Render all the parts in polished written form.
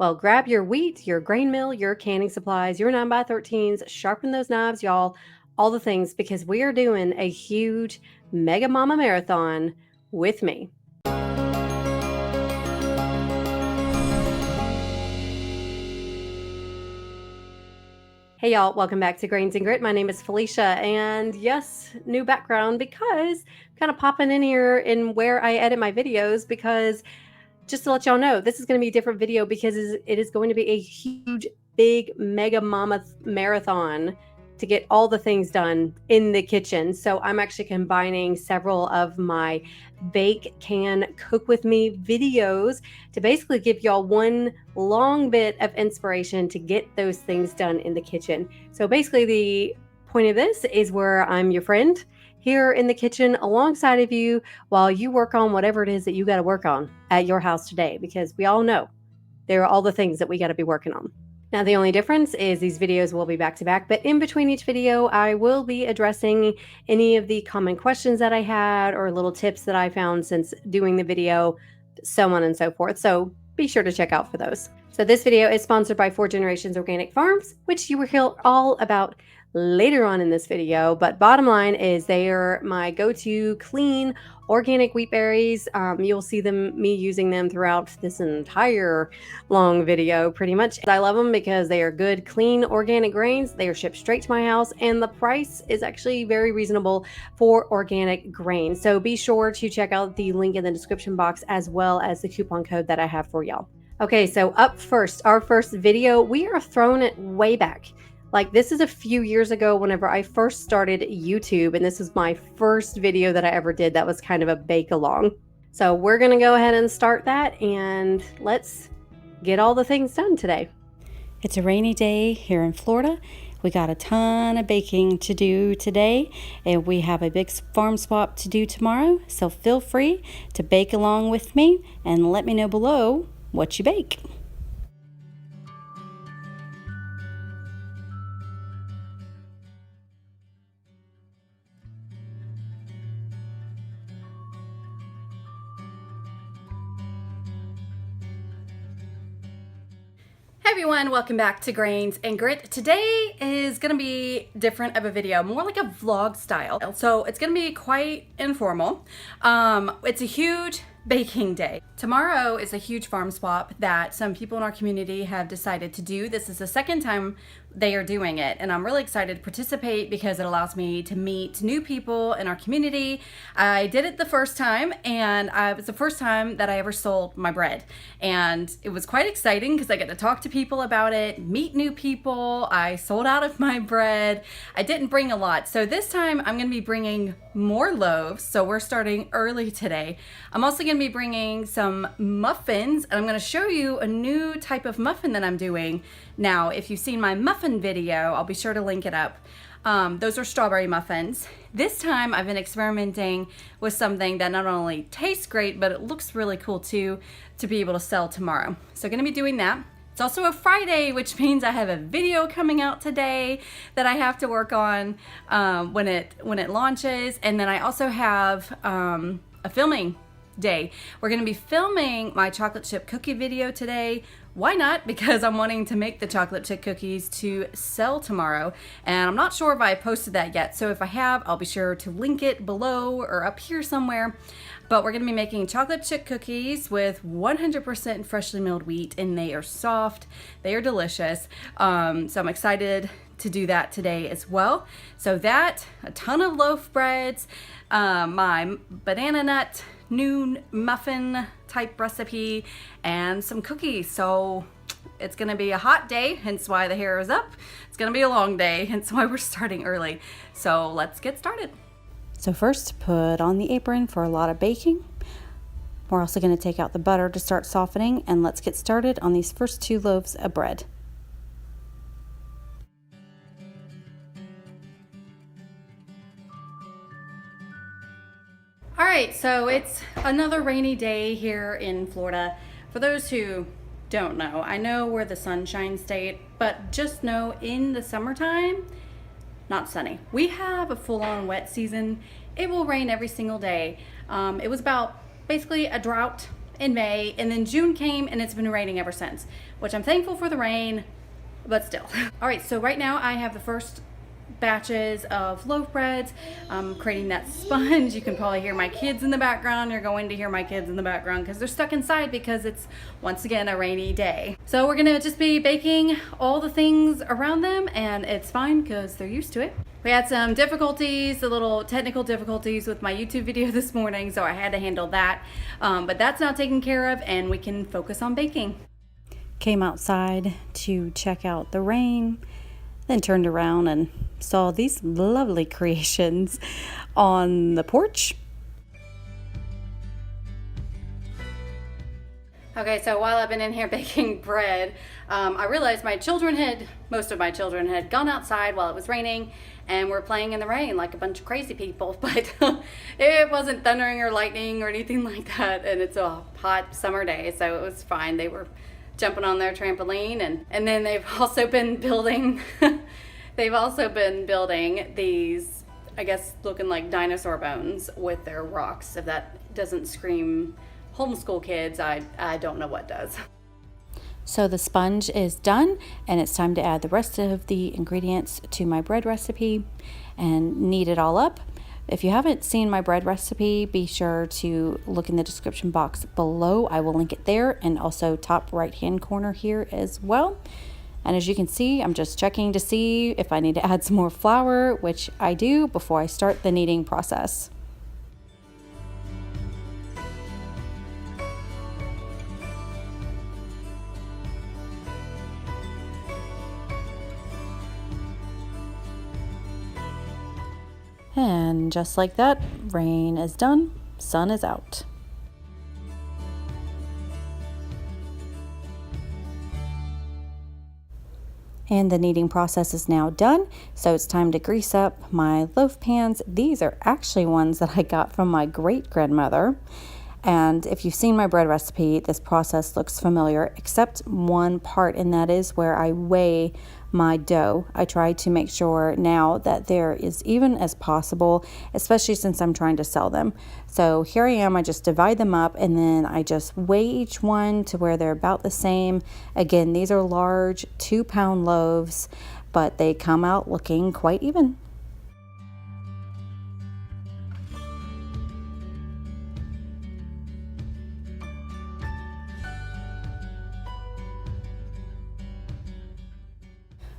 Well, grab your wheat, your grain mill, your canning supplies, your 9x13s, sharpen those knives, y'all, all the things, because we are doing a huge Mega Mama Marathon with me. Hey y'all, welcome back to Grains and Grit. My name is Felicia, and yes, new background because I'm kind of popping in here in where I edit my videos, because just to let y'all know, this is going to be a different video because it is going to be a huge, big, mega mammoth marathon to get all the things done in the kitchen. So I'm actually combining several of my bake, can, cook with me videos to basically give y'all one long bit of inspiration to get those things done in the kitchen. So basically the point of this is where I'm your friend here in the kitchen alongside of you while you work on whatever it is that you got to work on at your house today, because we all know there are all the things that we got to be working on. Now, the only difference is these videos will be back to back, but in between each video, I will be addressing any of the common questions that I had or little tips that I found since doing the video, so on and so forth. So be sure to check out for those. So this video is sponsored by 4 Generations Organic Farms, which you will hear all about later on in this video. But bottom line is they are my go-to clean organic wheat berries. You'll see me using them throughout this entire long video pretty much. I love them because they are good, clean, organic grains. They are shipped straight to my house, and the price is actually very reasonable for organic grain. So be sure to check out the link in the description box as well as the coupon code that I have for y'all. Okay, so up first, our first video, we are throwing it way back. Like, this is a few years ago whenever I first started YouTube, and this was my first video that I ever did that was kind of a bake along. So we're gonna go ahead and start that, and let's get all the things done today. It's a rainy day here in Florida. We got a ton of baking to do today, and we have a big farm swap to do tomorrow. So feel free to bake along with me and let me know below what you bake. Hey everyone, welcome back to Grains and Grit. Today is going to be different of a video, more like a vlog style. So it's going to be quite informal. It's a huge baking day. Tomorrow is a huge farm swap that some people in our community have decided to do. This is the second time they are doing it, and I'm really excited to participate because it allows me to meet new people in our community. I did it the first time, and it was the first time that I ever sold my bread, and it was quite exciting because I get to talk to people about it, meet new people. I sold out of my bread. I didn't bring a lot, so this time I'm going to be bringing more loaves, so we're starting early today. I'm also going to be bringing some muffins, and I'm going to show you a new type of muffin that I'm doing. Now, if you've seen my muffin video, I'll be sure to link it up. Those are strawberry muffins. This time I've been experimenting with something that not only tastes great, but it looks really cool too, to be able to sell tomorrow. So I'm going to be doing that. It's also a Friday, which means I have a video coming out today that I have to work on when it launches. And then I also have a filming day. We're going to be filming my chocolate chip cookie video today. Why not? Because I'm wanting to make the chocolate chip cookies to sell tomorrow, and I'm not sure if I posted that yet, so if I have, I'll be sure to link it below or up here somewhere. But we're going to be making chocolate chip cookies with 100% freshly milled wheat, and they are soft, they are delicious, so I'm excited to do that today as well. So that, a ton of loaf breads, my banana nut noon muffin type recipe, and some cookies. So it's gonna be a hot day, hence why the hair is up. It's gonna be a long day, hence why we're starting early. So let's get started. So first, put on the apron for a lot of baking. We're also going to take out the butter to start softening, and let's get started on these first 2 loaves of bread. All right, so it's another rainy day here in Florida. For those who don't know, I know we're the sunshine state, but just know in the summertime, not sunny. We have a full-on wet season. It will rain every single day. It was about basically a drought in May, and then June came and it's been raining ever since, which I'm thankful for the rain, but still. All right, so right now I have the first batches of loaf breads. I'm creating that sponge. You can probably hear my kids in the background. You're going to hear my kids in the background because they're stuck inside because it's once again a rainy day. So we're gonna just be baking all the things around them, and it's fine because they're used to it. We had some difficulties, a little technical difficulties with my YouTube video this morning, so I had to handle that. But that's now taken care of and we can focus on baking. Came outside to check out the rain, then turned around and saw these lovely creations on the porch. Okay, so while I've been in here baking bread, I realized most of my children had gone outside while it was raining and were playing in the rain like a bunch of crazy people, but it wasn't thundering or lightning or anything like that, and it's a hot summer day, so it was fine. They were jumping on their trampoline, and then they've also been building these, I guess, looking like dinosaur bones with their rocks. If that doesn't scream homeschool kids, I don't know what does. So the sponge is done, and it's time to add the rest of the ingredients to my bread recipe and knead it all up. If you haven't seen my bread recipe, be sure to look in the description box below. I will link it there, and also top right hand corner here as well. And as you can see, I'm just checking to see if I need to add some more flour, which I do before I start the kneading process. And just like that, rain is done, sun is out. And the kneading process is now done, so it's time to grease up my loaf pans. These are actually ones that I got from my great-grandmother. And if you've seen my bread recipe, this process looks familiar, except one part, and that is where I weigh my dough. I try to make sure now that they're as even as possible, especially since I'm trying to sell them. So here I am, I just divide them up, and then I just weigh each one to where they're about the same. Again, these are large 2-pound loaves, but they come out looking quite even.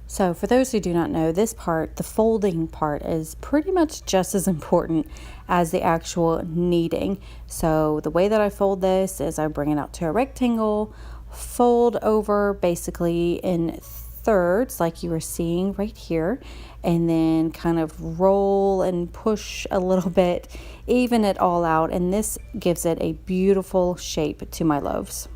So for those who do not know, this part, the folding part, is pretty much just as important as the actual kneading. So the way that I fold this is I bring it out to a rectangle, fold over basically in thirds like you were seeing right here, and then kind of roll and push a little bit, even it all out, and this gives it a beautiful shape to my loaves.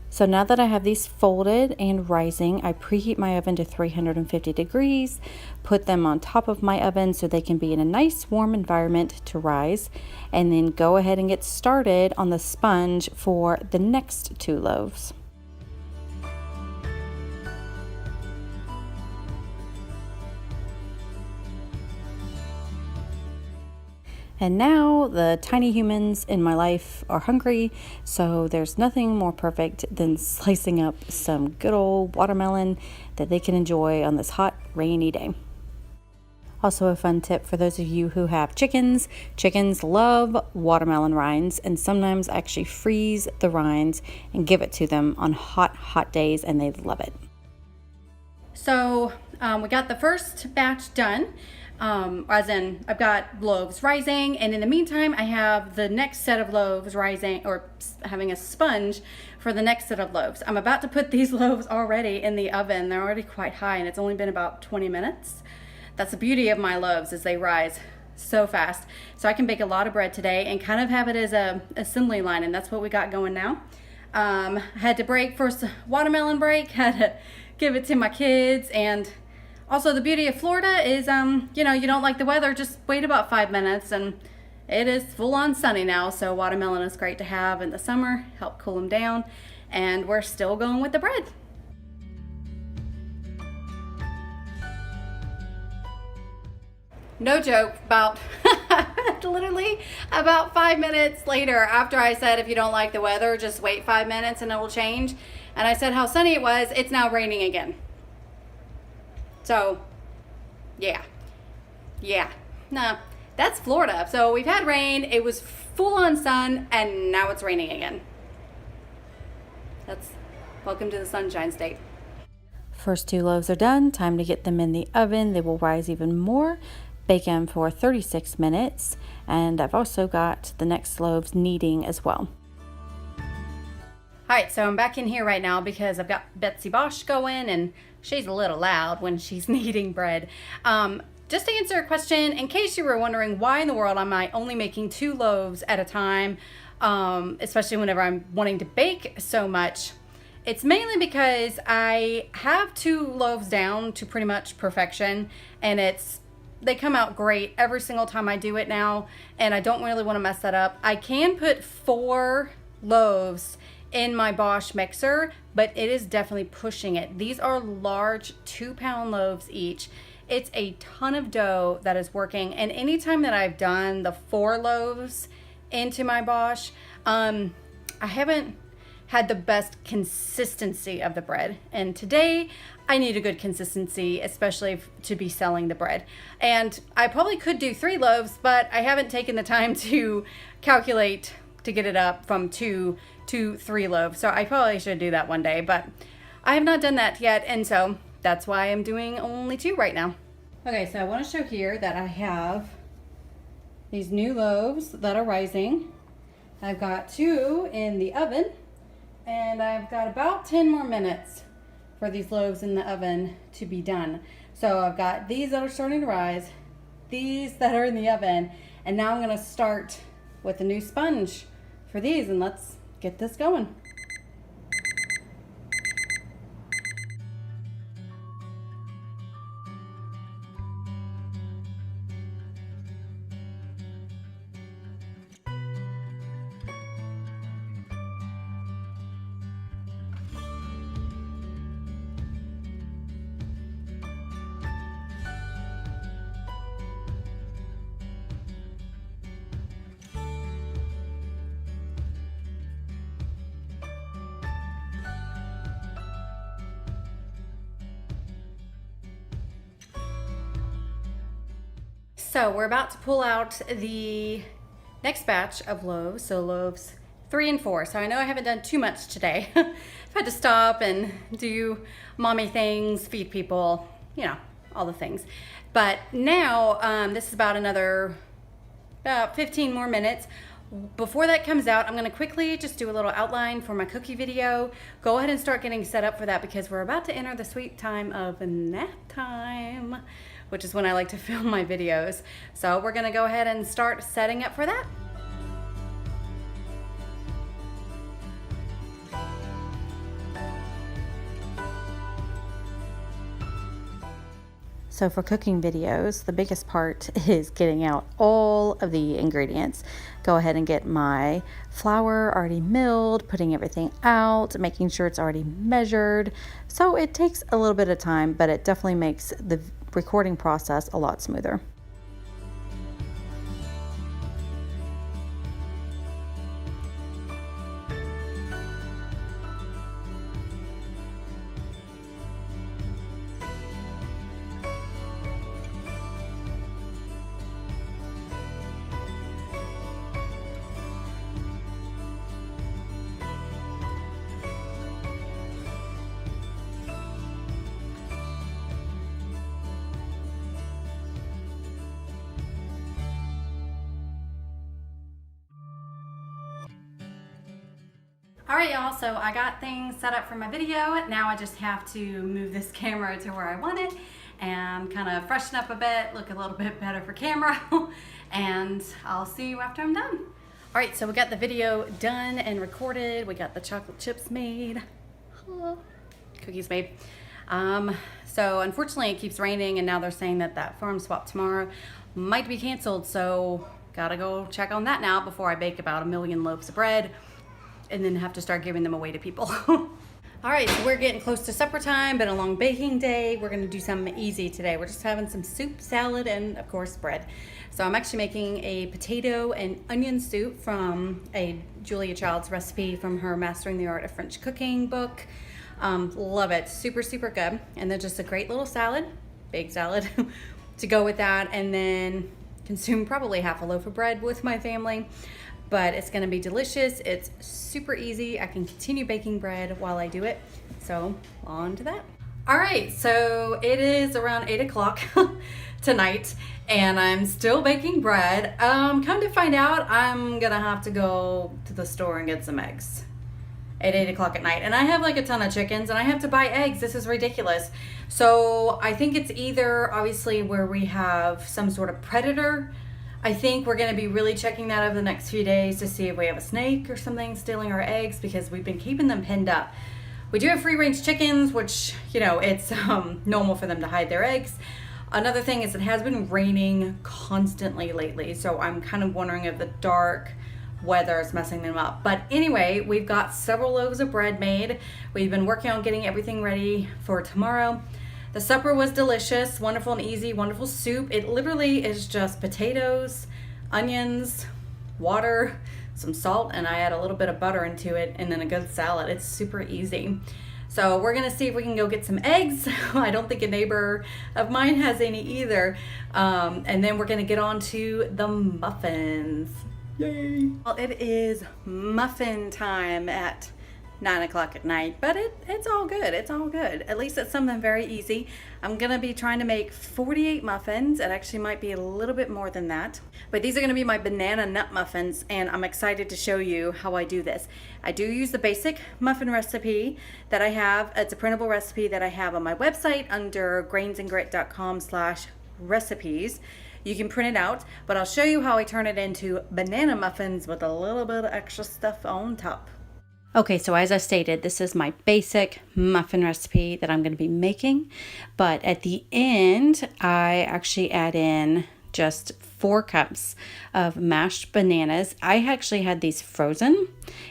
So now that I have these folded and rising, I preheat my oven to 350 degrees, put them on top of my oven so they can be in a nice warm environment to rise, and then go ahead and get started on the sponge for the next 2 loaves. And now the tiny humans in my life are hungry, so there's nothing more perfect than slicing up some good old watermelon that they can enjoy on this hot, rainy day. Also, a fun tip for those of you who have chickens. Chickens love watermelon rinds, and sometimes actually freeze the rinds and give it to them on hot, hot days, and they love it. So we got the first batch done. As in I've got loaves rising, and in the meantime I have the next set of loaves rising, or having a sponge for the next set of loaves. I'm about to put these loaves already in the oven. They're already quite high, and it's only been about 20 minutes. That's the beauty of my loaves, is they rise so fast. So I can bake a lot of bread today and kind of have it as a assembly line, and that's what we got going now. Had to break first, watermelon break, had to give it to my kids. And also the beauty of Florida is, you know, you don't like the weather, just wait about 5 minutes and it is full on sunny now. So watermelon is great to have in the summer, help cool them down. And we're still going with the bread. No joke, about literally about 5 minutes later, after I said if you don't like the weather, just wait 5 minutes and it will change. And I said how sunny it was, it's now raining again. So, yeah. No, that's Florida. So we've had rain, it was full on sun, and now it's raining again. That's welcome to the Sunshine State. First 2 loaves are done. Time to get them in the oven. They will rise even more. Bake them for 36 minutes. And I've also got the next loaves kneading as well. All right, so I'm back in here right now because I've got Betsy Bosch going, and she's a little loud when she's kneading bread. Just to answer a question, in case you were wondering why in the world am I only making 2 loaves at a time, especially whenever I'm wanting to bake so much, it's mainly because I have 2 loaves down to pretty much perfection, and they come out great every single time I do it now, and I don't really want to mess that up. I can put 4 loaves in my Bosch mixer, but it is definitely pushing it. These are large 2-pound loaves each. It's a ton of dough that is working, and anytime that I've done the 4 loaves into my Bosch, I haven't had the best consistency of the bread, and today I need a good consistency, especially to be selling the bread. And I probably could do 3 loaves, but I haven't taken the time to calculate to get it up from 2 to 3 loaves, so I probably should do that one day, but I have not done that yet, and so that's why I'm doing only 2 right now. Okay, so I want to show here that I have these new loaves that are rising. I've got 2 in the oven, and I've got about 10 more minutes for these loaves in the oven to be done. So I've got these that are starting to rise, these that are in the oven, and now I'm going to start with the new sponge for these, and let's get this going. So we're about to pull out the next batch of loaves, so loaves 3 and 4. So I know I haven't done too much today. I've had to stop and do mommy things, feed people, you know, all the things. But now this is about 15 more minutes. Before that comes out, I'm going to quickly just do a little outline for my cookie video. Go ahead and start getting set up for that because we're about to enter the sweet time of nap time, which is when I like to film my videos. So we're going to go ahead and start setting up for that. So for cooking videos, the biggest part is getting out all of the ingredients. Go ahead and get my flour already milled, putting everything out, making sure it's already measured. So it takes a little bit of time, but it definitely makes the recording process a lot smoother. Alright y'all, so I got things set up for my video. Now I just have to move this camera to where I want it and kind of freshen up a bit, look a little bit better for camera, and I'll see you after I'm done. Alright, so we got the video done and recorded. We got the chocolate chips made, cookies made. So unfortunately it keeps raining, and now they're saying that that farm swap tomorrow might be canceled. So gotta go check on that now before I bake about 1,000,000 loaves of bread and then have to start giving them away to people. All right, so we're getting close to supper time. Been a long baking day. We're gonna do something easy today. We're just having some soup, salad, and of course bread. So I'm actually making a potato and onion soup from a Julia Child's recipe from her Mastering the Art of French Cooking book. Love it, super, super good. And then just a great little salad, big salad, to go with that. And then consume probably half a loaf of bread with my family. But it's gonna be delicious. It's super easy. I can continue baking bread while I do it. So on to that. All right, so it is around 8 o'clock tonight, and I'm still baking bread. Come to find out, I'm gonna have to go to the store and get some eggs at 8 o'clock at night. And I have like a ton of chickens, and I have to buy eggs. This is ridiculous. So I think it's either obviously where we have some sort of predator. I think we're gonna be really checking that over the next few days to see if we have a snake or something stealing our eggs, because we've been keeping them pinned up. We do have free range chickens, which, you know, it's normal for them to hide their eggs. Another thing is it has been raining constantly lately, so I'm kind of wondering if the dark weather is messing them up. But anyway, we've got several loaves of bread made. We've been working on getting everything ready for tomorrow. The supper was delicious, wonderful and easy, wonderful soup. It literally is just potatoes, onions, water, some salt, and I add a little bit of butter into it, and then a good salad. It's super easy. So we're gonna see if we can go get some eggs. I don't think a neighbor of mine has any either. And then we're gonna get on to the muffins. Yay! Well, it is muffin time at 9 o'clock at night, but it's all good. It's all good. At least it's something very easy. I'm gonna be trying to make 48 muffins. It actually might be a little bit more than that, but these are gonna be my banana nut muffins, and I'm excited to show you how I do this. I do use the basic muffin recipe that I have. It's a printable recipe that I have on my website under grainsandgrit.com/recipes. You can print it out, but I'll show you how I turn it into banana muffins with a little bit of extra stuff on top. Okay, so as I stated, this is my basic muffin recipe that I'm going to be making, but at the end, I actually add in just 4 cups of mashed bananas. I actually had these frozen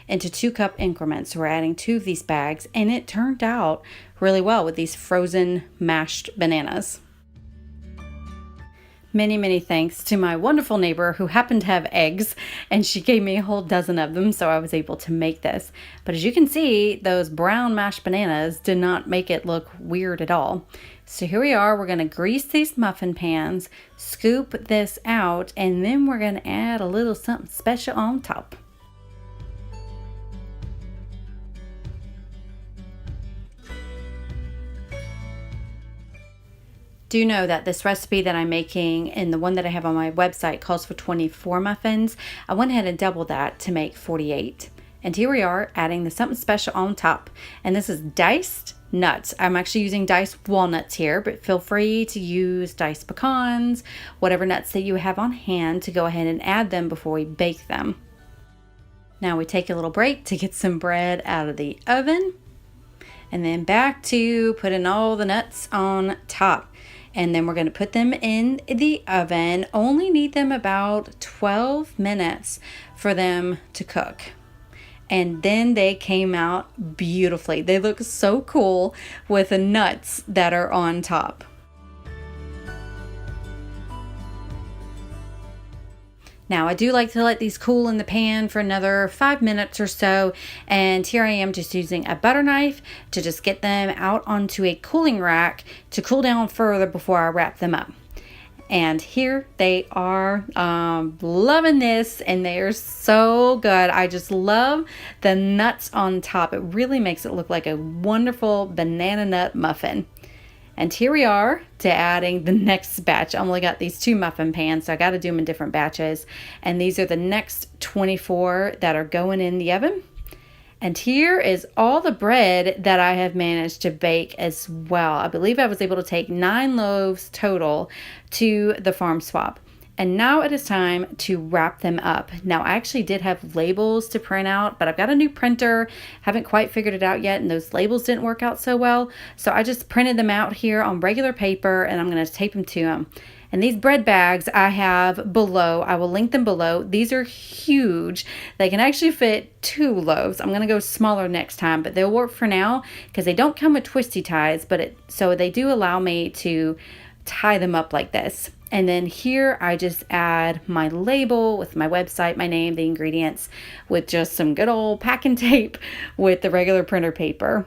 into 2-cup increments. So we're adding 2 of these bags, and it turned out really well with these frozen mashed bananas. Many, many thanks to my wonderful neighbor who happened to have eggs, and she gave me a whole dozen of them, so I was able to make this. But as you can see, those brown mashed bananas did not make it look weird at all. So here we are. We're going to grease these muffin pans, scoop this out, and then we're going to add a little something special on top. Do know that this recipe that I'm making and the one that I have on my website calls for 24 muffins. I went ahead and doubled that to make 48. And here we are adding the something special on top. And this is diced nuts. I'm actually using diced walnuts here, but feel free to use diced pecans, whatever nuts that you have on hand, to go ahead and add them before we bake them. Now we take a little break to get some bread out of the oven, and then back to putting all the nuts on top. And then we're going to put them in the oven. Only need them about 12 minutes for them to cook. And then they came out beautifully. They look so cool with the nuts that are on top. Now I do like to let these cool in the pan for another 5 minutes or so, and here I am just using a butter knife to just get them out onto a cooling rack to cool down further before I wrap them up. And here they are. Loving this, and they are so good. I just love the nuts on top. It really makes it look like a wonderful banana nut muffin. And here we are to adding the next batch. I only got these 2 muffin pans, so I got to do them in different batches. And these are the next 24 that are going in the oven. And here is all the bread that I have managed to bake as well. I believe I was able to take 9 loaves total to the farm swap. And now it is time to wrap them up. Now, I actually did have labels to print out, but I've got a new printer, haven't quite figured it out yet, and those labels didn't work out so well. So I just printed them out here on regular paper, and I'm going to tape them to them. And these bread bags I have below, I will link them below. These are huge. They can actually fit 2 loaves. I'm going to go smaller next time, but they'll work for now because they don't come with twisty ties, so they do allow me to tie them up like this. And then here I just add my label with my website, my name, the ingredients, with just some good old packing tape with the regular printer paper.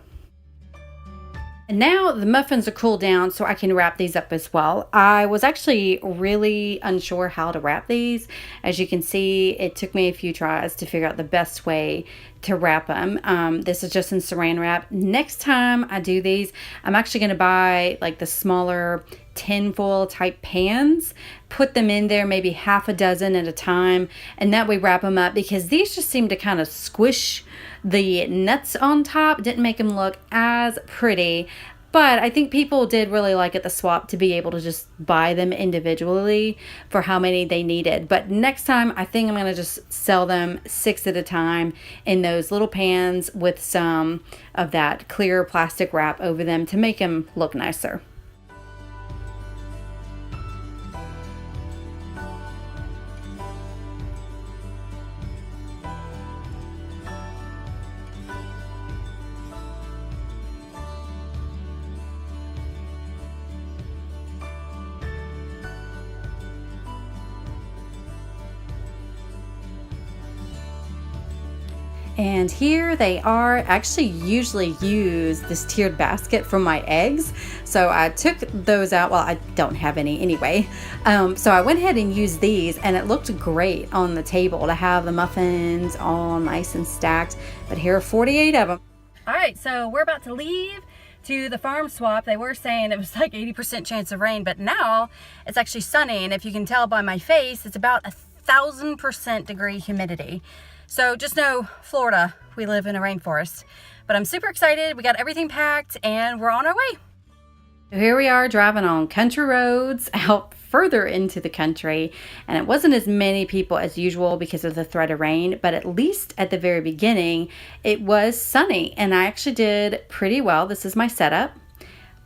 And now the muffins are cooled down so I can wrap these up as well. I was actually really unsure how to wrap these. As you can see, it took me a few tries to figure out the best way to wrap them. This is just in saran wrap. Next time I do these, I'm actually going to buy like the smaller tin foil type pans, put them in there, maybe half a dozen at a time, and that way wrap them up, because these just seem to kind of squish the nuts on top. Didn't make them look as pretty, but I think people did really like at the swap to be able to just buy them individually for how many they needed. But next time, I think I'm going to just sell them 6 at a time in those little pans with some of that clear plastic wrap over them to make them look nicer. And here they are. I actually usually use this tiered basket for my eggs. So I took those out. Well, I don't have any anyway. So I went ahead and used these, and it looked great on the table to have the muffins all nice and stacked. But here are 48 of them. All right, so we're about to leave to the farm swap. They were saying it was like 80% chance of rain, but now it's actually sunny. And if you can tell by my face, it's about 1,000% degree humidity. So just know, Florida, we live in a rainforest. But I'm super excited. We got everything packed and we're on our way. Here we are driving on country roads out further into the country, and it wasn't as many people as usual because of the threat of rain, but at least at the very beginning it was sunny and I actually did pretty well. This is my setup.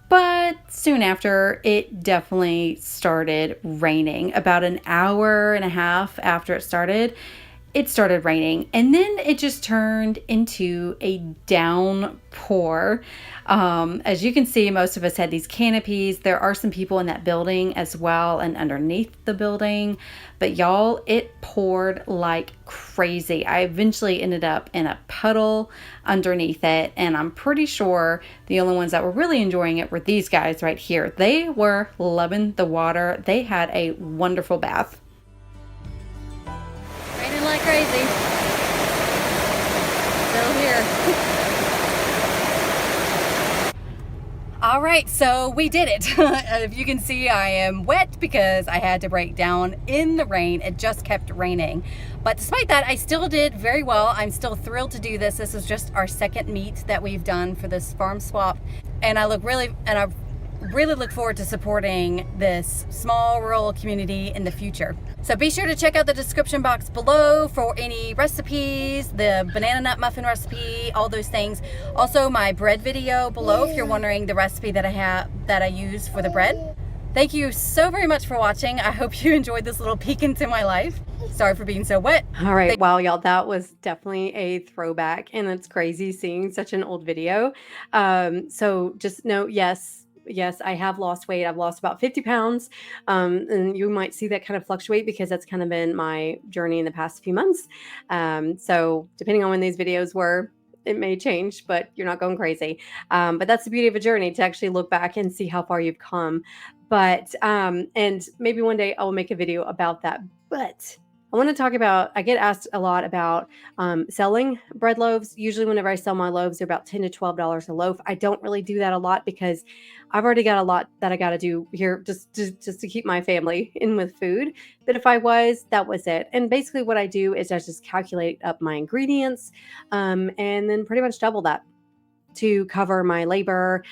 But soon after, it definitely started raining. About an hour and a half after it started raining, and then it just turned into a downpour. As you can see, most of us had these canopies. There are some people in that building as well and underneath the building, but y'all, it poured like crazy. I eventually ended up in a puddle underneath it, and I'm pretty sure the only ones that were really enjoying it were these guys right here. They were loving the water. They had a wonderful bath. Raining like crazy. Still here. All right, so we did it. If you can see, I am wet because I had to break down in the rain. It just kept raining. But despite that, I still did very well. I'm still thrilled to do this. This is just our second meet that we've done for this farm swap. And I really look forward to supporting this small rural community in the future. So be sure to check out the description box below for any recipes, the banana nut muffin recipe, all those things. Also my bread video below if you're wondering the recipe that I use for the bread. Thank you so very much for watching. I hope you enjoyed this little peek into my life. Sorry for being so wet. All right. Wow, y'all, that was definitely a throwback, and it's crazy seeing such an old video. So just know, yes, I have lost weight. I've lost about 50 pounds. And you might see that kind of fluctuate because that's kind of been my journey in the past few months. So depending on when these videos were, it may change, but you're not going crazy. But that's the beauty of a journey, to actually look back and see how far you've come. But, and maybe one day I will make a video about that. But I want to talk about, I get asked a lot about selling bread loaves. Usually whenever I sell my loaves, they're about $10 to $12 a loaf. I don't really do that a lot because I've already got a lot that I got to do here just to keep my family in with food. But if I was, that was it. And basically what I do is I just calculate up my ingredients and then pretty much double that to cover my labor.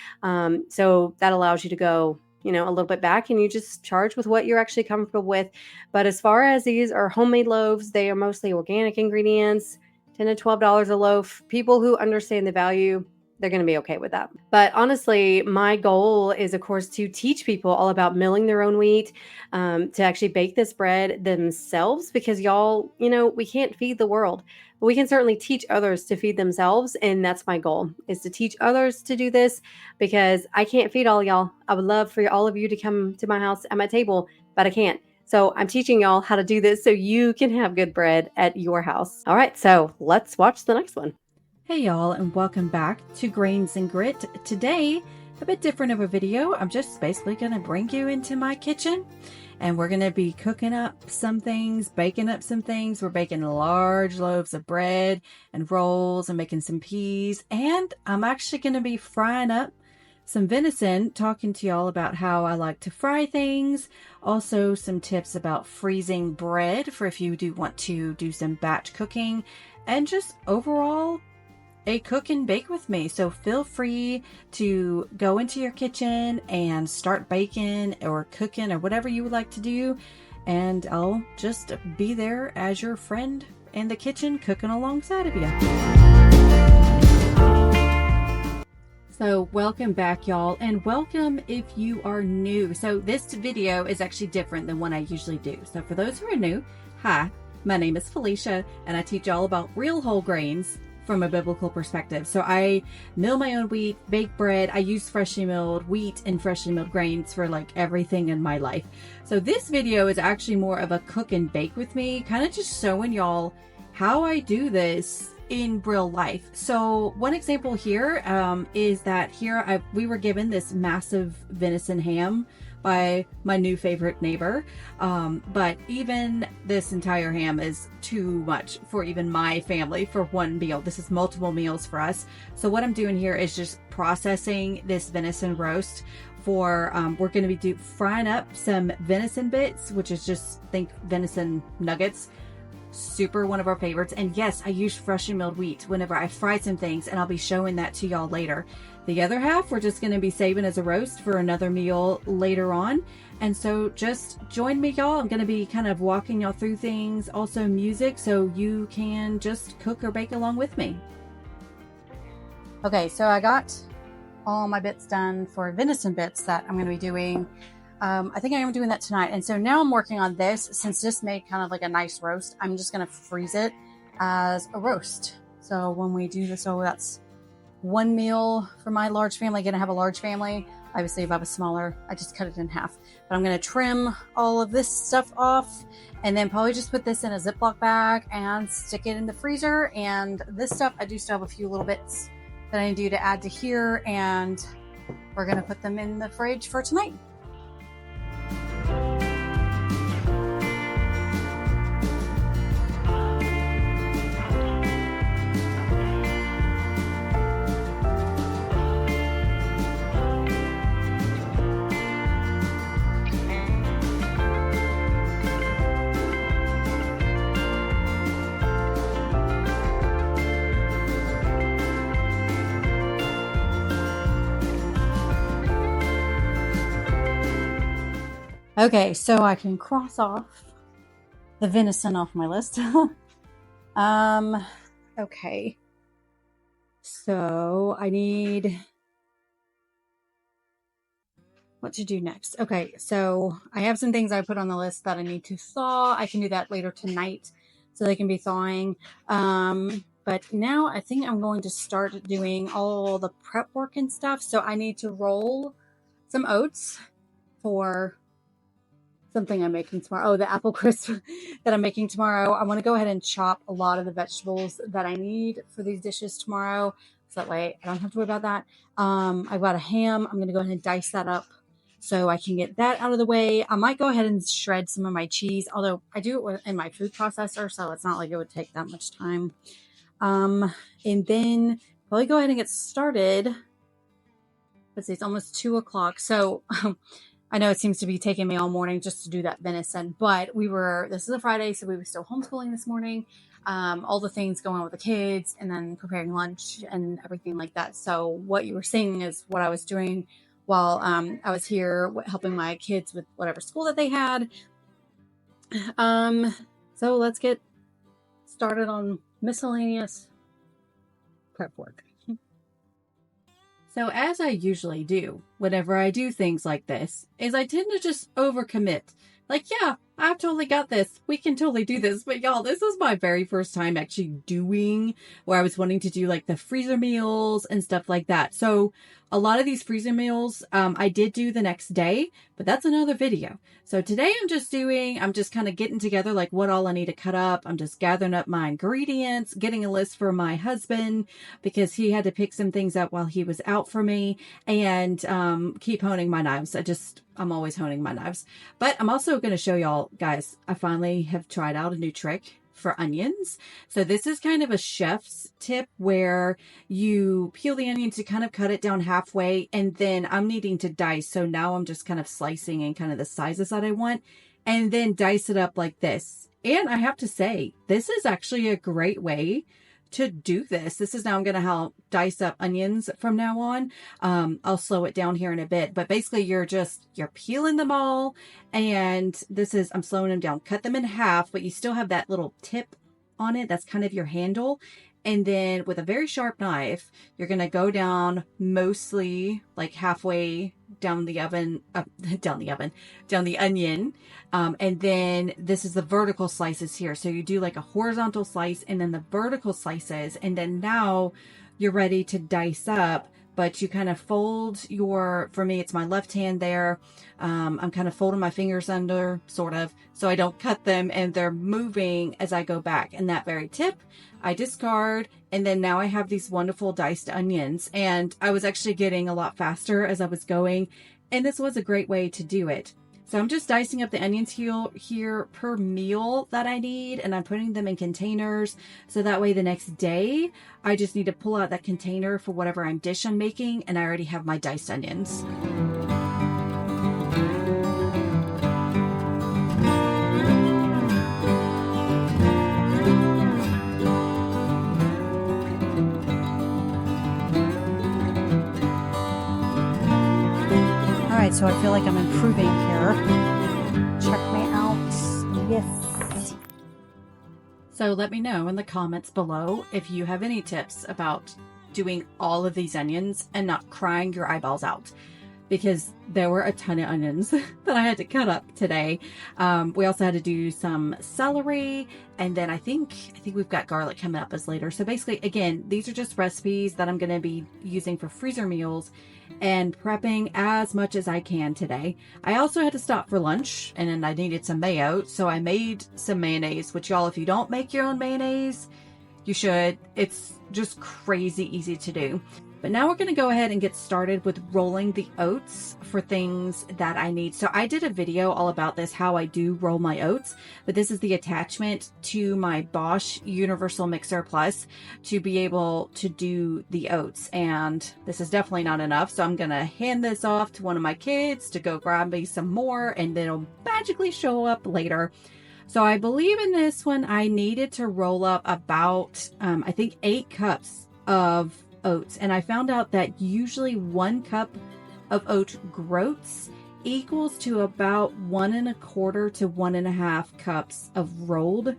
So that allows you to go a little bit back and you just charge with what you're actually comfortable with. But as far as these are homemade loaves, they are mostly organic ingredients, $10 to $12 a loaf. People who understand the value, they're going to be okay with that. But honestly, my goal is, of course, to teach people all about milling their own wheat, to actually bake this bread themselves because y'all, we can't feed the world, but we can certainly teach others to feed themselves. And that's my goal, is to teach others to do this because I can't feed all y'all. I would love for all of you to come to my house at my table, but I can't. So I'm teaching y'all how to do this so you can have good bread at your house. All right, so let's watch the next one. Hey y'all, and welcome back to Grains and Grit. Today, a bit different of a video. I'm just basically going to bring you into my kitchen and we're going to be cooking up some things, baking up some things. We're baking large loaves of bread and rolls and making some peas. And I'm actually going to be frying up some venison, talking to y'all about how I like to fry things. Also some tips about freezing bread for if you do want to do some batch cooking, and just overall a cook and bake with me. So feel free to go into your kitchen and start baking or cooking or whatever you would like to do. And I'll just be there as your friend in the kitchen cooking alongside of you. So welcome back, y'all, and welcome if you are new. So this video is actually different than what I usually do. So for those who are new, hi, my name is Felicia and I teach all about real whole grains from a biblical perspective. So I mill my own wheat, bake bread. I use freshly milled wheat and freshly milled grains for like everything in my life. So this video is actually more of a cook and bake with me, kind of just showing y'all how I do this in real life. So one example here is that here we were given this massive venison ham by my new favorite neighbor. But even this entire ham is too much for even my family for one meal. This is multiple meals for us. So what I'm doing here is just processing this venison roast for, we're going to be frying up some venison bits, which is just think venison nuggets. Super one of our favorites. And yes, I use freshly milled wheat whenever I fry some things, and I'll be showing that to y'all later. The other half we're just going to be saving as a roast for another meal later on. And so just join me, y'all. I'm going to be kind of walking y'all through things, also music, so you can just cook or bake along with me. Okay, so I got all my bits done for venison bits that I'm going to be doing. I think I am doing that tonight. And so now I'm working on this. Since this made kind of like a nice roast, I'm just going to freeze it as a roast. So when we do this, that's one meal for my large family. Going to have a large family. Obviously, if I have a smaller, I just cut it in half. But I'm going to trim all of this stuff off and then probably just put this in a Ziploc bag and stick it in the freezer. And this stuff, I do still have a few little bits that I need to add to here. And we're going to put them in the fridge for tonight. Okay, so I can cross off the venison off my list. Okay. So I need what to do next. Okay, so I have some things I put on the list that I need to thaw. I can do that later tonight so they can be thawing. But now I think I'm going to start doing all the prep work and stuff. So I need to roll some oats for something I'm making tomorrow. Oh, the apple crisp that I'm making tomorrow. I want to go ahead and chop a lot of the vegetables that I need for these dishes tomorrow. So that way I don't have to worry about that. I've got a ham. I'm going to go ahead and dice that up so I can get that out of the way. I might go ahead and shred some of my cheese, although I do it in my food processor, so it's not like it would take that much time. And then probably go ahead and get started. Let's see, it's almost 2 o'clock. So I know it seems to be taking me all morning just to do that venison, but this is a Friday, so we were still homeschooling this morning. All the things going on with the kids and then preparing lunch and everything like that. So what you were seeing is what I was doing while I was here helping my kids with whatever school that they had. So let's get started on miscellaneous prep work. So as I usually do, whenever I do things like this, is I tend to just overcommit. Like, yeah, I've totally got this. We can totally do this. But y'all, this was my very first time actually doing where I was wanting to do like the freezer meals and stuff like that. So a lot of these freezer meals, I did do the next day, but that's another video. So today I'm just kind of getting together like what all I need to cut up. I'm just gathering up my ingredients, getting a list for my husband because he had to pick some things up while he was out for me, and keep honing my knives. I'm always honing my knives. But I'm also going to show y'all, guys, I finally have tried out a new trick for onions. So this is kind of a chef's tip where you peel the onions, you kind of cut it down halfway, and then I'm needing to dice. So now I'm just kind of slicing in kind of the sizes that I want, and then dice it up like this. And I have to say, this is actually a great way to do this. This is now I'm going to help dice up onions from now on. I'll slow it down here in a bit, but basically you're peeling them all, and I'm slowing them down. Cut them in half, but you still have that little tip on it. That's kind of your handle. And then with a very sharp knife, you're going to go down mostly like halfway down the onion. And then this is the vertical slices here. So you do like a horizontal slice and then the vertical slices. And then now you're ready to dice up, but you kind of fold for me, it's my left hand there. I'm kind of folding my fingers under, sort of, so I don't cut them and they're moving as I go back. And that very tip, I discard, and then now I have these wonderful diced onions, and I was actually getting a lot faster as I was going, and this was a great way to do it. So I'm just dicing up the onions here per meal that I need, and I'm putting them in containers, so that way the next day I just need to pull out that container for whatever dish I'm making, and I already have my diced onions. So I feel like I'm improving here. Check me out. Yes. So let me know in the comments below if you have any tips about doing all of these onions and not crying your eyeballs out, because there were a ton of onions that I had to cut up today. We also had to do some celery, and then I think we've got garlic coming up as later. So basically, again, these are just recipes that I'm going to be using for freezer meals and prepping as much as I can today. I also had to stop for lunch, and then I needed some mayo, so I made some mayonnaise, which y'all, if you don't make your own mayonnaise, you should. It's just crazy easy to do. But now we're going to go ahead and get started with rolling the oats for things that I need. So I did a video all about this, how I do roll my oats, but this is the attachment to my Bosch Universal Mixer Plus to be able to do the oats. And this is definitely not enough. So I'm going to hand this off to one of my kids to go grab me some more, and then it'll magically show up later. So I believe in this one, I needed to roll up about, I think 8 cups of oats, and I found out that usually 1 cup of oat groats equals to about 1 1/4 to 1 1/2 cups of rolled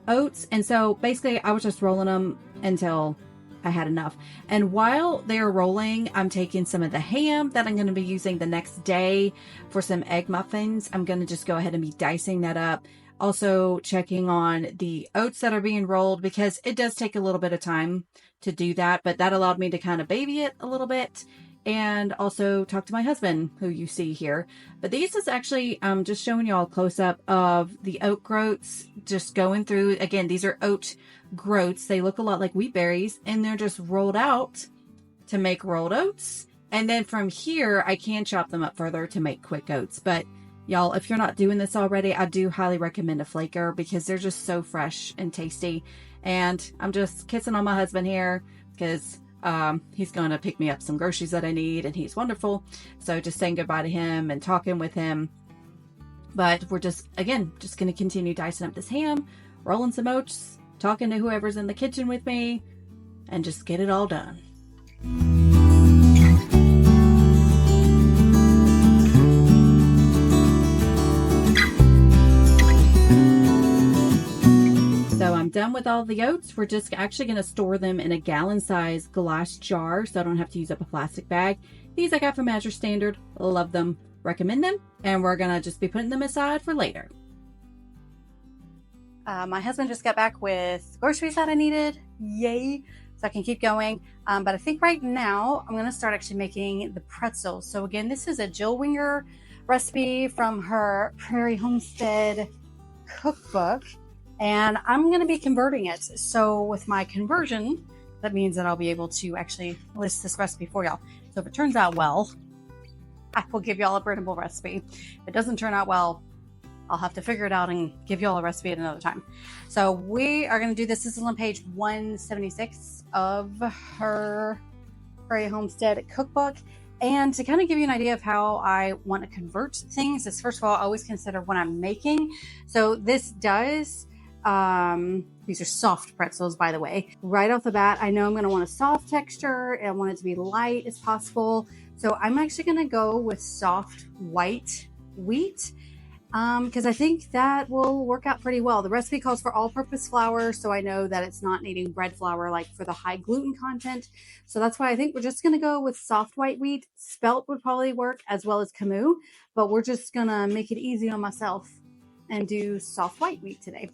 oats. And so basically I was just rolling them until I had enough. And while they're rolling, I'm taking some of the ham that I'm going to be using the next day for some egg muffins. I'm going to just go ahead and be dicing that up. Also checking on the oats that are being rolled, because it does take a little bit of time to do that, but that allowed me to kind of baby it a little bit and also talk to my husband, who you see here. But these is actually just showing you all a close-up of the oat groats, just going through. Again, these are oat groats. They look a lot like wheat berries, and they're just rolled out to make rolled oats. And then from here, I can chop them up further to make quick oats. But y'all, if you're not doing this already, I do highly recommend a flaker, because they're just so fresh and tasty. And I'm just kissing on my husband here, because he's going to pick me up some groceries that I need, and he's wonderful. So just saying goodbye to him and talking with him. But we're just going to continue dicing up this ham, rolling some oats, talking to whoever's in the kitchen with me, and just get it all done. I'm done with all the oats, we're just actually going to store them in a gallon-sized glass jar so I don't have to use up a plastic bag. These I got from Measure Standard. Love them. Recommend them. And we're going to just be putting them aside for later. My husband just got back with groceries that I needed. Yay! So I can keep going. But I think right now I'm going to start actually making the pretzels. So again, this is a Jill Winger recipe from her Prairie Homestead cookbook. And I'm going to be converting it. So with my conversion, that means that I'll be able to actually list this recipe for y'all. So if it turns out well, I will give y'all a printable recipe. If it doesn't turn out well, I'll have to figure it out and give y'all a recipe at another time. So we are going to do this. This is on page 176 of her Prairie Homestead cookbook. And to kind of give you an idea of how I want to convert things is, first of all, I always consider what I'm making. So this does, these are soft pretzels, by the way. Right off the bat, I know I'm going to want a soft texture and I want it to be light as possible. So I'm actually going to go with soft white wheat because I think that will work out pretty well. The recipe calls for all-purpose flour, so I know that it's not needing bread flour like for the high gluten content. So that's why I think we're just going to go with soft white wheat. Spelt would probably work as well as Camus, but we're just going to make it easy on myself and do soft white wheat today.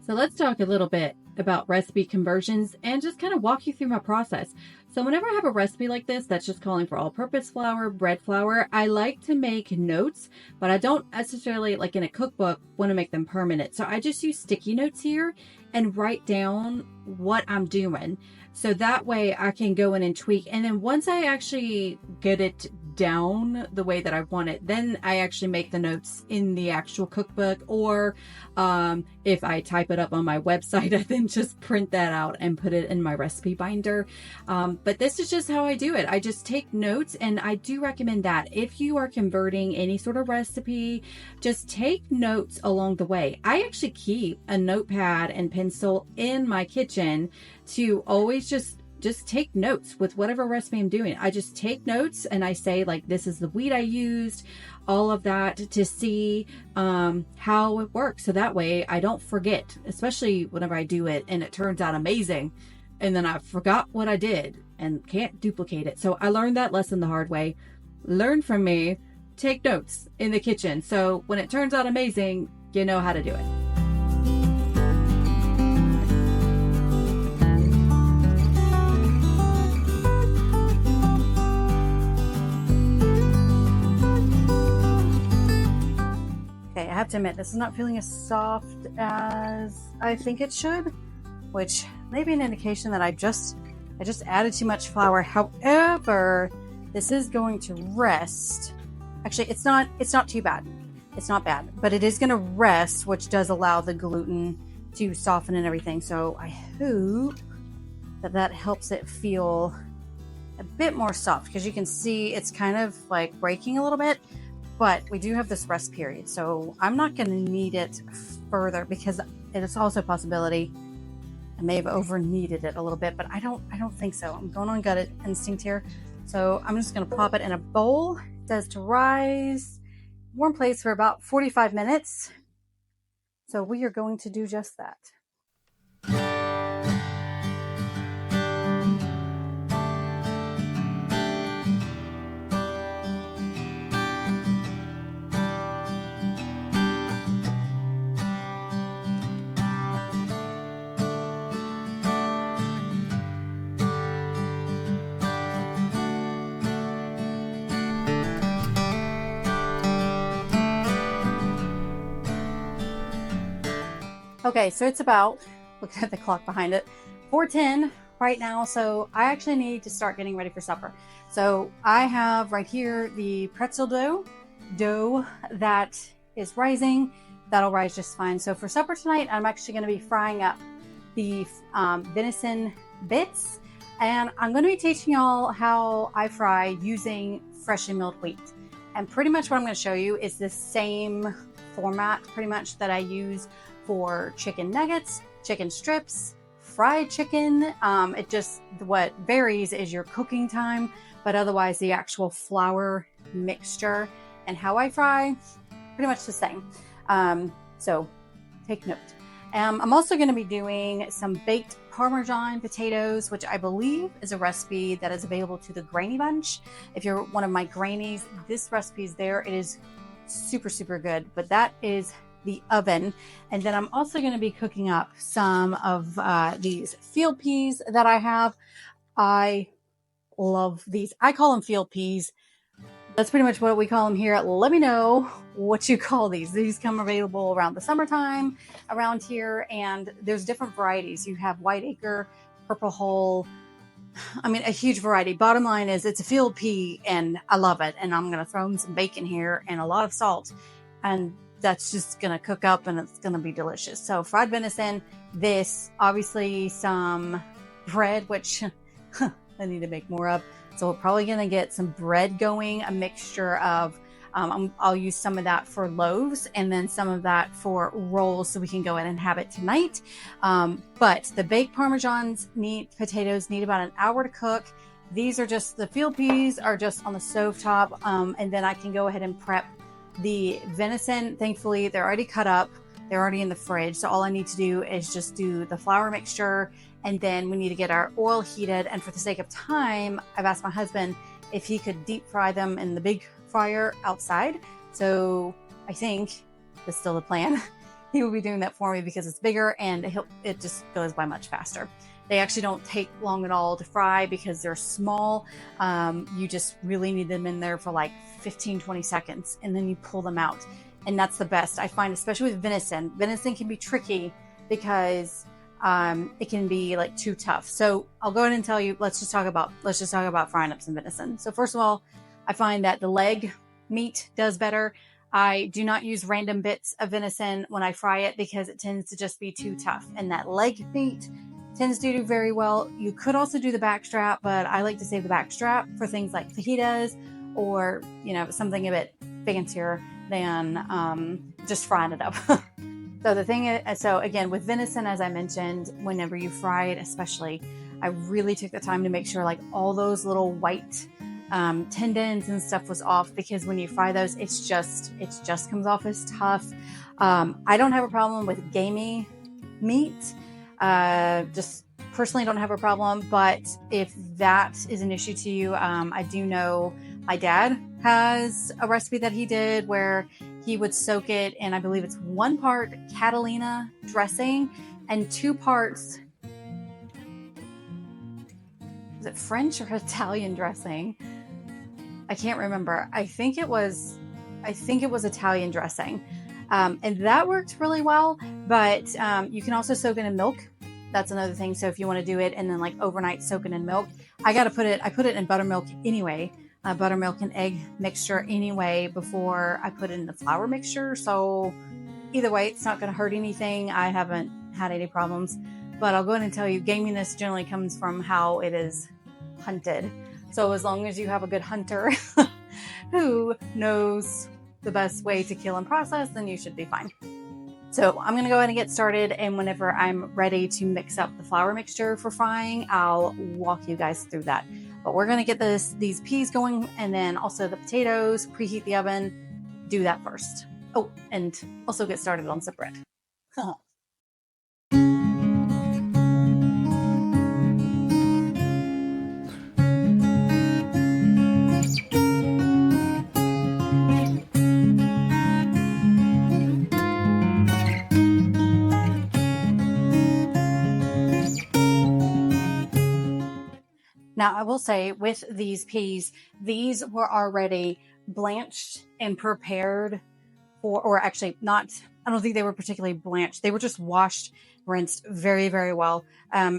So let's talk a little bit about recipe conversions and just kind of walk you through my process. So whenever I have a recipe like this that's just calling for all-purpose flour, bread flour, I like to make notes, but I don't necessarily, like in a cookbook, want to make them permanent. So I just use sticky notes here and write down what I'm doing. So that way I can go in and tweak. And then once I actually get it down the way that I want it, then I actually make the notes in the actual cookbook, or if I type it up on my website, I then just print that out and put it in my recipe binder. But this is just how I do it. I just take notes, and I do recommend that if you are converting any sort of recipe, just take notes along the way. I actually keep a notepad and pencil in my kitchen to always just take notes with whatever recipe I'm doing. I just take notes and I say, like, this is the wheat I used, all of that, to see how it works. So that way I don't forget, especially whenever I do it and it turns out amazing and then I forgot what I did and can't duplicate it. So I learned that lesson the hard way. Learn from me, take notes in the kitchen. So when it turns out amazing, you know how to do it. Okay, I have to admit, this is not feeling as soft as I think it should, which may be an indication that I just added too much flour. However, this is going to rest. Actually, it's not too bad. It's not bad, but it is going to rest, which does allow the gluten to soften and everything. So I hope that helps it feel a bit more soft, because you can see it's kind of like breaking a little bit. But we do have this rest period, so I'm not going to knead it further, because it is also a possibility I may have over kneaded it a little bit, but I don't think so. I'm going on gut instinct here. So I'm just going to pop it in a bowl. It does to rise, warm place for about 45 minutes. So we are going to do just that. Okay, so it's about, looking at the clock behind it, 4:10 right now. So I actually need to start getting ready for supper. So I have right here the pretzel dough that is rising. That'll rise just fine. So for supper tonight, I'm actually going to be frying up the venison bits, and I'm going to be teaching y'all how I fry using freshly milled wheat. And pretty much what I'm going to show you is the same format pretty much that I use for chicken nuggets, chicken strips, fried chicken. It just, what varies is your cooking time, but otherwise the actual flour mixture and how I fry, pretty much the same. So take note. I'm also going to be doing some baked Parmesan potatoes, which I believe is a recipe that is available to the Grainy Bunch. If you're one of my Grainies, this recipe is there. It is super, super good, but that is the oven. And then I'm also going to be cooking up some of these field peas that I have. I love these. I call them field peas. That's pretty much what we call them here. Let me know what you call these. These come available around the summertime around here, and there's different varieties. You have white acre, purple hull. I mean, a huge variety. Bottom line is it's a field pea, and I love it. And I'm going to throw in some bacon here and a lot of salt, and that's just going to cook up, and it's going to be delicious. So fried venison, this, obviously some bread, which I need to make more of. So we're probably going to get some bread going, a mixture of, I'll use some of that for loaves and then some of that for rolls so we can go in and have it tonight. But the baked potatoes need about an hour to cook. These are just, the field peas are just on the stovetop. And then I can go ahead and prep the venison. Thankfully, they're already cut up. They're already in the fridge. So all I need to do is just do the flour mixture, and then we need to get our oil heated. And for the sake of time, I've asked my husband if he could deep fry them in the big fryer outside. So I think that's still the plan. He will be doing that for me because it's bigger and it just goes by much faster. They actually don't take long at all to fry because they're small. You just really need them in there for like 15, 20 seconds, and then you pull them out. And that's the best. I find, especially with venison. Venison can be tricky because it can be like too tough. So I'll go ahead and tell you, let's just talk about frying up some venison. So first of all, I find that the leg meat does better. I do not use random bits of venison when I fry it because it tends to just be too tough. And that leg meat tends to do very well. You could also do the back strap, but I like to save the back strap for things like fajitas or, something a bit fancier than just frying it up. So the thing is, so again, with venison, as I mentioned, whenever you fry it, especially, I really took the time to make sure like all those little white tendons and stuff was off, because when you fry those, it just comes off as tough. I don't have a problem with gamey meat. Just personally don't have a problem, but if that is an issue to you, I do know my dad has a recipe that he did where he would soak it in, I believe it's 1 part Catalina dressing and 2 parts, is it French or Italian dressing? I can't remember. I think it was Italian dressing. And that worked really well, but you can also soak it in milk. That's another thing. So if you want to do it and then like overnight soak it in milk, I put it in buttermilk anyway. Buttermilk and egg mixture anyway before I put in the flour mixture. So either way, it's not going to hurt anything. I haven't had any problems, but I'll go ahead and tell you, gaminess generally comes from how it is hunted. So as long as you have a good hunter who knows the best way to kill and process, then you should be fine. So I'm going to go ahead and get started. And whenever I'm ready to mix up the flour mixture for frying, I'll walk you guys through that. But we're going to get these peas going, and then also the potatoes, preheat the oven, do that first. Oh, and also get started on some bread. Now, I will say with these peas, these were already blanched and prepared for, or actually not, I don't think they were particularly blanched. They were just washed, rinsed very, very well.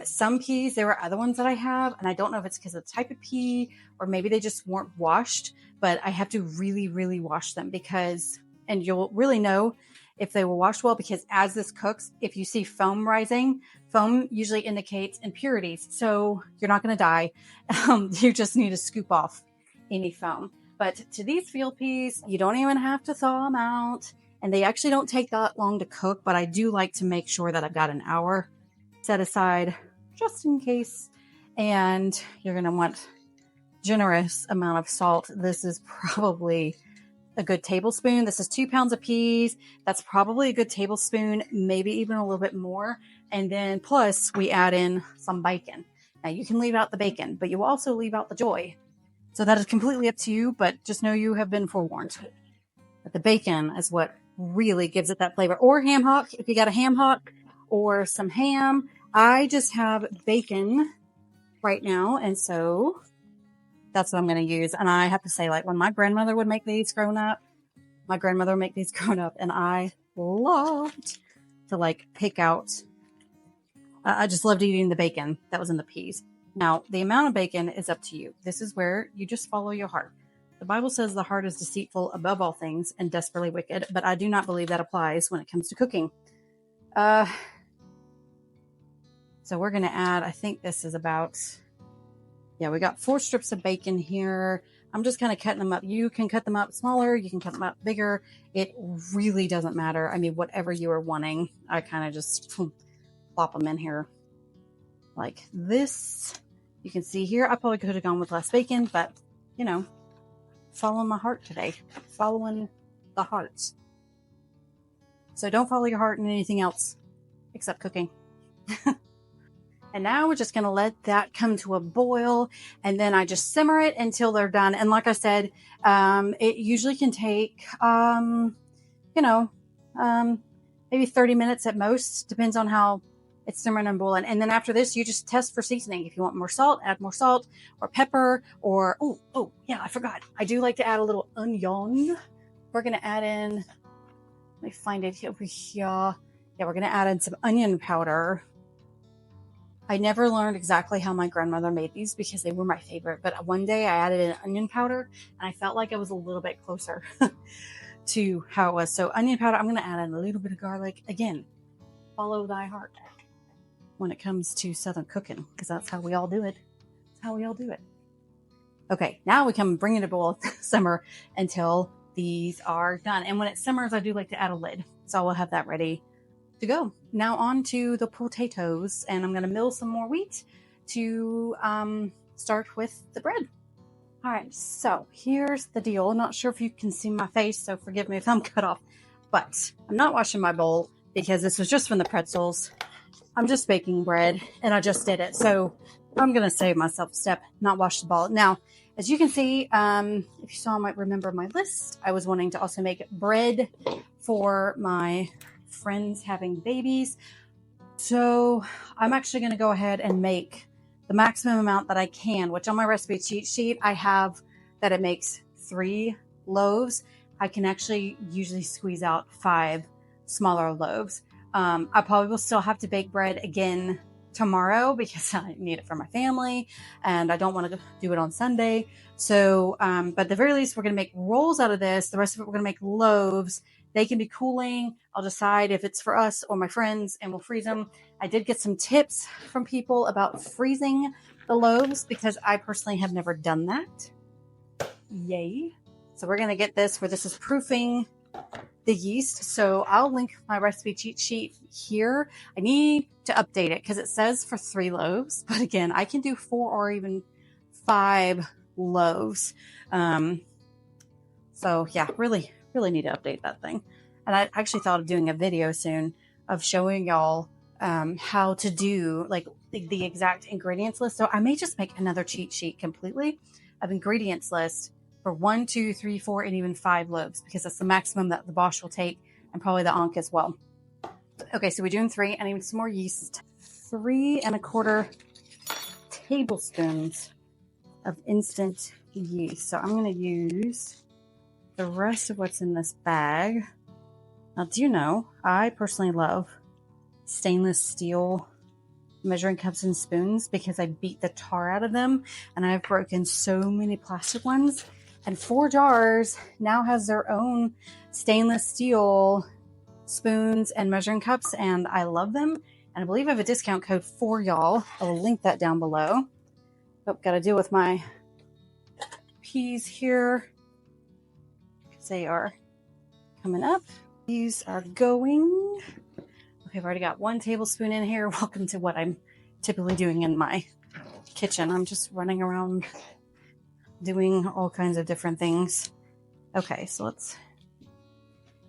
Some peas, there were other ones that I have, and I don't know if it's because of the type of pea or maybe they just weren't washed, but I have to really, really wash them because, and you'll really know if they were washed well, because as this cooks, if you see foam rising, foam usually indicates impurities. So you're not going to die. You just need to scoop off any foam. But to these field peas, you don't even have to thaw them out. And they actually don't take that long to cook, but I do like to make sure that I've got an hour set aside just in case. And you're going to want generous amount of salt. This is probably a good tablespoon. This is 2 pounds of peas. That's probably a good tablespoon, maybe even a little bit more. And then plus we add in some bacon. Now you can leave out the bacon, but you will also leave out the joy. So that is completely up to you, but just know you have been forewarned. But the bacon is what really gives it that flavor. Or ham hock, if you got a ham hock or some ham. I just have bacon right now, and so that's what I'm going to use. And I have to say, like, when my grandmother would make these growing up, and I loved to, like, pick out. I just loved eating the bacon that was in the peas. Now, the amount of bacon is up to you. This is where you just follow your heart. The Bible says the heart is deceitful above all things and desperately wicked, but I do not believe that applies when it comes to cooking. So we're going to add, I think this is about, yeah, we got 4 strips of bacon here. I'm just kind of cutting them up. You can cut them up smaller. You can cut them up bigger. It really doesn't matter. I mean, whatever you are wanting, I kind of just plop them in here like this. You can see here, I probably could have gone with less bacon, but, you know, following my heart today. Following the heart. So don't follow your heart in anything else except cooking. And now we're just going to let that come to a boil, and then I just simmer it until they're done. And like I said, it usually can take, maybe 30 minutes at most. Depends on how it's simmering and boiling. And then after this, you just test for seasoning. If you want more salt, add more salt or pepper or, oh, yeah, I forgot. I do like to add a little onion. We're going to add in, let me find it over here. Yeah, we're going to add in some onion powder. I never learned exactly how my grandmother made these because they were my favorite. But one day I added in onion powder and I felt like I was a little bit closer to how it was. So onion powder, I'm going to add in a little bit of garlic. Again, follow thy heart when it comes to Southern cooking, because that's how we all do it. That's how we all do it. Okay, now we come bring it to boil, simmer until these are done. And when it simmers, I do like to add a lid. So I will have that ready to go. Now on to the potatoes, and I'm going to mill some more wheat to start with the bread. All right, so here's the deal. Not sure if you can see my face, so forgive me if I'm cut off, but I'm not washing my bowl because this was just from the pretzels. I'm just baking bread, and I just did it, so I'm going to save myself a step, not wash the bowl. Now, as you can see, if you saw, I might remember my list. I was wanting to also make bread for my friends having babies. So I'm actually going to go ahead and make the maximum amount that I can, which on my recipe cheat sheet, I have that it makes 3 loaves. I can actually usually squeeze out 5 smaller loaves. I probably will still have to bake bread again tomorrow because I need it for my family and I don't want to do it on Sunday. So, but at the very least, we're going to make rolls out of this. The rest of it, we're going to make loaves. They can be cooling. I'll decide if it's for us or my friends and we'll freeze them. I did get some tips from people about freezing the loaves because I personally have never done that. Yay. So we're going to get this where this is proofing the yeast. So I'll link my recipe cheat sheet here. I need to update it because it says for 3 loaves, but again, I can do 4 or even 5 loaves. So yeah, really need to update that thing. And I actually thought of doing a video soon of showing y'all how to do like the exact ingredients list. So I may just make another cheat sheet completely of ingredients list for 1, 2, 3, 4, and even 5 loaves, because that's the maximum that the Bosch will take, and probably the Ankh as well. Okay, so we're doing 3. I need some more yeast. 3 1/4 tablespoons of instant yeast. So I'm going to use the rest of what's in this bag. Now, do you know, I personally love stainless steel measuring cups and spoons because I beat the tar out of them, and I've broken so many plastic ones. And 4 Jars now has their own stainless steel spoons and measuring cups, and I love them. And I believe I have a discount code for y'all. I will link that down below. Oh, got to deal with my peas here because they are coming up. These are going. Okay, I've already got 1 tablespoon in here. Welcome to what I'm typically doing in my kitchen. I'm just running around doing all kinds of different things. Okay, so let's...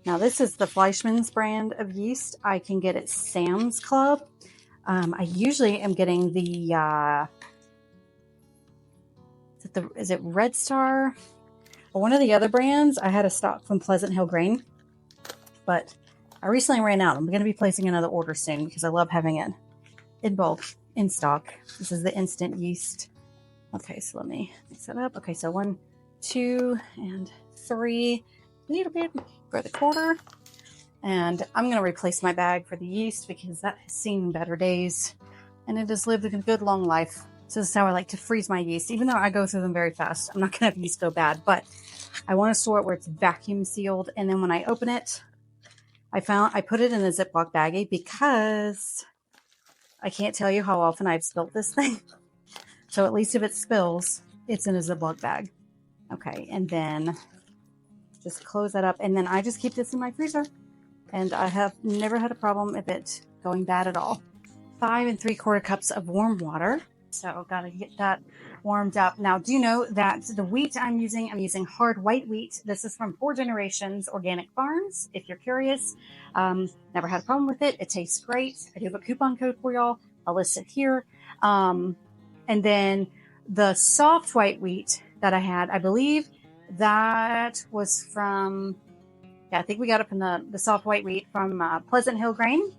Now this is the Fleischmann's brand of yeast. I can get at Sam's Club. I usually am getting the, is it Red Star? Or one of the other brands. I had a stock from Pleasant Hill Grain, but I recently ran out. I'm going to be placing another order soon because I love having it in bulk, in stock. This is the instant yeast. Okay, so let me mix it up. Okay, so 1, 2, and 3. A little bit for the quarter. And I'm going to replace my bag for the yeast because that has seen better days and it has lived a good long life. So this is how I like to freeze my yeast. Even though I go through them very fast, I'm not going to have yeast go bad, but I want to store it where it's vacuum sealed. And then when I open it, I put it in a Ziploc baggie because I can't tell you how often I've spilled this thing. So at least if it spills, it's in a Ziploc bag. Okay, and then just close that up. And then I just keep this in my freezer. And I have never had a problem with it going bad at all. 5 3/4 cups of warm water. So got to get that warmed up. Now, do you know that the wheat I'm using hard white wheat. This is from 4 Generations Organic Farms. If you're curious, never had a problem with it. It tastes great. I do have a coupon code for y'all. I'll list it here. And then the soft white wheat that I had, I believe that was from... I think we got it from the soft white wheat from Pleasant Hill Grain.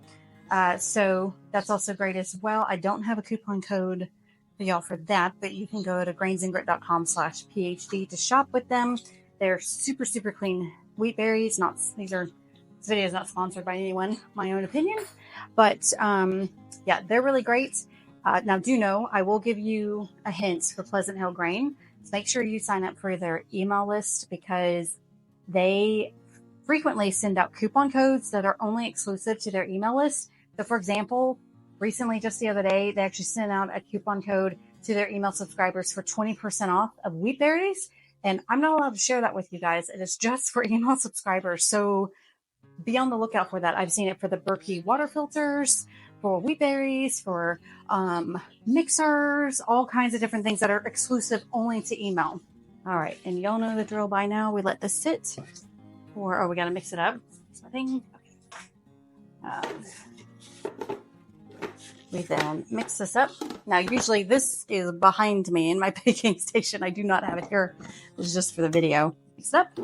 So that's also great as well. I don't have a coupon code for y'all for that, but you can go to grainsandgrit.com/PhD to shop with them. They're super, super clean wheat berries. This video is not sponsored by anyone, my own opinion. But yeah, they're really great. Now, do know I will give you a hint for Pleasant Hill Grain. So make sure you sign up for their email list because they frequently send out coupon codes that are only exclusive to their email list. So for example, recently, just the other day, they actually sent out a coupon code to their email subscribers for 20% off of wheat berries. And I'm not allowed to share that with you guys. It is just for email subscribers. So be on the lookout for that. I've seen it for the Berkey water filters, for wheat berries, for mixers, all kinds of different things that are exclusive only to email. All right. And y'all know the drill by now. We let this sit. We got to mix it up. So I think we then mix this up. Now, usually this is behind me in my baking station. I do not have it here. This is just for the video. Mix it up.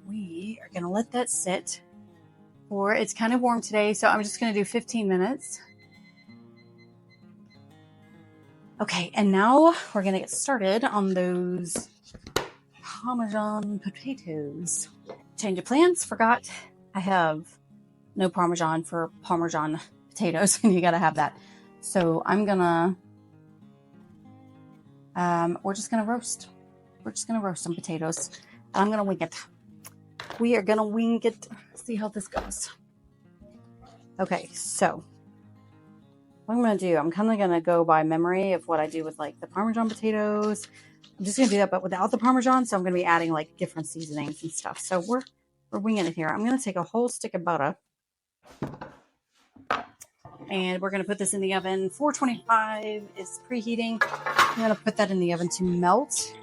We are going to let that sit for, it's kind of warm today, so I'm just going to do 15 minutes. Okay, and now we're going to get started on those Parmesan potatoes. Change of plans, forgot I have no Parmesan for Parmesan potatoes, and you got to have that. So I'm going to, we're just going to roast. We're just going to roast some potatoes. I'm going to wing it. We are going to wing it. See how this goes. Okay, so what I'm going to do, I'm kind of going to go by memory of what I do with like the Parmesan potatoes. I'm just going to do that, but without the Parmesan. So I'm going to be adding like different seasonings and stuff. So we're winging it here. I'm going to take a whole stick of butter and we're going to put this in the oven. 425 is preheating. I'm going to put that in the oven to melt.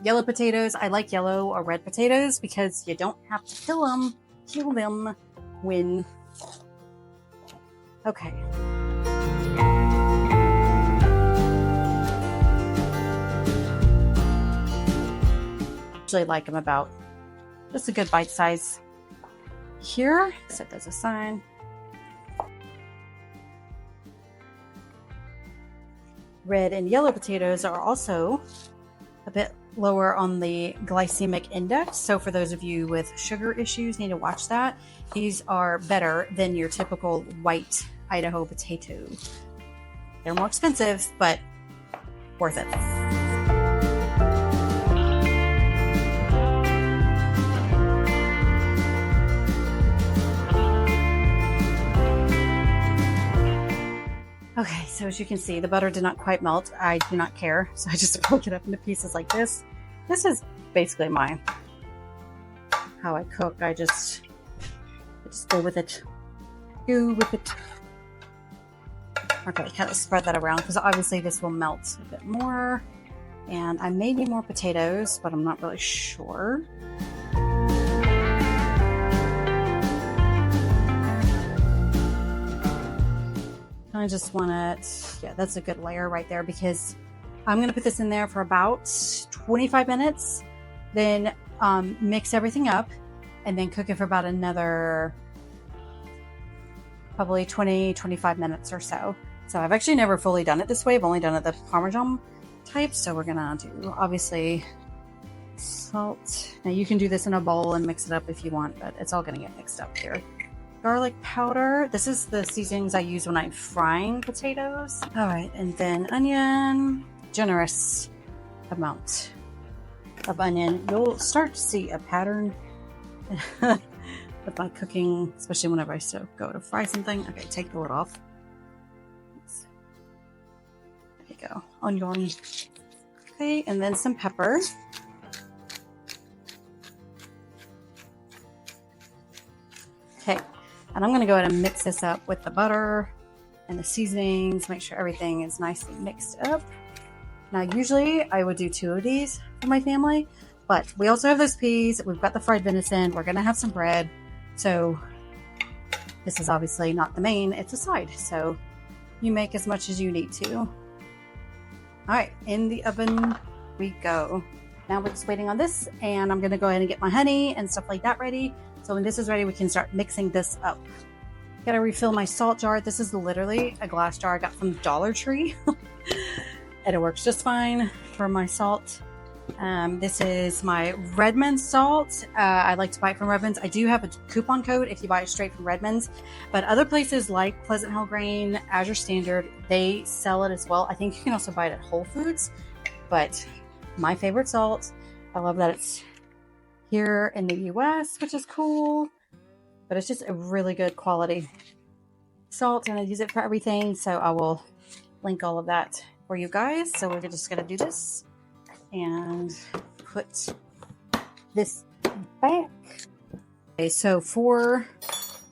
Yellow potatoes. I like yellow or red potatoes because you don't have to kill them when... Okay. Usually like them about just a good bite size. Here, set those aside. Red and yellow potatoes are also a bit lower on the glycemic index. So for those of you with sugar issues, need to watch that. These are better than your typical white Idaho potato. They're more expensive, but worth it. Okay, so as you can see, the butter did not quite melt. I do not care, so I just broke it up into pieces like this. This is basically how I cook. I just go with it. Go with it. Okay, kind of spread that around because obviously this will melt a bit more. And I may need more potatoes, but I'm not really sure. I just want it, yeah, that's a good layer right there because I'm going to put this in there for about 25 minutes, then mix everything up and then cook it for about another probably 20-25 minutes or so. So I've actually never fully done it this way. I've only done it the Parmesan type. So we're going to do obviously salt. Now you can do this in a bowl and mix it up if you want, but it's all going to get mixed up here. Garlic powder. This is the seasonings I use when I'm frying potatoes. All right, and then onion. Generous amount of onion. You'll start to see a pattern with my cooking, especially whenever I go to fry something. Okay, take the lid off. There you go. Onion. Okay, and then some pepper. Okay. And I'm going to go ahead and mix this up with the butter and the seasonings, make sure everything is nicely mixed up. Now, usually I would do 2 of these for my family, but we also have those peas. We've got the fried venison. We're going to have some bread. So this is obviously not the main, it's a side. So you make as much as you need to. All right, in the oven we go. Now we're just waiting on this, and I'm going to go ahead and get my honey and stuff like that ready. So when this is ready, we can start mixing this up. Gotta refill my salt jar. This is literally a glass jar I got from Dollar Tree. And it works just fine for my salt. This is my Redmond salt. I like to buy it from Redmond's. I do have a coupon code if you buy it straight from Redmond's. But other places like Pleasant Hill Grain, Azure Standard, they sell it as well. I think you can also buy it at Whole Foods. But my favorite salt, I love that it's here in the US, which is cool, but it's just a really good quality salt, and I use it for everything. So I will link all of that for you guys. So we're just going to do this and put this back. Okay, so for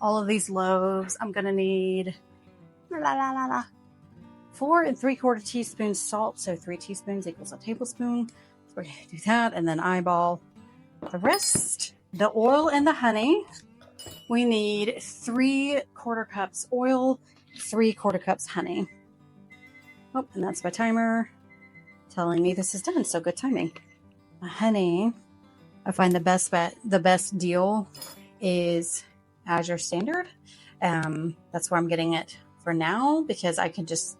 all of these loaves, I'm going to need 4 3/4 teaspoons salt. So 3 teaspoons equals a tablespoon. So we're going to do that, and then eyeball the rest. The oil and the honey, we need 3/4 cups oil, 3/4 cups honey. Oh, and that's my timer telling me this is done, so good timing. The honey, I find the best deal is Azure Standard. That's where I'm getting it for now because I can just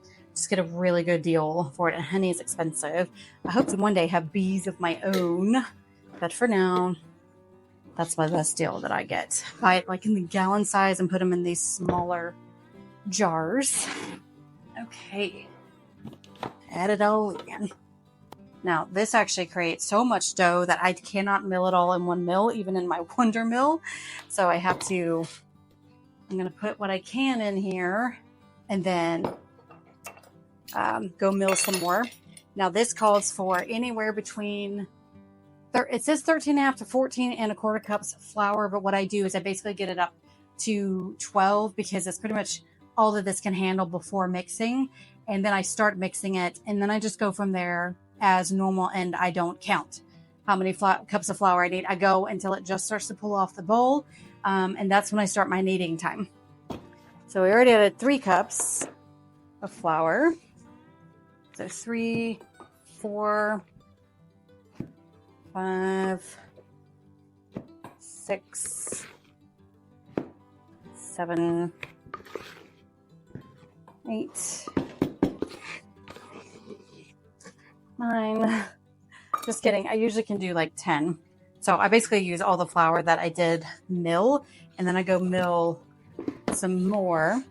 get a really good deal for it, and honey is expensive. I hope to one day have bees of my own. But for now, that's my best deal that I get. Buy it like in the gallon size and put them in these smaller jars. Okay. Add it all in. Now, this actually creates so much dough that I cannot mill it all in one mill, even in my Wonder Mill. So I'm going to put what I can in here and then go mill some more. Now, this calls for anywhere between it says 13.5 to 14.25 cups of flour, but what I do is I basically get it up to 12 because it's pretty much all that this can handle before mixing. And then I start mixing it, and then I just go from there as normal, and I don't count how many cups of flour I need. I go until it just starts to pull off the bowl, and that's when I start my kneading time. So we already added 3 cups of flour. So 3, 4, 5, 6, 7, 8, 9. Just kidding. I usually can do like 10. So I basically use all the flour that I did mill, and then I go mill some more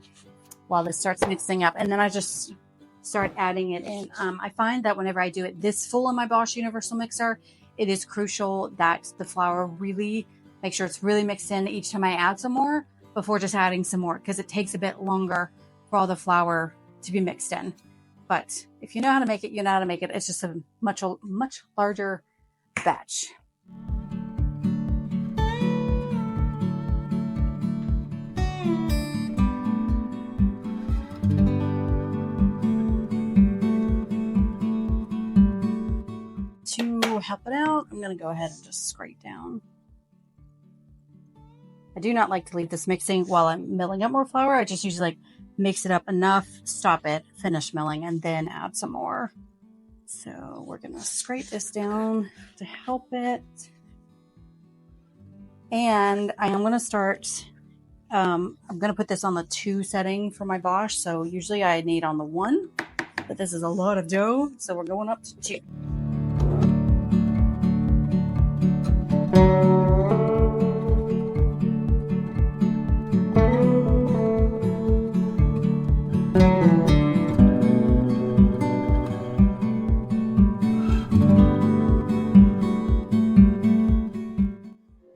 while this starts mixing up, and then I just start adding it in. I find that whenever I do it this full in my Bosch Universal Mixer, it is crucial that the flour really, make sure it's really mixed in each time I add some more before just adding some more, because it takes a bit longer for all the flour to be mixed in. But if you know how to make it, you know how to make it. It's just a much larger batch. help it out, I'm going to go ahead and just scrape down. I do not like to leave this mixing while I'm milling up more flour. I just usually like mix it up enough, stop it, finish milling, and then add some more. So we're going to scrape this down to help it. And I am going to start, I'm going to put this on the 2 setting for my Bosch. So usually I knead on the 1, but this is a lot of dough. So we're going up to 2.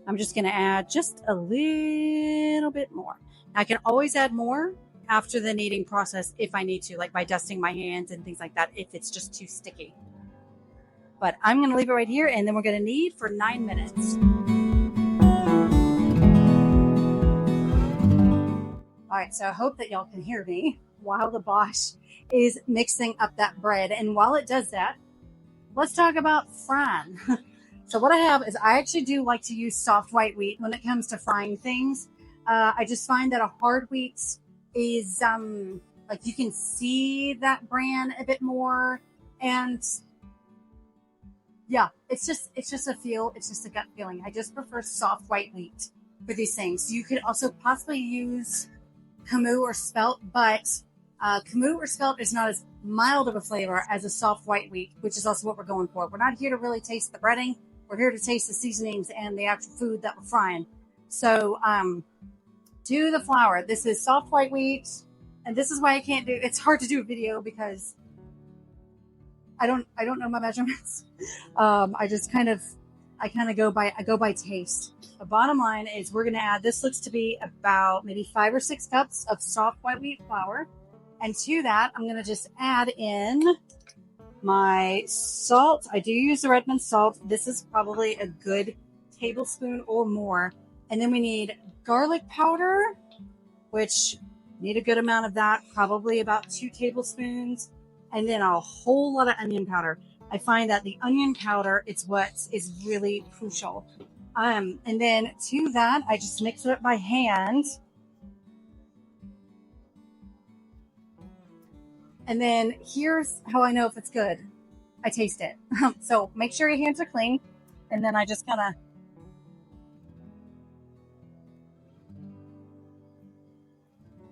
I'm just going to add just a little bit more. I can always add more after the kneading process if I need to, like by dusting my hands and things like that, if it's just too sticky. But I'm going to leave it right here, and then we're going to knead for 9 minutes. All right, so I hope that y'all can hear me while the Bosch is mixing up that bread. And while it does that, let's talk about frying. So what I have is I actually do like to use soft white wheat when it comes to frying things. I just find that a hard wheat is like you can see that bran a bit more, and yeah, it's just a feel. It's just a gut feeling. I just prefer soft white wheat for these things. You could also possibly use camus or spelt, but camus or spelt is not as mild of a flavor as a soft white wheat, which is also what we're going for. We're not here to really taste the breading. We're here to taste the seasonings and the actual food that we're frying. So do the flour. This is soft white wheat, and this is why I can't do. It's hard to do a video because I don't know my measurements. I go by taste. The bottom line is we're going to add. This looks to be about maybe 5 or 6 cups of soft white wheat flour, and to that I'm going to just add in my salt. I do use the Redmond salt. This is probably a good tablespoon or more. And then we need garlic powder, which need a good amount of that, probably about 2 tablespoons. And then a whole lot of onion powder. I find that the onion powder is what is really crucial. And then to that, I just mix it up by hand. And then here's how I know if it's good. I taste it. So make sure your hands are clean. And then I just kind of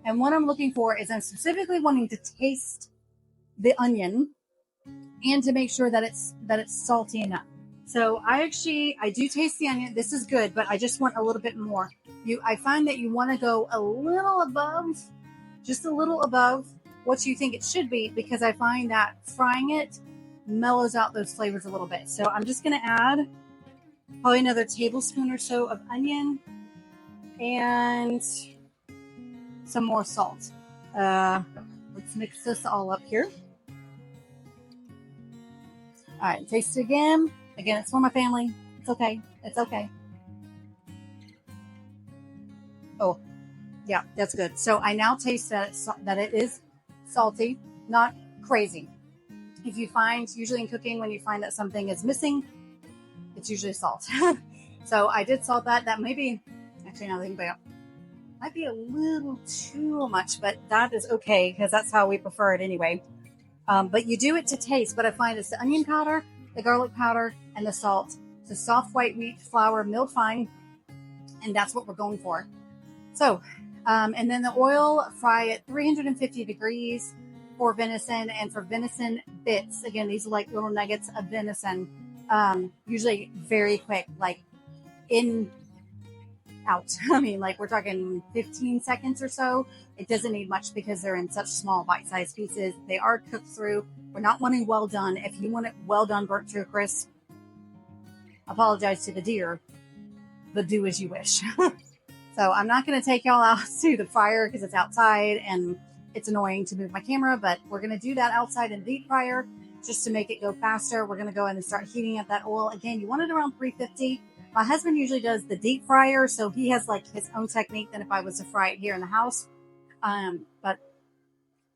and what I'm looking for is I'm specifically wanting to taste the onion and to make sure that it's salty enough. So I do taste the onion. This is good, but I just want a little bit more. I find that you want to go a little above, just a little above what you think it should be, because I find that frying it mellows out those flavors a little bit. So I'm just going to add probably another tablespoon or so of onion and some more salt. Let's mix this all up here. All right, taste it again. Again, it's for my family. It's okay. It's okay. Oh, yeah, that's good. So I now taste that it is salty, not crazy. If you find, usually in cooking, when you find that something is missing, it's usually salt. So I did salt that. That may be, actually now think about it, might be a little too much, but that is okay because that's how we prefer it anyway. But you do it to taste. But I find it's the onion powder, the garlic powder, and the salt. It's a soft white wheat flour milled fine, and that's what we're going for. So, and then the oil, fry at 350 degrees for venison, and for venison bits. Again, these are like little nuggets of venison. Usually very quick, like in, out. I mean, like we're talking 15 seconds or so. It doesn't need much because they're in such small bite-sized pieces. They are cooked through. We're not wanting well done. If you want it well done, burnt to a crisp, apologize to the deer, but do as you wish. So I'm not going to take y'all out to the fryer because it's outside and it's annoying to move my camera, but we're going to do that outside in the deep fryer just to make it go faster. We're going to go in and start heating up that oil. Again, you want it around 350. My husband usually does the deep fryer, so he has like his own technique than if I was to fry it here in the house. But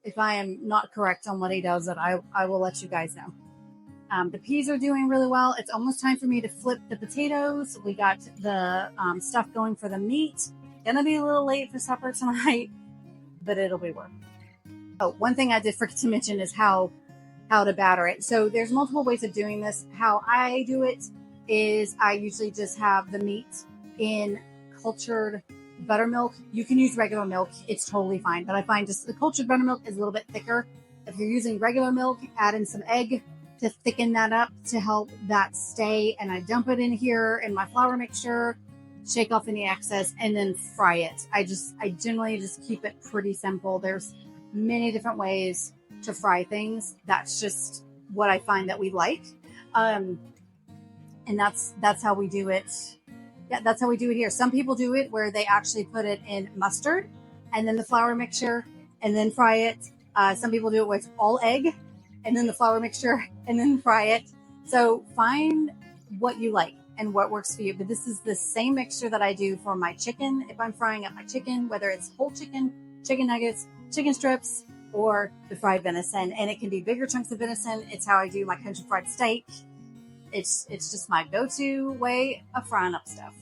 if I am not correct on what he does, that I will let you guys know. The peas are doing really well. It's almost time for me to flip the potatoes. We got the stuff going for the meat. Gonna be a little late for supper tonight, but it'll be worth it. Oh, one thing I did forget to mention is how to batter it. So there's multiple ways of doing this. How I do it is I usually just have the meat in cultured buttermilk. You can use regular milk. It's totally fine. But I find just the cultured buttermilk is a little bit thicker. If you're using regular milk, add in some egg to thicken that up to help that stay. And I dump it in here in my flour mixture, shake off any excess, and then fry it. I generally just keep it pretty simple. There's many different ways to fry things. That's just what I find that we like. And that's how we do it. Yeah, that's how we do it here. Some people do it where they actually put it in mustard and then the flour mixture and then fry it. Some people do it with all egg and then the flour mixture and then fry it. So find what you like and what works for you. But this is the same mixture that I do for my chicken. If I'm frying up my chicken, whether it's whole chicken, chicken nuggets, chicken strips, or the fried venison, and it can be bigger chunks of venison. It's how I do my country fried steak. It's just my go-to way of frying up stuff.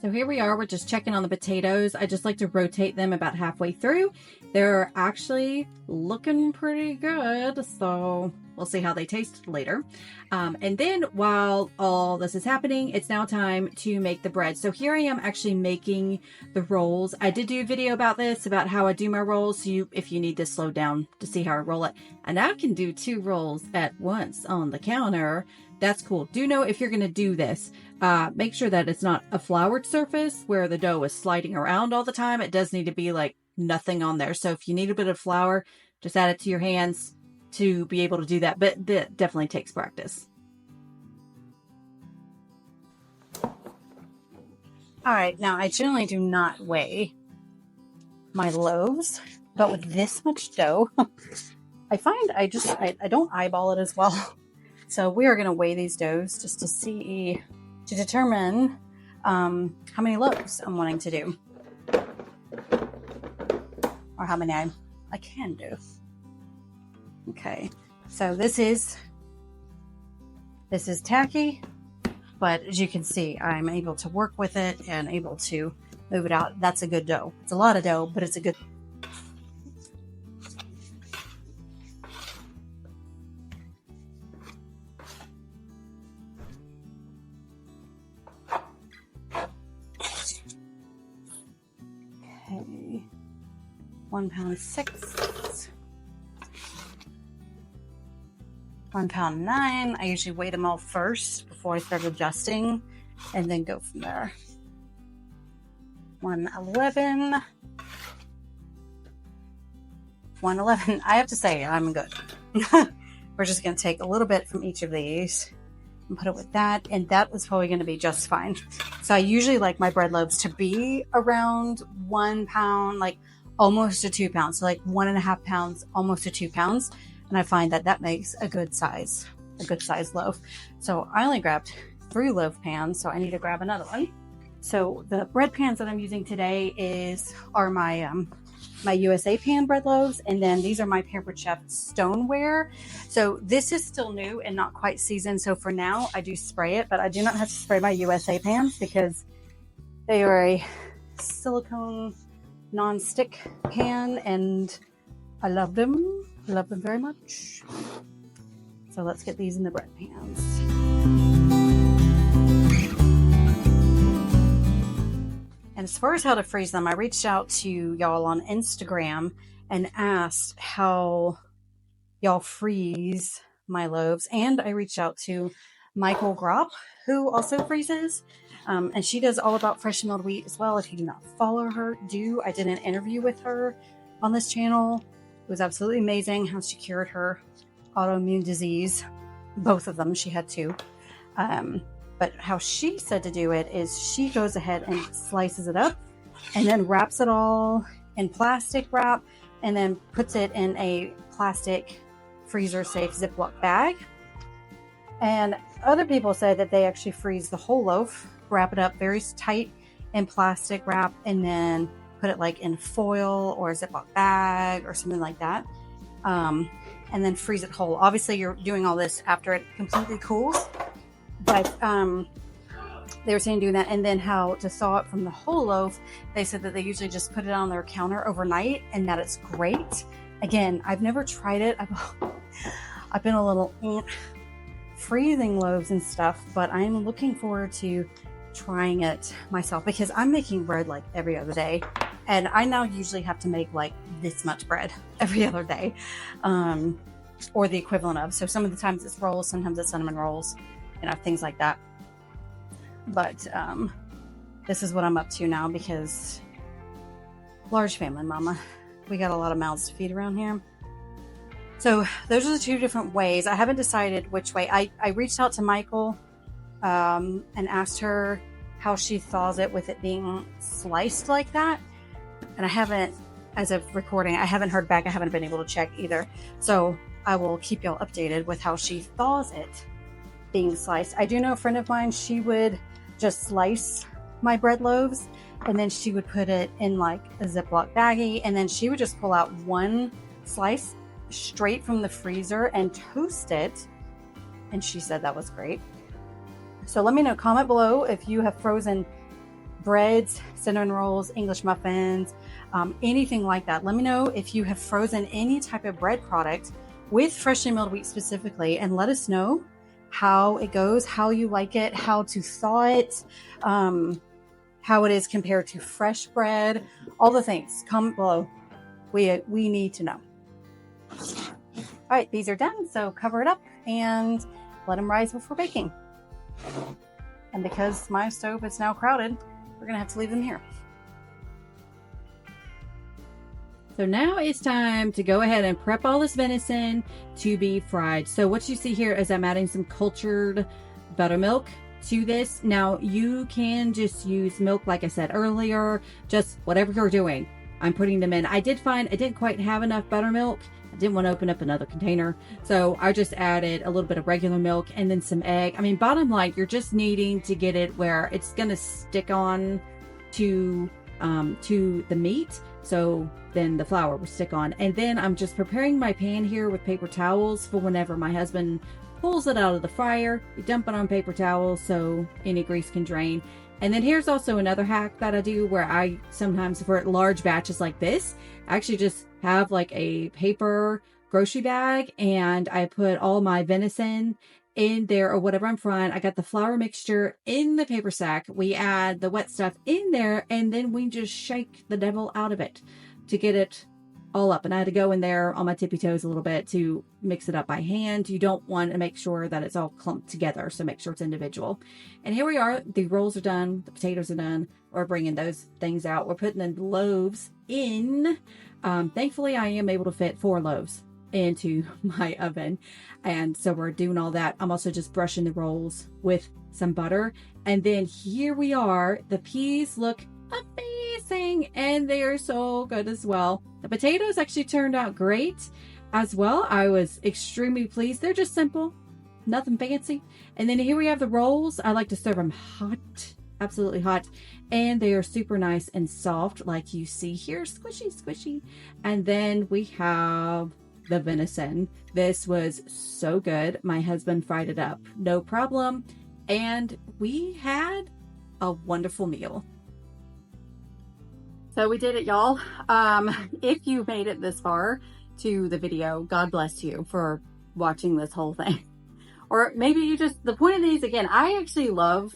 So here we are, we're just checking on the potatoes. I just like to rotate them about halfway through. They're actually looking pretty good, so we'll see how they taste later. And then while all this is happening, it's now time to make the bread. So here I am actually making the rolls. I did do a video about this, about how I do my rolls. So if you need to slow down to see how I roll it. And I can do 2 rolls at once on the counter. That's cool. Do know if you're going to do this, make sure that it's not a floured surface where the dough is sliding around all the time. It does need to be like nothing on there. So if you need a bit of flour, just add it to your hands to be able to do that. But that definitely takes practice. All right, now I generally do not weigh my loaves, but with this much dough, I find I don't eyeball it as well. So we are going to weigh these doughs just to determine how many loaves I'm wanting to do, or how many I can do. Okay, so this is tacky, but as you can see, I'm able to work with it and able to move it out. That's a good dough. It's a lot of dough, but it's a good. Okay, 1 pound 6. 1 pound 9. I usually weigh them all first before I start adjusting and then go from there. 111. 111. I have to say, I'm good. We're just going to take a little bit from each of these and put it with that, and that is probably going to be just fine. So I usually like my bread loaves to be around 1 pound, like almost to 2 pounds. So like 1.5 pounds, almost to 2 pounds. And I find that makes a good size loaf. So I only grabbed 3 loaf pans, so I need to grab another one. So the bread pans that I'm using today are my my USA pan bread loaves, and then these are my Pampered Chef stoneware. So this is still new and not quite seasoned. So for now, I do spray it, but I do not have to spray my USA pans because they are a silicone non-stick pan, and I love them. Love them very much. So let's get these in the bread pans. And as far as how to freeze them, I reached out to y'all on Instagram and asked how y'all freeze my loaves. And I reached out to Michael Gropp, who also freezes. And she does all about fresh milled wheat as well. If you do not follow her, do. I did an interview with her on this channel. It was absolutely amazing how she cured her autoimmune disease. Both of them, she had 2. But how she said to do it is she goes ahead and slices it up and then wraps it all in plastic wrap and then puts it in a plastic freezer safe Ziploc bag. And other people say that they actually freeze the whole loaf, wrap it up very tight in plastic wrap, and then put it like in foil or a Ziploc bag or something like that. and then freeze it whole. Obviously, you're doing all this after it completely cools, but they were saying doing that, and then how to thaw it from the whole loaf. They said that they usually just put it on their counter overnight, and that it's great. Again, I've never tried it. I've been a little freezing loaves and stuff, but I'm looking forward to trying it myself because I'm making bread like every other day, and I now usually have to make like this much bread every other day, or the equivalent of. So some of the times it's rolls, sometimes it's cinnamon rolls, things like that. But this is what I'm up to now because large family, mama. We got a lot of mouths to feed around here. So those are the two different ways. I haven't decided which way. I reached out to Michael and asked her how she thaws it with it being sliced like that. And I haven't, as of recording, I haven't heard back. I haven't been able to check either. So I will keep y'all updated with how she thaws it being sliced. I do know a friend of mine, she would just slice my bread loaves and then she would put it in like a Ziploc baggie, and then she would just pull out one slice straight from the freezer and toast it, and she said that was great. So let me know, comment below if you have frozen breads, cinnamon rolls, English muffins, anything like that. Let me know if you have frozen any type of bread product with freshly milled wheat specifically, and let us know how it goes, how you like it, how to thaw it, how it is compared to fresh bread, all the things. Comment below. We need to know. All right, these are done, so cover it up and let them rise before baking. And because my stove is now crowded, we're gonna have to leave them here. So now it's time to go ahead and prep all this venison to be fried. So what you see here is I'm adding some cultured buttermilk to this. Now you can just use milk, like I said earlier, just whatever you're doing. I'm putting them in. I did find I didn't quite have enough buttermilk. I didn't want to open up another container, so I just added a little bit of regular milk and then some egg. I mean, bottom line, you're just needing to get it where it's gonna stick on to the meat, so then the flour will stick on. And then I'm just preparing my pan here with paper towels for whenever my husband pulls it out of the fryer. You dump it on paper towels so any grease can drain. And then here's also another hack that I do where I sometimes, for large batches like this, I actually just have like a paper grocery bag and I put all my venison in there or whatever I'm frying. I got the flour mixture in the paper sack. We add the wet stuff in there and then we just shake the devil out of it to get it all up. And I had to go in there on my tippy toes a little bit to mix it up by hand. You don't want to make sure that it's all clumped together, so make sure it's individual. And here we are. The rolls are done. The potatoes are done. We're bringing those things out. We're putting the loaves in. Thankfully, I am able to fit 4 loaves into my oven. And so we're doing all that. I'm also just brushing the rolls with some butter. And then here we are. The peas look amazing and they are so good as well. The potatoes actually turned out great as well. I was extremely pleased. They're just simple, nothing fancy. And then here we have the rolls. I like to serve them hot, absolutely hot, and they are super nice and soft like you see here, squishy squishy. And then we have the venison. This was so good. My husband fried it up, no problem, and we had a wonderful meal. So we did it, y'all. If you made it this far to the video, God bless you for watching this whole thing. Or maybe you just, the point of these, again, I actually love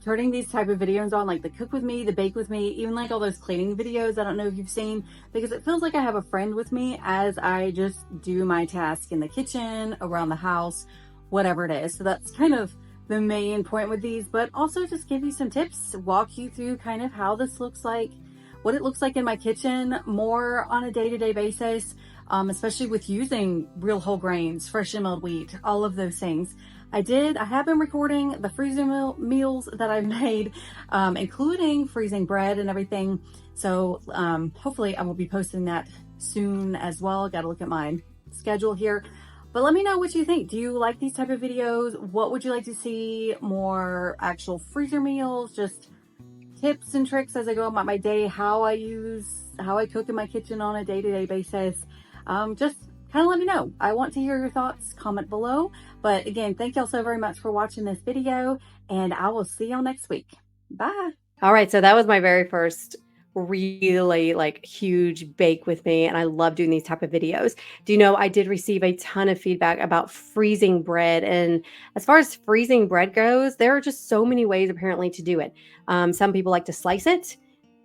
turning these type of videos on, like the cook with me, the bake with me, even like all those cleaning videos. I don't know if you've seen, because it feels like I have a friend with me as I just do my task in the kitchen, around the house, whatever it is. So that's kind of the main point with these, but also just give you some tips, walk you through kind of how this looks like, what it looks like in my kitchen more on a day-to-day basis, especially with using real whole grains, freshly milled wheat, all of those things. I have been recording the freezer meals that I've made, including freezing bread and everything. So hopefully I will be posting that soon as well. Got to look at my schedule here. But let me know what you think. Do you like these type of videos? What would you like to see? More actual freezer meals, just tips and tricks as I go about my day, how I cook in my kitchen on a day-to-day basis. Just kind of let me know. I want to hear your thoughts. Comment below. But again, thank y'all so very much for watching this video, and I will see y'all next week. Bye. All right, so that was my very first really like huge bake with me, and I love doing these type of videos. Do you know I did receive a ton of feedback about freezing bread, and as far as freezing bread goes, there are just so many ways apparently to do it. Some people like to slice it,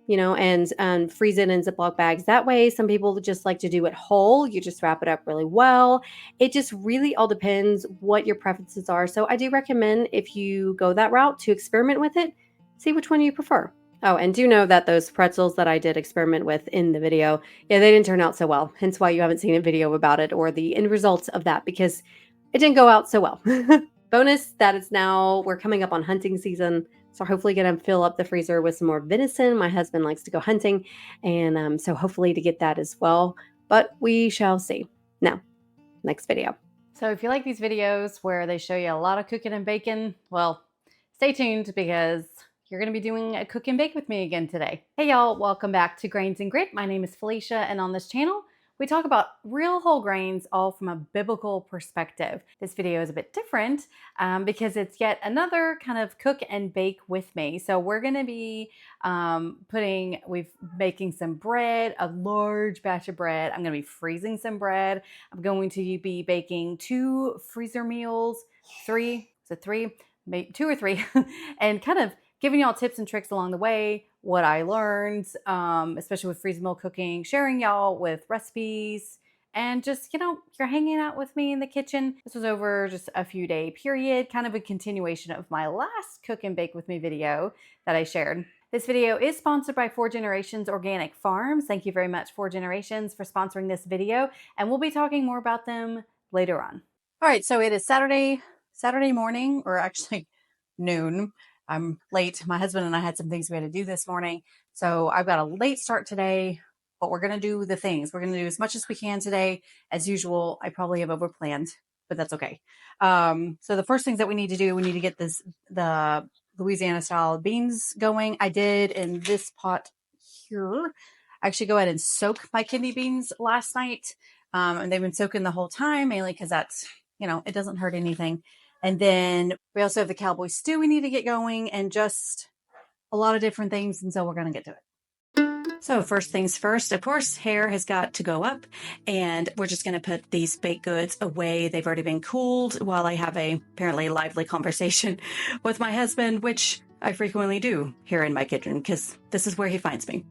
you know, and freeze it in Ziploc bags that way. Some people just like to do it whole. You just wrap it up really well. It just really all depends what your preferences are. So I do recommend, if you go that route, to experiment with it, see which one you prefer. Oh, and do know that those pretzels that I did experiment with in the video, yeah, they didn't turn out so well. Hence why you haven't seen a video about it or the end results of that, because it didn't go out so well. Bonus that it's now, we're coming up on hunting season. So hopefully going to fill up the freezer with some more venison. My husband likes to go hunting, and so hopefully to get that as well. But we shall see. Now, next video. So if you like these videos where they show you a lot of cooking and baking, well, stay tuned because you're going to be doing a cook and bake with me again today. Hey y'all, welcome back to Grains and Grit. My name is Felicia, and on this channel, we talk about real whole grains, all from a biblical perspective. This video is a bit different because it's yet another kind of cook and bake with me. So we're going to be making some bread, a large batch of bread. I'm going to be freezing some bread. I'm going to be baking 2 freezer meals, 3, maybe 2 or 3, and kind of giving y'all tips and tricks along the way, what I learned, especially with freeze meal cooking, sharing y'all with recipes, and just, you know, you're hanging out with me in the kitchen. This was over just a few day period, kind of a continuation of my last cook and bake with me video that I shared. This video is sponsored by 4 Generations Organic Farms. Thank you very much, 4 Generations, for sponsoring this video, and we'll be talking more about them later on. All right, so it is Saturday morning, or actually noon. I'm late. My husband and I had some things we had to do this morning. So I've got a late start today, but we're going to do the things. We're going to do as much as we can today. As usual, I probably have overplanned, but that's okay. So the first things that we need to do, we need to get the Louisiana style beans going. I did in this pot here, actually go ahead and soak my kidney beans last night. And they've been soaking the whole time, mainly because that's, you know, it doesn't hurt anything. And then we also have the cowboy stew we need to get going, and just a lot of different things. And so we're going to get to it. So first things first, of course, hair has got to go up, and we're just going to put these baked goods away. They've already been cooled while I have a apparently lively conversation with my husband, which I frequently do here in my kitchen because this is where he finds me.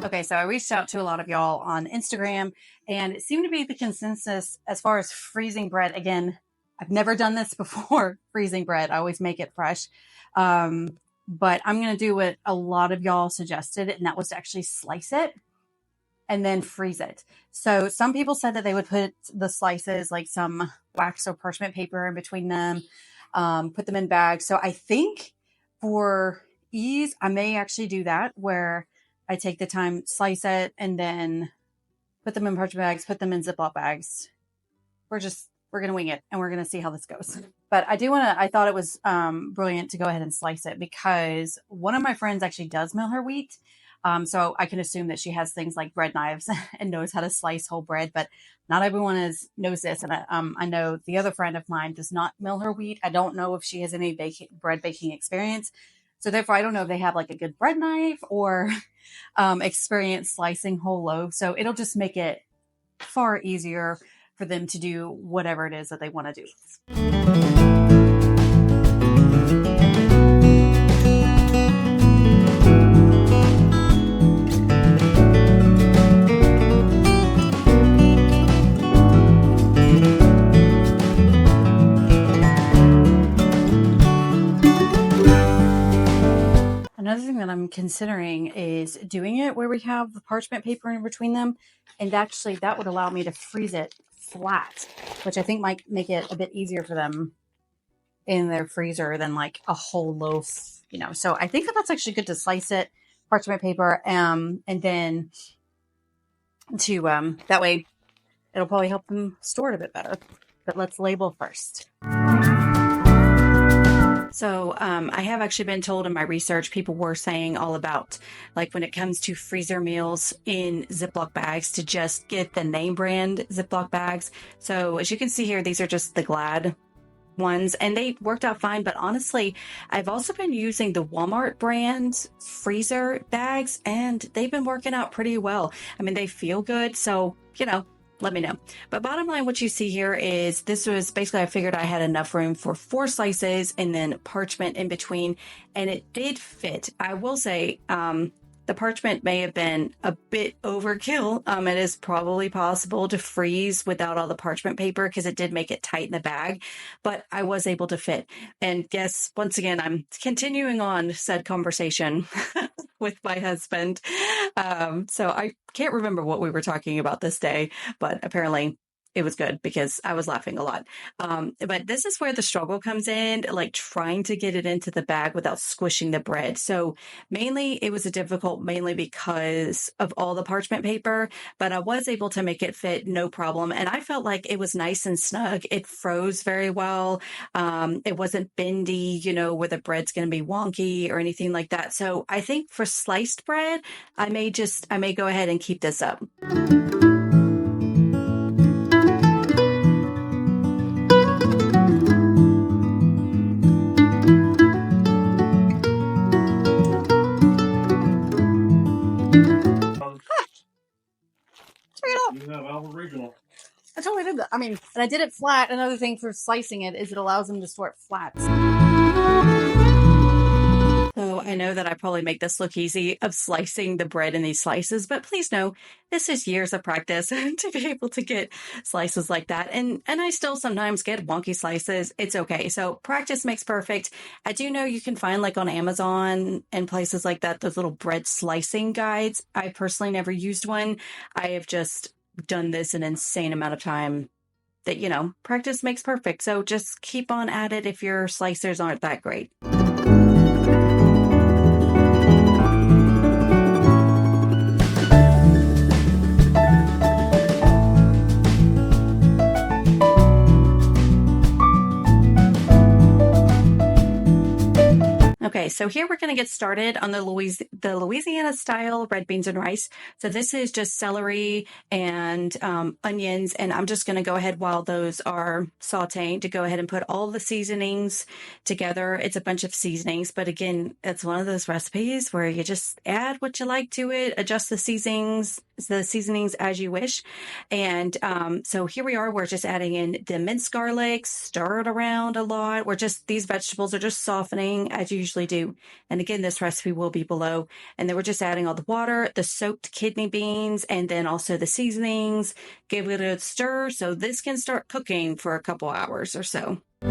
Okay, so I reached out to a lot of y'all on Instagram, and it seemed to be the consensus as far as freezing bread. Again, I've never done this before, freezing bread. I always make it fresh. But I'm going to do what a lot of y'all suggested, and that was to actually slice it and then freeze it. So some people said that they would put the slices, like some wax or parchment paper in between them, put them in bags. So I think for ease, I may actually do that, where I take the time, slice it, and then put them in parchment bags, put them in Ziploc bags. We're going to wing it, and we're going to see how this goes. But I thought it was brilliant to go ahead and slice it, because one of my friends actually does mill her wheat. So I can assume that she has things like bread knives and knows how to slice whole bread, but not everyone knows this. And I know the other friend of mine does not mill her wheat. I don't know if she has any bread baking experience. So therefore, I don't know if they have like a good bread knife or experience slicing whole loaves. So it'll just make it far easier for them to do whatever it is that they want to do. Another thing that I'm considering is doing it where we have the parchment paper in between them, and actually that would allow me to freeze it flat, which I think might make it a bit easier for them in their freezer than like a whole loaf, you know. So I think that's actually good to slice it, parchment paper, and then to that way it'll probably help them store it a bit better. But let's label first. So I have actually been told in my research, people were saying all about, like when it comes to freezer meals in Ziploc bags, to just get the name brand Ziploc bags. So as you can see here, these are just the Glad ones and they worked out fine. But honestly, I've also been using the Walmart brand freezer bags and they've been working out pretty well. I mean, they feel good. So, let me know. But bottom line, what you see here is this was basically, I figured I had enough room for 4 slices and then parchment in between, and it did fit. I will say, the parchment may have been a bit overkill. It is probably possible to freeze without all the parchment paper because it did make it tight in the bag, but I was able to fit. And yes, once again, I'm continuing on said conversation with my husband. So I can't remember what we were talking about this day, but apparently it was good because I was laughing a lot. But this is where the struggle comes in, like trying to get it into the bag without squishing the bread. So mainly it was difficult, mainly because of all the parchment paper, but I was able to make it fit no problem. And I felt like it was nice and snug. It froze very well. It wasn't bendy, where the bread's going to be wonky or anything like that. So I think for sliced bread, I may go ahead and keep this up. You have Alpha Regional. I totally did that. I mean, and I did it flat. Another thing for slicing it is it allows them to store it flat. So I know that I probably make this look easy of slicing the bread in these slices, but please know this is years of practice to be able to get slices like that. And I still sometimes get wonky slices. It's okay. So practice makes perfect. I do know you can find like on Amazon and places like that, those little bread slicing guides. I personally never used one. I have just done this an insane amount of time that, practice makes perfect. So just keep on at it if your slicers aren't that great. Okay, so here we're going to get started on the Louisiana style red beans and rice. So this is just celery and onions, and I'm just going to go ahead while those are sauteing to go ahead and put all the seasonings together. It's a bunch of seasonings, but again, it's one of those recipes where you just add what you like to it, adjust the seasonings as you wish. And so here we are, we're just adding in the minced garlic, stir it around a lot. These vegetables are just softening as you usually do. And again, this recipe will be below. And then we're just adding all the water, the soaked kidney beans, and then also the seasonings. Give it a stir so this can start cooking for a couple hours or so. All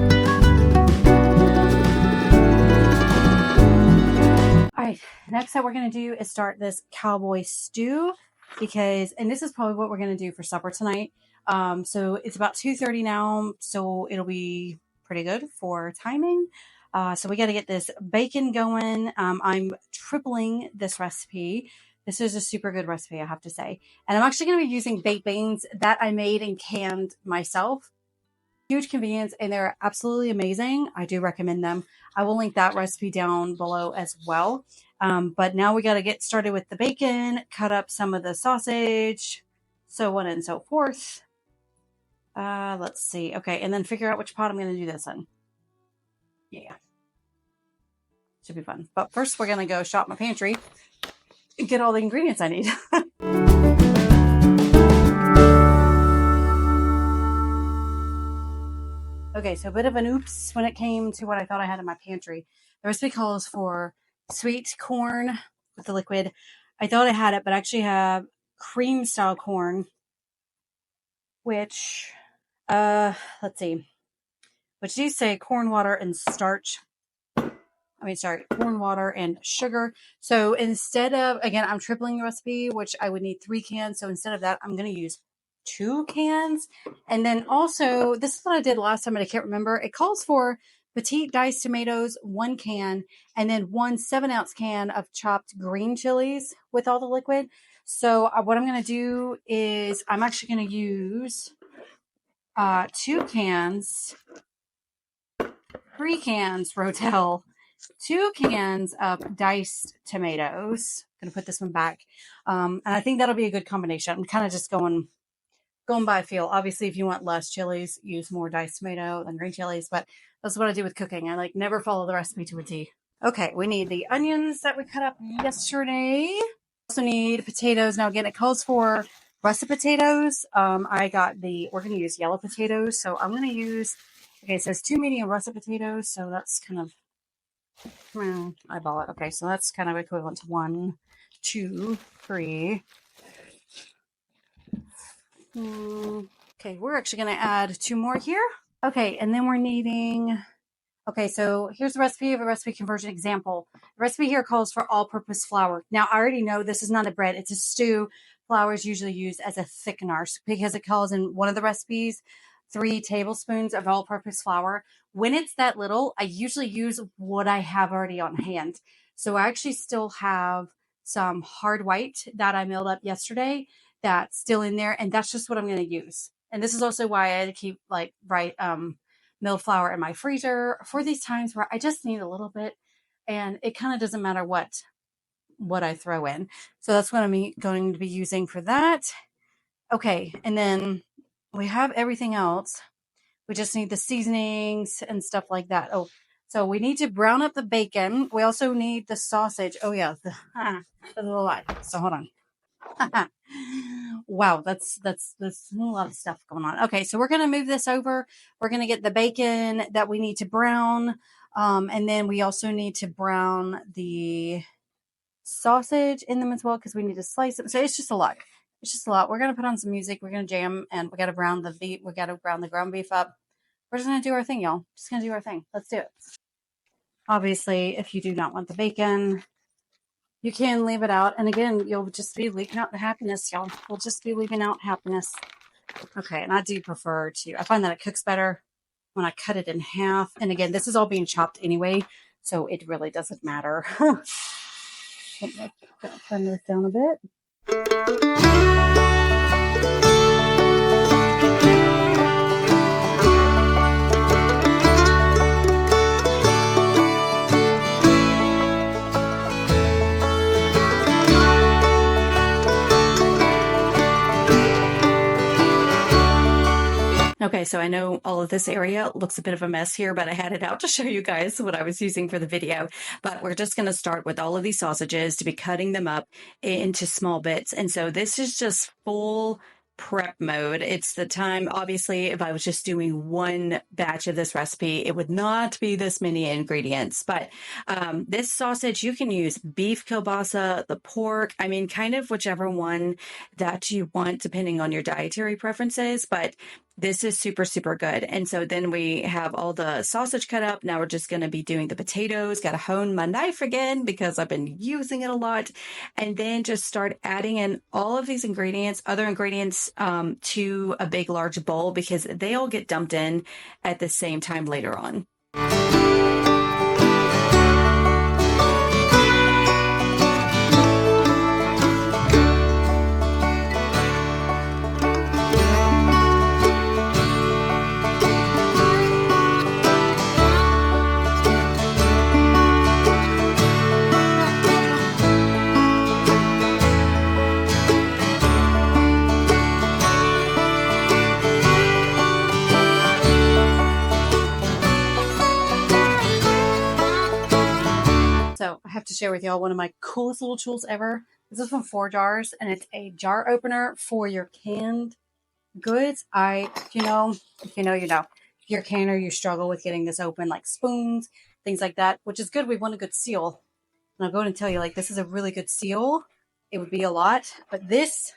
right, next up we're going to do is start this cowboy stew and this is probably what we're going to do for supper tonight. So it's about 2:30 now, so it'll be pretty good for timing. So we got to get this bacon going. I'm tripling this recipe. This is a super good recipe, I have to say. And I'm actually going to be using baked beans that I made and canned myself. Huge convenience, and they're absolutely amazing. I do recommend them. I will link that recipe down below as well. But now we got to get started with the bacon, cut up some of the sausage, so on and so forth. Let's see. Okay, and then figure out which pot I'm going to do this in. Yeah. Should be fun. But first, we're going to go shop my pantry and get all the ingredients I need. Okay, so a bit of an oops when it came to what I thought I had in my pantry. The recipe calls for sweet corn with the liquid. I thought I had it, but I actually have cream style corn, which, let's see, which do say corn water and starch. Corn water and sugar. So instead of, again, I'm tripling the recipe, which I would need 3 cans. So instead of that, I'm going to use 2 cans. And then also, this is what I did last time, and I can't remember. It calls for petite diced tomatoes, 1 can, and then 1 7-ounce can of chopped green chilies with all the liquid. So what I'm going to do is I'm actually going to use 2 cans 3 cans Rotel, 2 cans of diced tomatoes. I'm gonna put this one back. And I think that'll be a good combination. I'm kind of just going by feel. Obviously, if you want less chilies, use more diced tomato than green chilies, but that's what I do with cooking. I like never follow the recipe to a T. Okay, we need the onions that we cut up yesterday. Also need potatoes. Now again, it calls for russet potatoes. We're going to use yellow potatoes. So I'm going to use, okay, it says 2 medium russet potatoes. So that's kind of, eyeball it. Okay, so that's kind of equivalent to 1, 2, 3. Okay, we're actually going to add 2 more here. Okay, and then we're needing, okay, so here's the recipe of a recipe conversion example. The recipe here calls for all-purpose flour. Now, I already know this is not a bread, it's a stew. Flour is usually used as a thickener because it calls in one of the recipes 3 tablespoons of all-purpose flour. When it's that little, I usually use what I have already on hand. So I actually still have some hard white that I milled up yesterday that's still in there, and that's just what I'm going to use. And this is also why I keep milled flour in my freezer for these times where I just need a little bit, and it kind of doesn't matter what I throw in. So that's what I'm going to be using for that. Okay, and then we have everything else. We just need the seasonings and stuff like that. Oh, so we need to brown up the bacon. We also need the sausage. Oh yeah, that's a little lot. So hold on. Wow, that's a lot of stuff going on. Okay, so we're going to move this over. We're going to get the bacon that we need to brown. And then we also need to brown the sausage in them as well because we need to slice them. So it's just a lot. It's just a lot. We're going to put on some music. We're going to jam, and we got to brown the beef. We got to brown the ground beef up. We're just going to do our thing, y'all. Just going to do our thing. Let's do it. Obviously, if you do not want the bacon, you can leave it out. And again, you'll just be leaving out the happiness, y'all. We'll just be leaving out happiness. Okay, and I do prefer I find that it cooks better when I cut it in half. And again, this is all being chopped anyway, so it really doesn't matter. I'm going to turn this down a bit. Okay, so I know all of this area looks a bit of a mess here, but I had it out to show you guys what I was using for the video. But we're just going to start with all of these sausages to be cutting them up into small bits. And so this is just full prep mode. It's the time, obviously, if I was just doing one batch of this recipe, it would not be this many ingredients. But this sausage, you can use beef kielbasa, the pork, I mean, kind of whichever one that you want, depending on your dietary preferences. But this is super, super good. And so then we have all the sausage cut up. Now we're just going to be doing the potatoes. Got to hone my knife again because I've been using it a lot. And then just start adding in all of these ingredients, other ingredients to a big, large bowl because they all get dumped in at the same time later on. So I have to share with y'all one of my coolest little tools ever. This is from 4 Jars, and it's a jar opener for your canned goods. If you know, you know. If you're a canner, you struggle with getting this open, like spoons, things like that, which is good. We want a good seal. And I'll go ahead and tell you, like, this is a really good seal. It would be a lot, but this,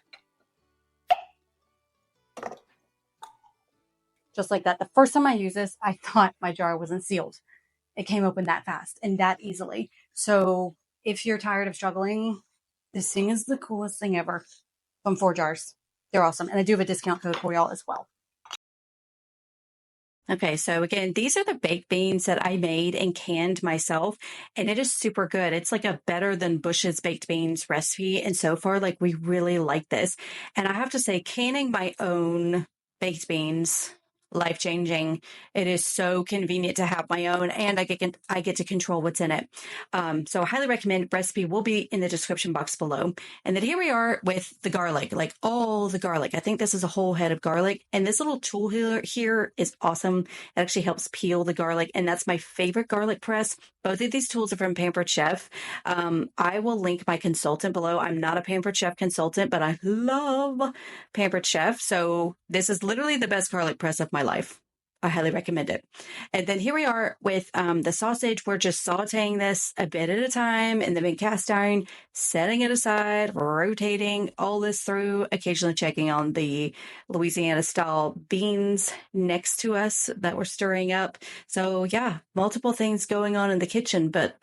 just like that. The first time I used this, I thought my jar wasn't sealed. It came open that fast and that easily. So if you're tired of struggling, this thing is the coolest thing ever from 4 Jars. They're awesome. And I do have a discount code for y'all as well. Okay, so again, these are the baked beans that I made and canned myself, and it is super good. It's like a better than Bush's baked beans recipe, and so far, like, we really like this. And I have to say, canning my own baked beans life-changing. It is so convenient to have my own, and I get to control what's in it. So I highly recommend. Recipe will be in the description box below. And then here we are with the garlic, like all the garlic. I think this is a whole head of garlic. And this little tool here is awesome. It actually helps peel the garlic. And that's my favorite garlic press. Both of these tools are from Pampered Chef. I will link my consultant below. I'm not a Pampered Chef consultant, but I love Pampered Chef. So this is literally the best garlic press of my life. I highly recommend it. And then here we are with the sausage. We're just sauteing this a bit at a time in the big cast iron, setting it aside, rotating all this through, occasionally checking on the Louisiana style beans next to us that we're stirring up. So yeah, multiple things going on in the kitchen, but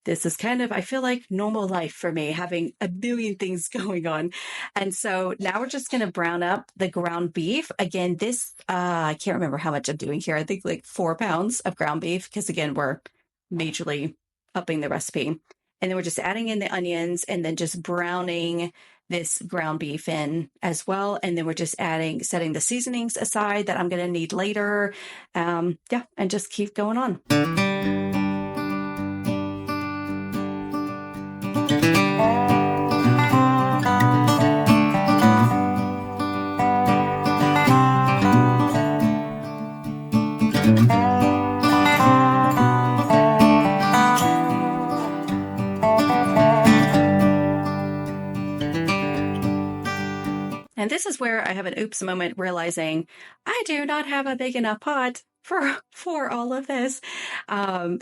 this is kind of, I feel like, normal life for me, having a billion things going on. And so now we're just going to brown up the ground beef. Again, this, I can't remember how much I'm doing here. I think like 4 pounds of ground beef, because again, we're majorly upping the recipe. And then we're just adding in the onions and then just browning this ground beef in as well. And then we're just setting the seasonings aside that I'm going to need later. And just keep going on. And this is where I have an oops moment, realizing I do not have a big enough pot for all of this.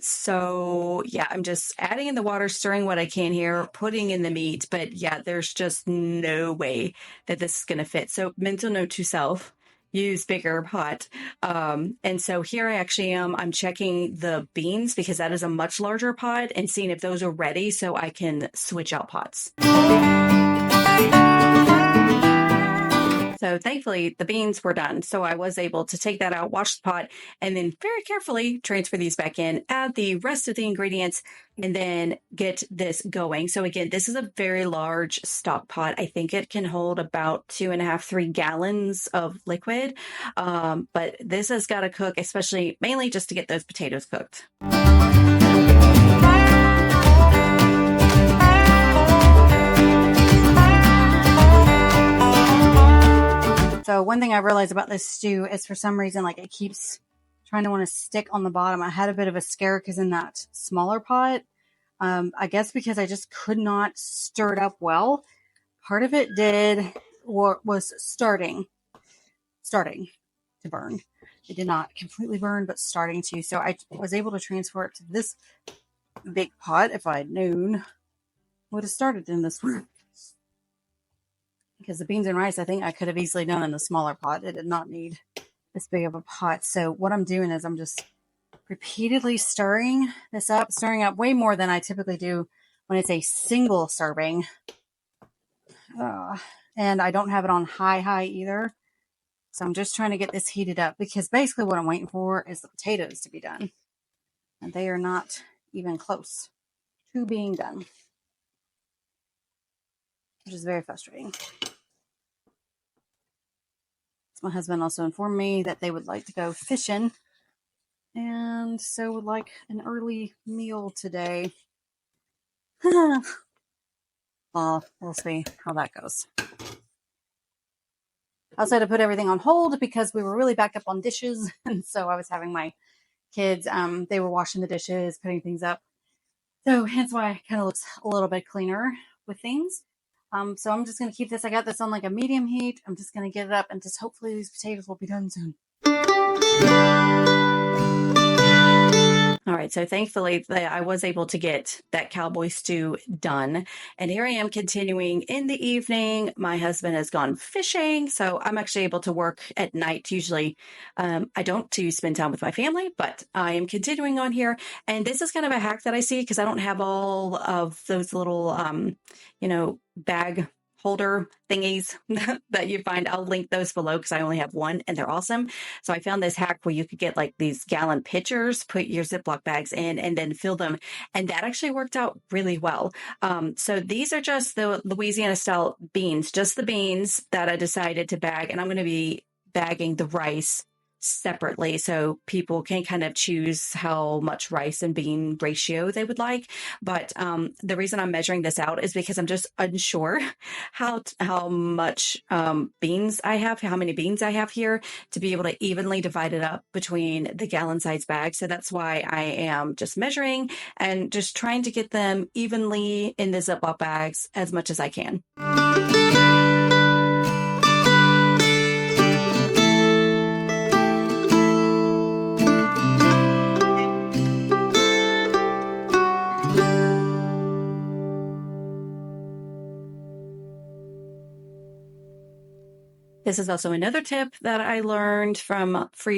So yeah, I'm just adding in the water, stirring what I can here, putting in the meat. But yeah, there's just no way that this is going to fit. So mental note to self, use bigger pot. And so here I actually am. I'm checking the beans because that is a much larger pot and seeing if those are ready so I can switch out pots. So thankfully the beans were done. So I was able to take that out, wash the pot, and then very carefully transfer these back in, add the rest of the ingredients, and then get this going. So again, this is a very large stock pot. I think it can hold about 2.5, 3 gallons of liquid. But this has got to cook, especially mainly just to get those potatoes cooked. So one thing I realized about this stew is for some reason, like, it keeps trying to want to stick on the bottom. I had a bit of a scare because in that smaller pot, I guess because I just could not stir it up well. Part of it was starting to burn. It did not completely burn, but starting to. So I was able to transfer it to this big pot. If I had known, would have started in this one. Because the beans and rice, I think I could have easily done in the smaller pot. It did not need this big of a pot. So what I'm doing is I'm just repeatedly stirring up way more than I typically do when it's a single serving. And I don't have it on high either. So I'm just trying to get this heated up because basically what I'm waiting for is the potatoes to be done. And they are not even close to being done, which is very frustrating. My husband also informed me that they would like to go fishing, and so would like an early meal today. Well, we'll see how that goes. I also had to put everything on hold because we were really backed up on dishes, and so I was having my kids, they were washing the dishes, putting things up. So hence why it kind of looks a little bit cleaner with things. So I'm just going to keep this. I got this on like a medium heat. I'm just going to get it up and just hopefully these potatoes will be done soon. All right, so thankfully I was able to get that cowboy stew done. And here I am continuing in the evening. My husband has gone fishing, so I'm actually able to work at night. Usually I don't to spend time with my family, but I am continuing on here. And this is kind of a hack that I see because I don't have all of those little, bag holder thingies that you find. I'll link those below because I only have one and they're awesome. So I found this hack where you could get like these gallon pitchers, put your Ziploc bags in and then fill them. And that actually worked out really well. So these are just the Louisiana style beans, just the beans that I decided to bag. And I'm going to be bagging the rice separately so people can kind of choose how much rice and bean ratio they would like. But the reason I'm measuring this out is because I'm just unsure how much beans I have, how many beans I have here to be able to evenly divide it up between the gallon size bag. So that's why I am just measuring and just trying to get them evenly in the Ziploc bags as much as I can. This is also another tip that I learned from for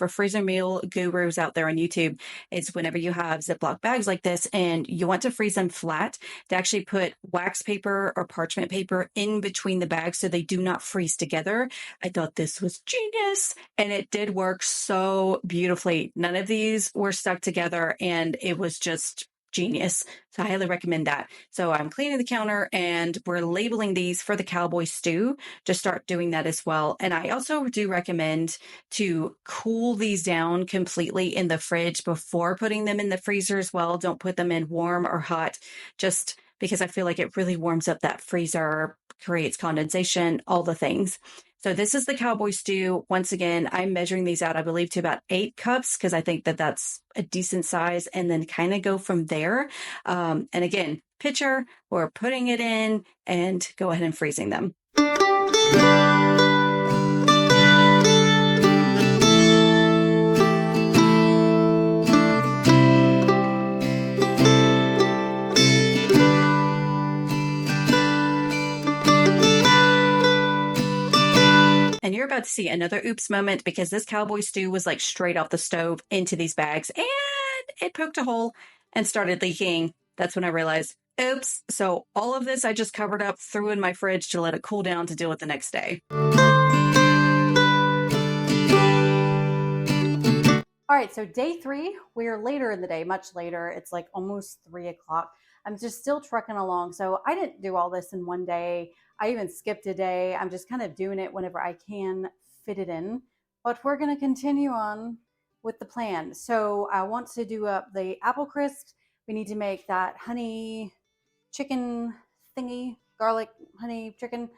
freezer meal gurus out there on YouTube. Is whenever you have Ziploc bags like this and you want to freeze them flat, to actually put wax paper or parchment paper in between the bags so they do not freeze together. I thought this was genius, and it did work so beautifully. None of these were stuck together, and it was just genius. So I highly recommend that. So I'm cleaning the counter and we're labeling these for the cowboy stew. Just start doing that as well. And I also do recommend to cool these down completely in the fridge before putting them in the freezer as well. Don't put them in warm or hot, just because I feel like it really warms up that freezer, creates condensation, all the things. So this is the cowboy stew. Once again, I'm measuring these out, I believe, to about 8 cups because I think that that's a decent size, and then kind of go from there. And again, pitcher, we're putting it in and go ahead and freezing them. And you're about to see another oops moment because this cowboy stew was like straight off the stove into these bags and it poked a hole and started leaking. That's when I realized, oops. So all of this I just covered up, threw in my fridge to let it cool down to deal with the next day. All right, so day 3, we're later in the day, much later. It's like almost 3 o'clock. I'm just still trucking along. So I didn't do all this in one day. I even skipped a day. I'm just kind of doing it whenever I can fit it in. But we're going to continue on with the plan. So I want to do up the apple crisps. We need to make that honey chicken thingy, garlic honey chicken,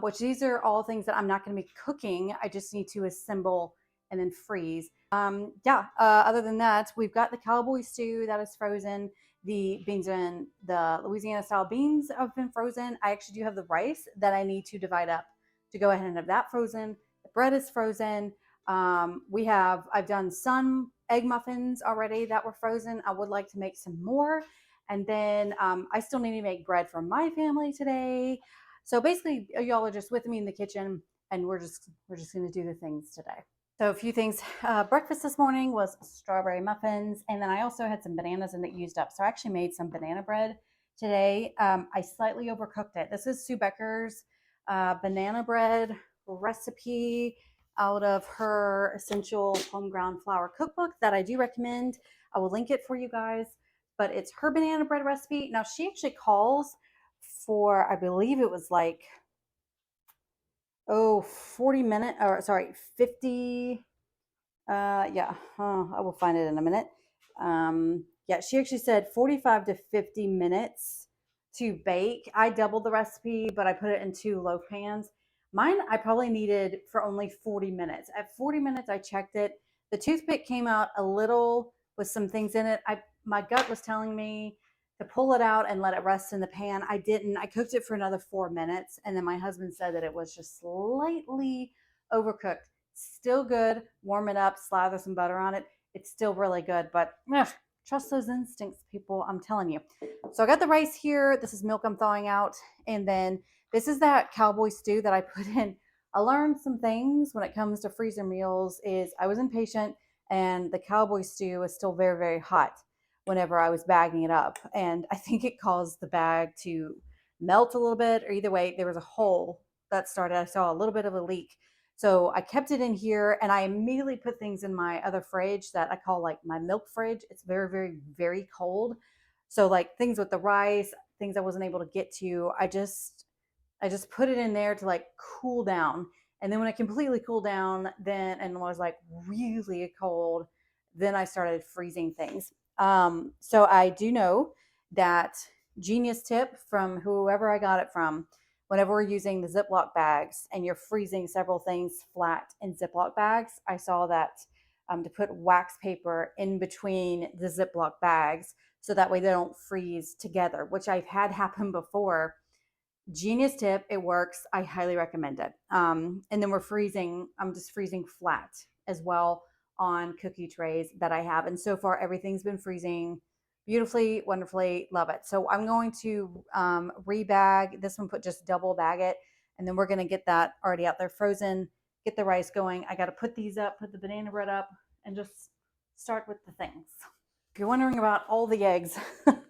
which these are all things that I'm not going to be cooking. I just need to assemble and then freeze. Other than that, we've got the cowboy stew that is frozen. The beans and the Louisiana style beans have been frozen. I actually do have the rice that I need to divide up to go ahead and have that frozen. The bread is frozen. I've done some egg muffins already that were frozen. I would like to make some more. And then I still need to make bread for my family today. So basically, y'all are just with me in the kitchen, and we're just going to do the things today. So a few things. Breakfast this morning was strawberry muffins, and then I also had some bananas and it used up. So I actually made some banana bread today. I slightly overcooked it. This is Sue Becker's banana bread recipe out of her Essential Home Ground Flour cookbook that I do recommend. I will link it for you guys, but it's her banana bread recipe. Now she actually calls for, I believe it was like 40 minutes, or sorry, 50. I will find it in a minute. She actually said 45 to 50 minutes to bake. I doubled the recipe, but I put it in 2 loaf pans. Mine, I probably needed for only 40 minutes. At 40 minutes, I checked it. The toothpick came out a little with some things in it. My gut was telling me to pull it out and let it rest in the pan. I didn't. I cooked it for another 4 minutes, and then my husband said that it was just slightly overcooked. Still good. Warm it up, slather some butter on it. It's still really good, but trust those instincts, people. I'm telling you. So I got the rice here. This is milk I'm thawing out. And then this is that cowboy stew that I put in. I learned some things when it comes to freezer meals is I was impatient, and the cowboy stew was still very, very hot whenever I was bagging it up. And I think it caused the bag to melt a little bit, or either way, there was a hole that started. I saw a little bit of a leak. So I kept it in here, and I immediately put things in my other fridge that I call like my milk fridge. It's very, very, very cold. So like things with the rice, things I wasn't able to get to, I just put it in there to like cool down. And then when it completely cooled down, then and was like really cold, then I started freezing things. So I do know that genius tip from whoever I got it from. Whenever we're using the Ziploc bags and you're freezing several things flat in Ziploc bags, I saw that to put wax paper in between the Ziploc bags so that way they don't freeze together, which I've had happen before. Genius tip. It works. I highly recommend it. And then I'm just freezing flat as well on cookie trays that I have. And so far, everything's been freezing beautifully, wonderfully. Love it. So I'm going to rebag this one, just double bag it. And then we're going to get that already out there frozen, get the rice going. I got to put these up, put the banana bread up, and just start with the things. If you're wondering about all the eggs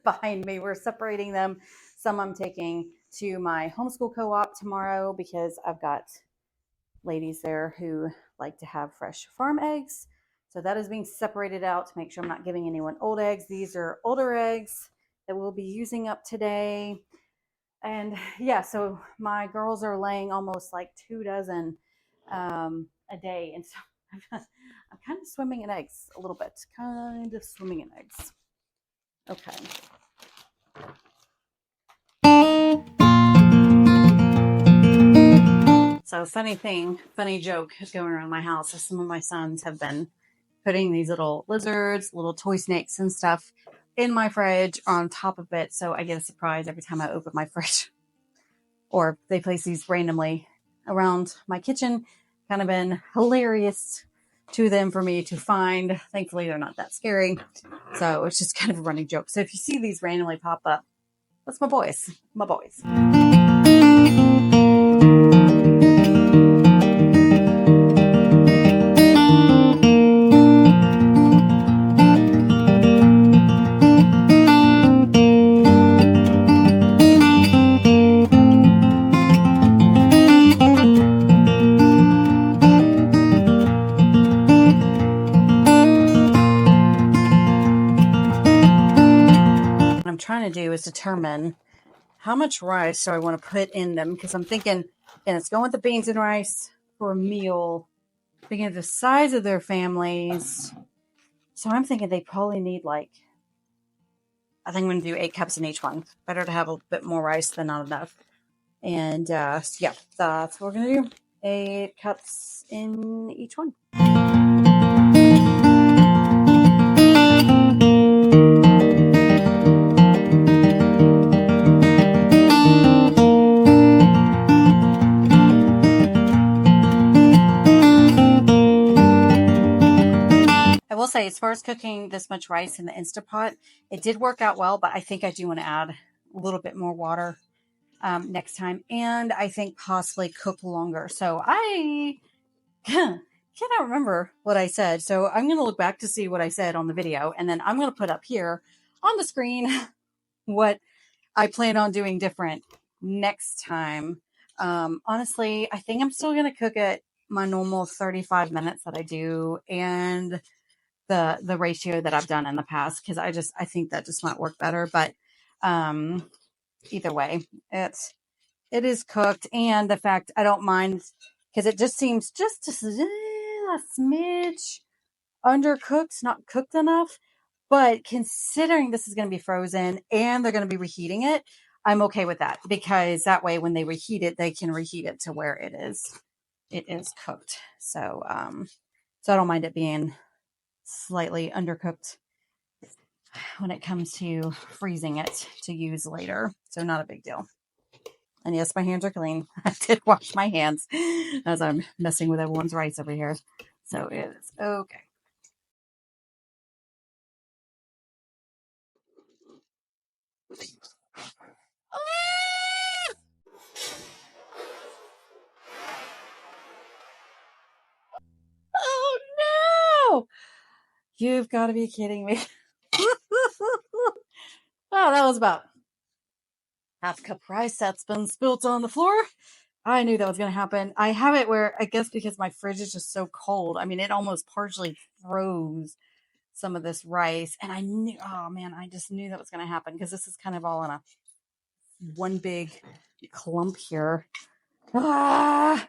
behind me, we're separating them. Some I'm taking to my homeschool co-op tomorrow because I've got ladies there who like to have fresh farm eggs. So that is being separated out to make sure I'm not giving anyone old eggs. These are older eggs that we'll be using up today. And yeah, so my girls are laying almost like 2 dozen a day. And so I'm kind of swimming in eggs a little bit, Okay. So funny joke is going around my house. Some of my sons have been putting these little lizards, little toy snakes and stuff in my fridge on top of it. So I get a surprise every time I open my fridge. Or they place these randomly around my kitchen. Kind of been hilarious to them for me to find. Thankfully, they're not that scary. So it's just kind of a running joke. So if you see these randomly pop up, that's my boys. What I'm trying to do is determine how much rice do I want to put in them, because I'm thinking, and it's going with the beans and rice for a meal, thinking of the size of their families. So I'm thinking they probably need I think I'm going to do 8 cups in each one. Better to have a bit more rice than not enough. And yeah, that's what we're going to do. 8 cups in each one. I will say, as far as cooking this much rice in the Instapot, it did work out well, but I think I do want to add a little bit more water next time. And I think possibly cook longer. So I cannot remember what I said. So I'm going to look back to see what I said on the video. And then I'm going to put up here on the screen what I plan on doing different next time. Honestly, I think I'm still going to cook it my normal 35 minutes that I do, and the ratio that I've done in the past, because I think that just might work better. But either way, it is cooked, and the fact I don't mind, because it just seems just a smidge undercooked, not cooked enough. But considering this is going to be frozen and they're going to be reheating it, I'm okay with that, because that way when they reheat it, they can reheat it to where it is cooked. So so I don't mind it being slightly undercooked when it comes to freezing it to use later. So not a big deal. And yes, my hands are clean. I did wash my hands as I'm messing with everyone's rice over here. So it is okay. Oh no! You've got to be kidding me. Oh, that was about half a cup of rice that's been spilt on the floor. I knew that was going to happen. I have it where, I guess because my fridge is just so cold, I mean, it almost partially froze some of this rice. And I knew, oh man, I just knew that was going to happen, because this is kind of all in one big clump here. Ah!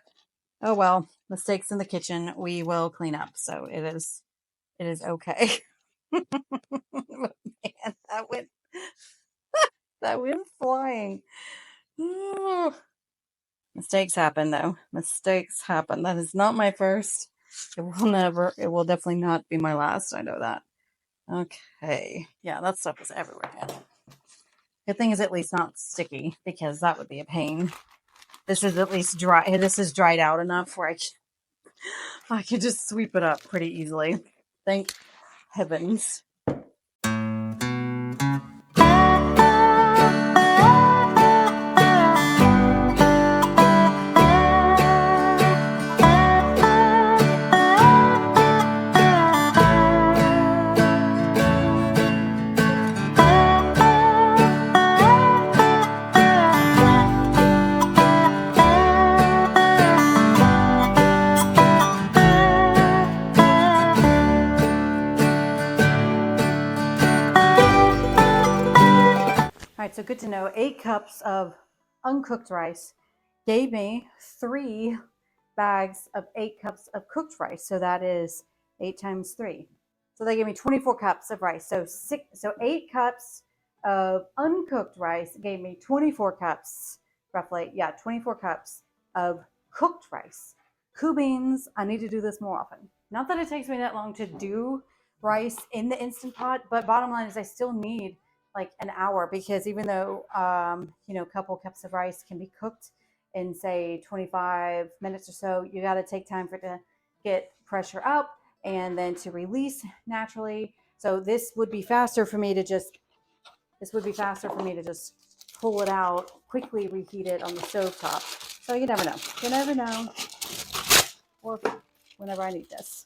Oh well, mistakes in the kitchen we will clean up. So it is okay. But man, that went flying. Ooh. Mistakes happen though. Mistakes happen. That is not my first. It will definitely not be my last. I know that. Okay. Yeah, that stuff is everywhere. Good thing is at least not sticky because that would be a pain. This is at least dry. This is dried out enough where I can just sweep it up pretty easily. Thank heavens. All right, so good to know. 8 cups of uncooked rice gave me 3 bags of 8 cups of cooked rice. So that is 8 times 3. So they gave me 24 cups of rice. So 8 cups of uncooked rice gave me 24 cups, roughly. Yeah, 24 cups of cooked rice. Cool beans, I need to do this more often. Not that it takes me that long to do rice in the Instant Pot, but bottom line is I still need like an hour because even though a couple cups of rice can be cooked in say 25 minutes or so, you got to take time for it to get pressure up and then to release naturally. So this would be faster for me to just pull it out, quickly reheat it on the stove top. So you never know. You never know. Or whenever I need this.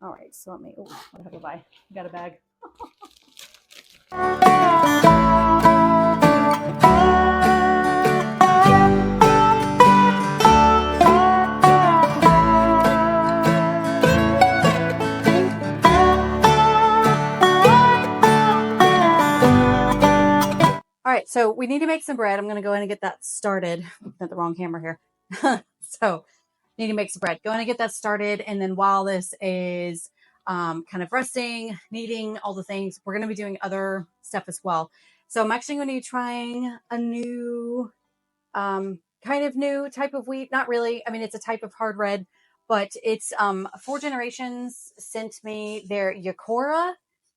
All right, so what have I buy? Got a bag. All right, so we need to make some bread. I'm going to go in and get that started. Got the wrong camera here. So need to make some bread. Go in and get that started. And then while this is kind of resting, kneading, all the things, we're going to be doing other stuff as well. So I'm actually going to be trying a new, kind of new type of wheat. Not really. I mean, it's a type of hard red, but it's 4 Generations sent me their Yakora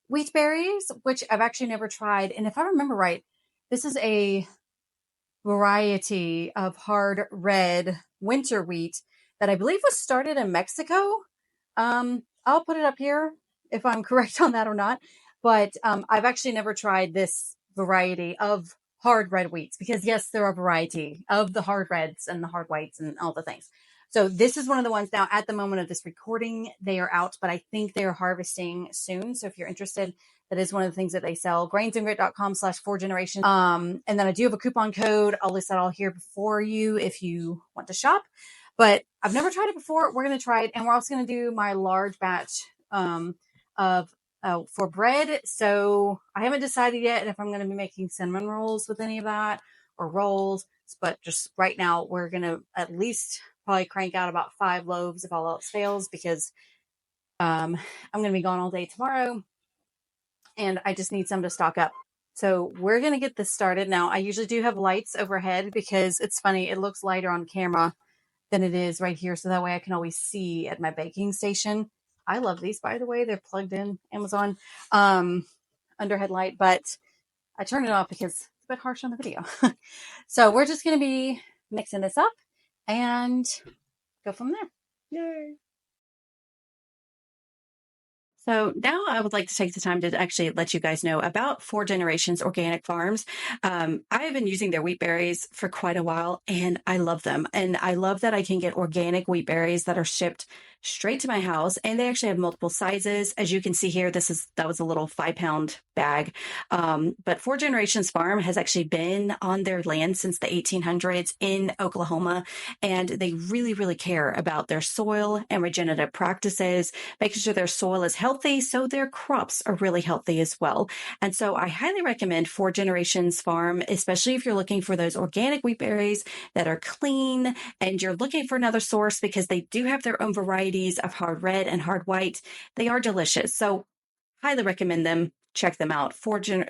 wheat berries, which I've actually never tried. And if I remember right, this is a variety of hard red winter wheat that I believe was started in Mexico. I'll put it up here if I'm correct on that or not. But I've actually never tried this variety of hard red wheats because yes, there are a variety of the hard reds and the hard whites and all the things. So this is one of the ones now at the moment of this recording, they are out, but I think they're harvesting soon. So if you're interested, that is one of the things that they sell, grainsandgrit.com/4generations. And then I do have a coupon code. I'll list that all here for you if you want to shop. But I've never tried it before. We're going to try it. And we're also going to do my large batch for bread. So I haven't decided yet if I'm going to be making cinnamon rolls with any of that or rolls. But just right now, we're going to at least probably crank out about 5 loaves if all else fails because I'm going to be gone all day tomorrow. And I just need some to stock up. So we're going to get this started. Now, I usually do have lights overhead because it's funny. It looks lighter on camera than it is right here. So that way I can always see at my baking station. I love these, by the way. They're plugged in Amazon under headlight, but I turned it off because it's a bit harsh on the video. So we're just going to be mixing this up and go from there. Yay. So now I would like to take the time to actually let you guys know about 4 Generations Organic Farms. I have been using their wheat berries for quite a while and I love them. And I love that I can get organic wheat berries that are shipped straight to my house, and they actually have multiple sizes. As you can see here, that was a little 5-pound bag. But Four Generations Farm has actually been on their land since the 1800s in Oklahoma, and they really, really care about their soil and regenerative practices, making sure their soil is healthy so their crops are really healthy as well. And so I highly recommend Four Generations Farm, especially if you're looking for those organic wheat berries that are clean and you're looking for another source, because they do have their own varieties of hard red and hard white. They are delicious. So highly recommend them. Check them out.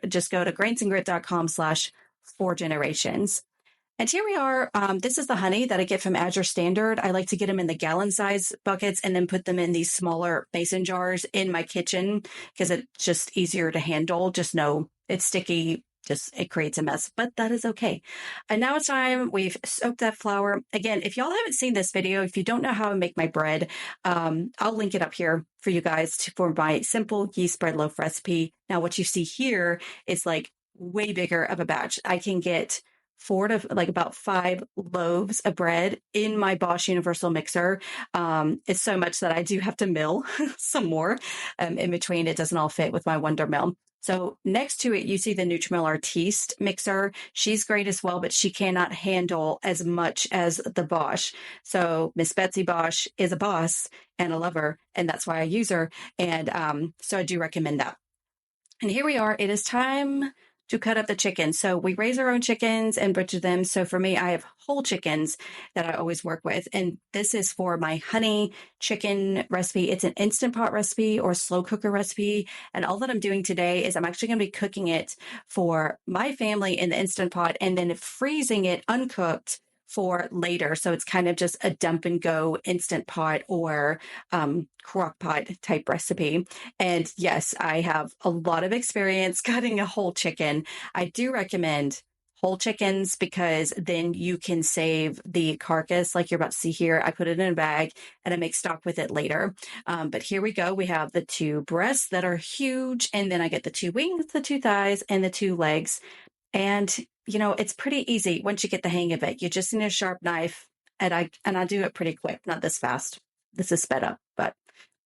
Just go to grainsandgrit.com/4generations. And here we are. This is the honey that I get from Azure Standard. I like to get them in the gallon size buckets and then put them in these smaller mason jars in my kitchen because it's just easier to handle. Just know it's sticky. It creates a mess, but that is okay. And now it's time. We've soaked that flour. Again, if y'all haven't seen this video, if you don't know how I make my bread, I'll link it up here for you guys for my simple yeast bread loaf recipe. Now, what you see here is like way bigger of a batch. I can get about 5 loaves of bread in my Bosch Universal Mixer. It's so much that I do have to mill some more in between. It doesn't all fit with my Wonder Mill. So next to it, you see the Nutrimill Artiste mixer. She's great as well, but she cannot handle as much as the Bosch. So Miss Betsy Bosch is a boss, and I love her, and that's why I use her. And so I do recommend that. And here we are. It is time to cut up the chicken. So we raise our own chickens and butcher them. So for me, I have whole chickens that I always work with. And this is for my honey chicken recipe. It's an Instant Pot recipe or slow cooker recipe. And all that I'm doing today is I'm actually going to be cooking it for my family in the Instant Pot and then freezing it uncooked for later. So it's kind of just a dump and go Instant Pot or crock pot type recipe. And yes, I have a lot of experience cutting a whole chicken. I do recommend whole chickens because then you can save the carcass like you're about to see here. I put it in a bag and I make stock with it later. But here we go. We have the 2 breasts that are huge. And then I get the 2 wings, the 2 thighs, and the 2 legs. And it's pretty easy once you get the hang of it. You just need a sharp knife, and I do it pretty quick, not this fast. This is sped up, but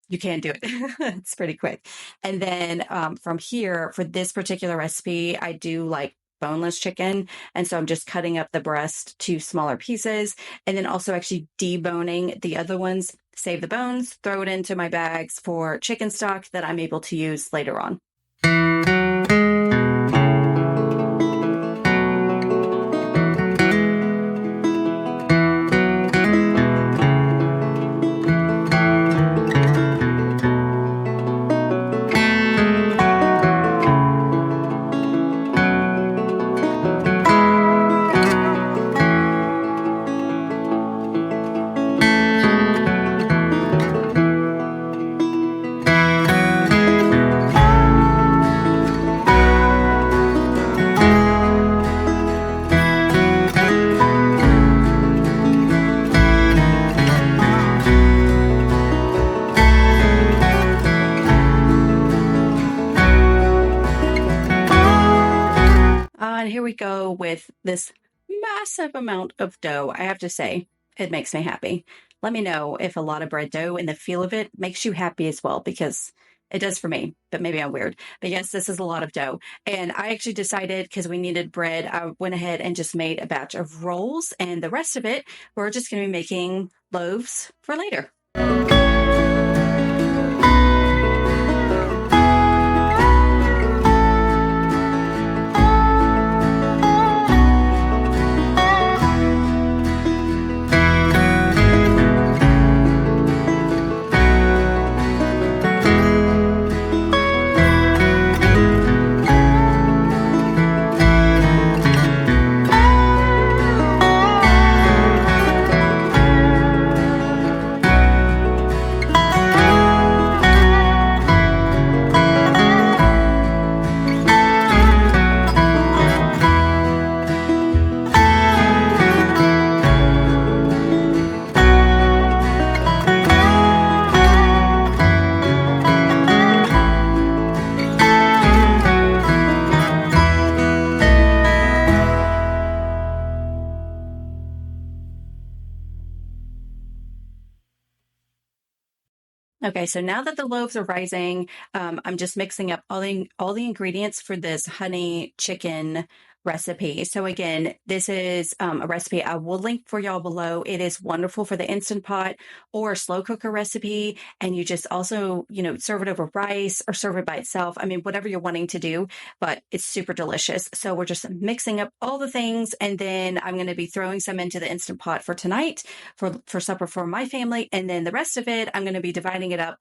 you can do it. It's pretty quick. And then from here, for this particular recipe, I do like boneless chicken. And so I'm just cutting up the breast to smaller pieces and then also actually deboning the other ones, save the bones, throw it into my bags for chicken stock that I'm able to use later on. And here we go with this massive amount of dough. I have to say, it makes me happy. Let me know if a lot of bread dough and the feel of it makes you happy as well, because it does for me, but maybe I'm weird. But yes, this is a lot of dough. And I actually decided, because we needed bread, I went ahead and just made a batch of rolls, and the rest of it, we're just going to be making loaves for later. Okay, so now that the loaves are rising, I'm just mixing up all the ingredients for this honey chicken recipe. So again, this is a recipe I will link for y'all below. It is wonderful for the Instant Pot or slow cooker recipe, and you just also, serve it over rice or serve it by itself. I mean, whatever you're wanting to do, but it's super delicious. So we're just mixing up all the things, and then I'm going to be throwing some into the Instant Pot for tonight for supper for my family, and then the rest of it I'm going to be dividing it up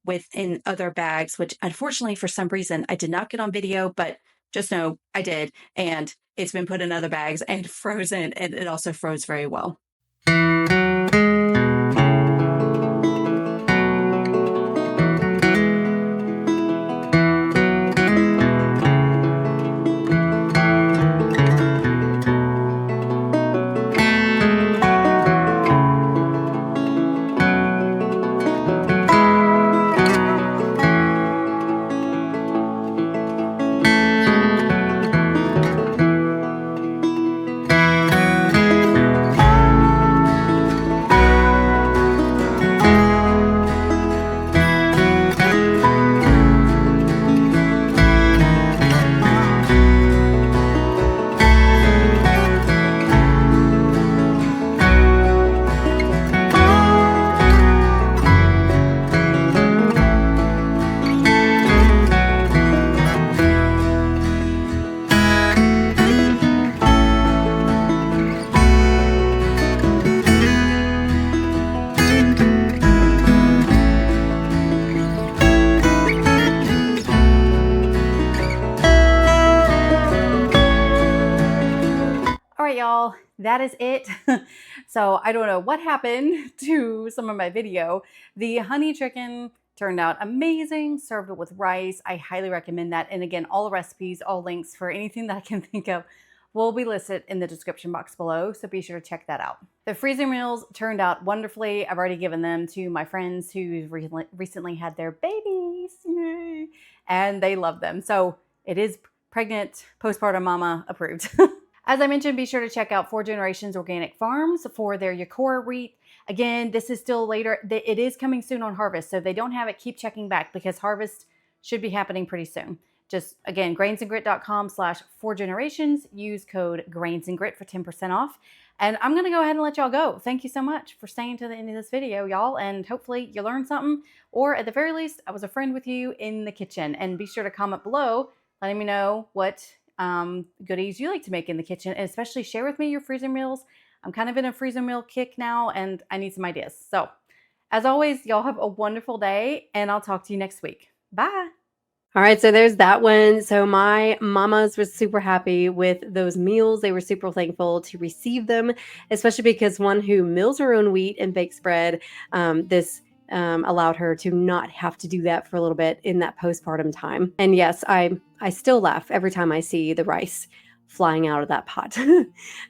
within other bags, which unfortunately for some reason I did not get on video, but just know I did, and it's been put in other bags and frozen, and it also froze very well. All right, y'all, that is it. So I don't know what happened to some of my video. The honey chicken turned out amazing, served it with rice. I highly recommend that. And again, all the recipes, all links for anything that I can think of will be listed in the description box below, so be sure to check that out. The freezer meals turned out wonderfully. I've already given them to my friends who recently had their babies, yay, and they love them. So it is pregnant, postpartum mama approved. As I mentioned, be sure to check out 4 Generations Organic Farms for their Yakora wheat. Again, this is still later. It is coming soon on harvest, so if they don't have it, keep checking back because harvest should be happening pretty soon. Just, again, grainsandgrit.com/4generations. Use code grainsandgrit for 10% off. And I'm going to go ahead and let y'all go. Thank you so much for staying to the end of this video, y'all. And hopefully you learned something, or at the very least, I was a friend with you in the kitchen. And be sure to comment below letting me know what goodies you like to make in the kitchen, and especially share with me your freezer meals. I'm kind of in a freezer meal kick now, and I need some ideas. So as always, y'all have a wonderful day, and I'll talk to you next week. Bye. All right, so there's that one. So my mamas was super happy with those meals. They were super thankful to receive them, especially because one who mills her own wheat and bakes bread, this allowed her to not have to do that for a little bit in that postpartum time. And yes, I still laugh every time I see the rice flying out of that pot.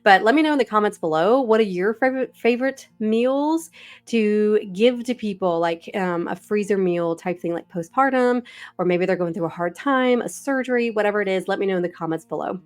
But let me know in the comments below, what are your favorite meals to give to people, like a freezer meal type thing, like postpartum, or maybe they're going through a hard time, a surgery, whatever it is. Let me know in the comments below.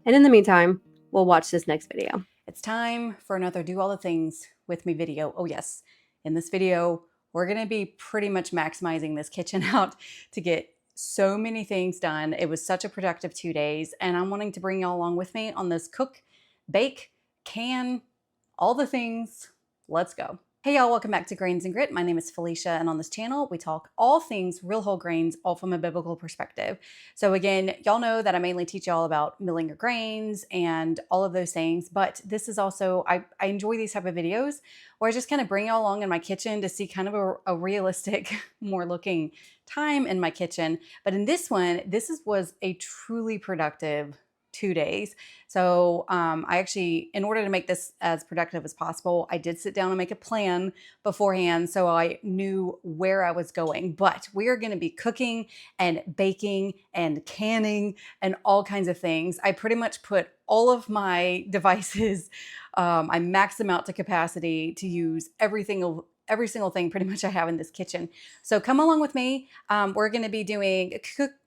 And in the meantime, we'll watch this next video. It's time for another Do All the Things with Me video. Oh yes, in this video, we're gonna be pretty much maximizing this kitchen out to get so many things done. It was such a productive 2 days, and I'm wanting to bring y'all along with me on this cook, bake, can, all the things. Let's go. Hey y'all, welcome back to Grains and Grit. My name is Felicia, and on this channel, we talk all things real whole grains, all from a biblical perspective. So again, y'all know that I mainly teach y'all about milling your grains and all of those things, but this is also, I enjoy these type of videos where I just kind of bring y'all along in my kitchen to see kind of a realistic, more looking time in my kitchen. But in this one, was a truly productive 2 days. So I actually, in order to make this as productive as possible, I did sit down and make a plan beforehand so I knew where I was going. But we are going to be cooking and baking and canning and all kinds of things. I pretty much put all of my devices, I maxed them out to capacity to use everything every single thing pretty much I have in this kitchen. So come along with me. We're going to be doing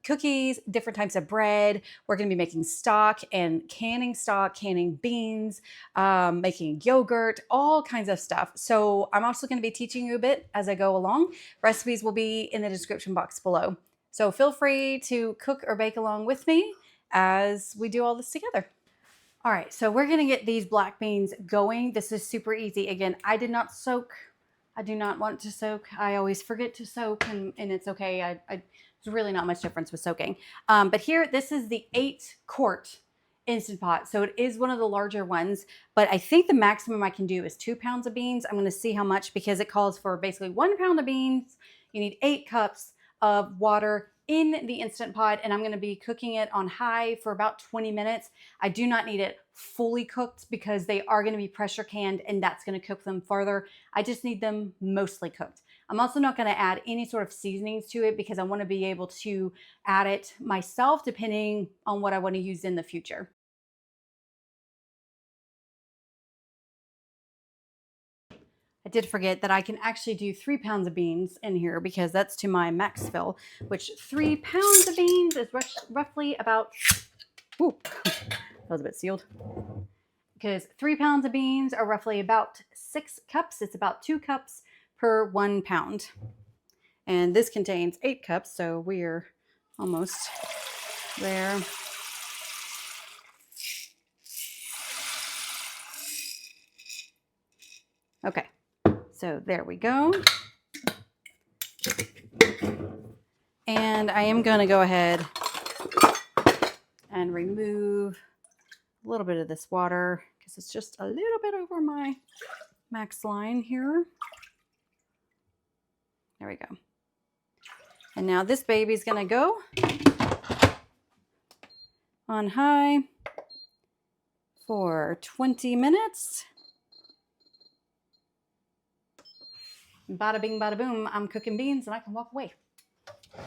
cookies, different types of bread. We're going to be making stock, canning beans, making yogurt, all kinds of stuff. So I'm also going to be teaching you a bit as I go along. Recipes will be in the description box below. So feel free to cook or bake along with me as we do all this together. All right, so we're gonna get these black beans going. This is super easy. Again, I did not soak. I do not want to soak. I always forget to soak, and it's okay. There's really not much difference with soaking. But here, this is the 8-quart Instant Pot. So it is one of the larger ones, but I think the maximum I can do is 2 pounds of beans. I'm gonna see how much, because it calls for basically 1 pound of beans. You need 8 cups of water in the Instant Pot, and I'm going to be cooking it on high for about 20 minutes. I do not need it fully cooked because they are going to be pressure canned, and that's going to cook them further. I just need them mostly cooked. I'm also not going to add any sort of seasonings to it because I want to be able to add it myself depending on what I want to use in the future. I did forget that I can actually do 3 pounds of beans in here because that's to my max fill, which 3 pounds of beans is roughly about, ooh, that was a bit sealed. Because 3 pounds of beans are roughly about 6 cups. It's about 2 cups per 1 pound. And this contains 8 cups, so we're almost there. Okay. So there we go. And I am going to go ahead and remove a little bit of this water because it's just a little bit over my max line here. There we go. And now this baby's going to go on high for 20 minutes. Bada bing, bada boom, I'm cooking beans and I can walk away. All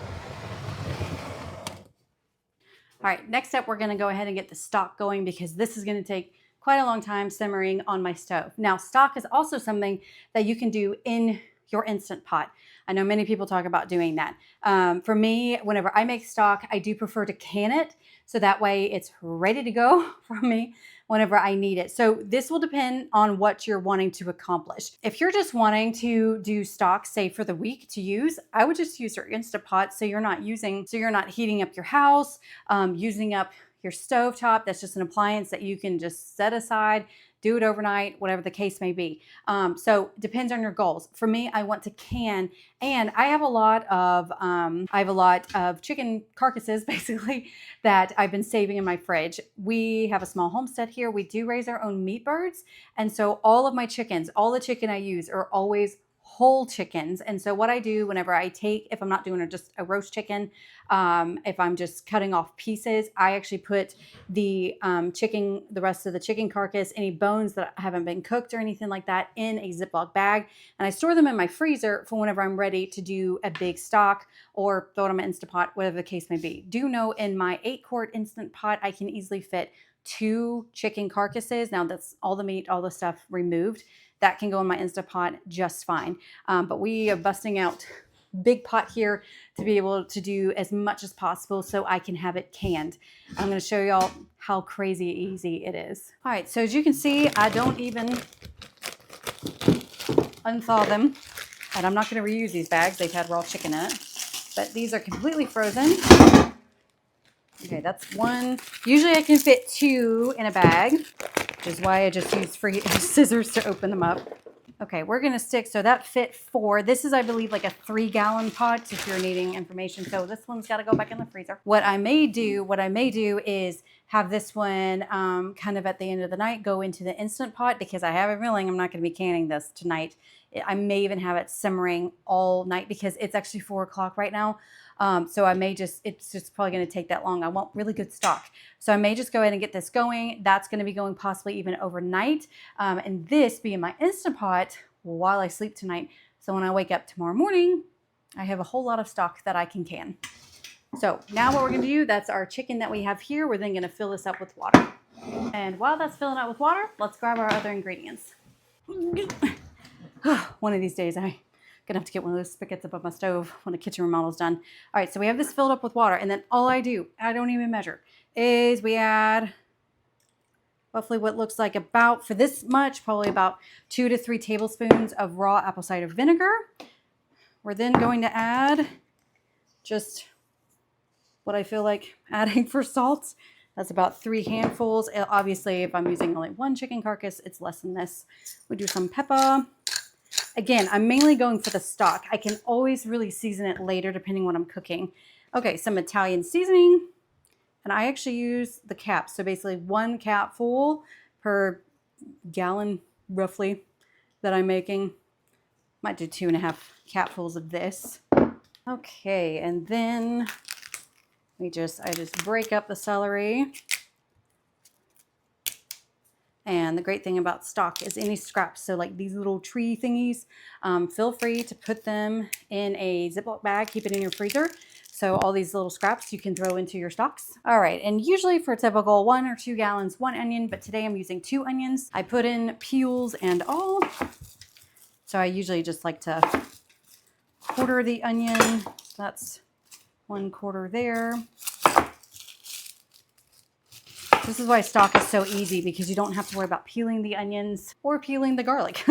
right, next up, we're gonna go ahead and get the stock going because this is gonna take quite a long time simmering on my stove. Now, stock is also something that you can do in your Instant Pot. I know many people talk about doing that. For me, whenever I make stock, I do prefer to can it so that way it's ready to go for me whenever I need it. So this will depend on what you're wanting to accomplish. If you're just wanting to do stock, say for the week to use, I would just use your Instant Pot so you're not heating up your house, using up your stovetop. That's just an appliance that you can just set aside, do it overnight, whatever the case may be. So depends on your goals. For me, I want to can, and I have a lot of chicken carcasses basically that I've been saving in my fridge. We have a small homestead here. We do raise our own meat birds, and so all of my chickens, all the chicken I use are always whole chickens. And so what I do whenever if I'm not doing just a roast chicken, if I'm just cutting off pieces, I actually put the rest of the chicken carcass, any bones that haven't been cooked or anything like that, in a Ziploc bag. And I store them in my freezer for whenever I'm ready to do a big stock or throw it in my Instant Pot, whatever the case may be. Do know in my 8-quart Instant Pot, I can easily fit 2 chicken carcasses. Now that's all the meat, all the stuff removed. That can go in my Instant Pot just fine. But we are busting out big pot here to be able to do as much as possible so I can have it canned. I'm going to show y'all how crazy easy it is. All right, so as you can see, I don't even unthaw them, and I'm not going to reuse these bags. They've had raw chicken in it, but these are completely frozen. Okay, that's one. Usually I can fit 2 in a bag, which is why I just use scissors to open them up. Okay, we're gonna stick, so that fit 4. This is, I believe, like a 3-gallon pot if you're needing information. So this one's gotta go back in the freezer. What I may do is have this one kind of at the end of the night go into the Instant Pot because I have a feeling I'm not gonna be canning this tonight. I may even have it simmering all night because it's actually 4 o'clock right now. So it's just probably going to take that long. I want really good stock. So I may just go ahead and get this going. That's going to be going possibly even overnight. And this be in my Instant Pot while I sleep tonight. So when I wake up tomorrow morning, I have a whole lot of stock that I can. So now what we're going to do, that's our chicken that we have here. We're then going to fill this up with water. And while that's filling up with water, let's grab our other ingredients. One of these days I'm gonna have to get one of those spigots above my stove when the kitchen remodel's done. All right, so we have this filled up with water, and then all I do, I don't even measure, is we add roughly what looks like about, for this much, probably about 2 to 3 tablespoons of raw apple cider vinegar. We're then going to add just what I feel like adding for salt. That's about 3 handfuls. Obviously, if I'm using only 1 chicken carcass, it's less than this. We do some pepper. Again, I'm mainly going for the stock. I can always really season it later depending what I'm cooking. Okay, some Italian seasoning. And I actually use the cap. So basically 1 capful per gallon, roughly, that I'm making. Might do 2.5 capfuls of this. Okay, and then I just break up the celery. And the great thing about stock is any scraps, so like these little tree thingies, feel free to put them in a Ziploc bag, keep it in your freezer. So all these little scraps you can throw into your stocks. All right, and usually for a typical 1 or 2 gallons, 1 onion, but today I'm using 2 onions. I put in peels and all. So I usually just like to quarter the onion. So that's 1/4 there. This is why stock is so easy, because you don't have to worry about peeling the onions or peeling the garlic.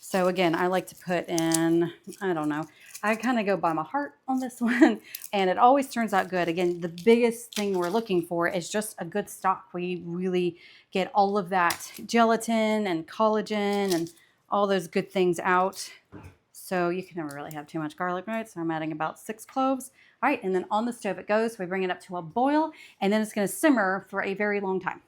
So again, I like to put in, I don't know, I kind of go by my heart on this one, and it always turns out good. Again, the biggest thing we're looking for is just a good stock. We really get all of that gelatin and collagen and all those good things out. So you can never really have too much garlic, right? So I'm adding about 6 cloves. All right, and then on the stove it goes. We bring it up to a boil, and then it's going to simmer for a very long time.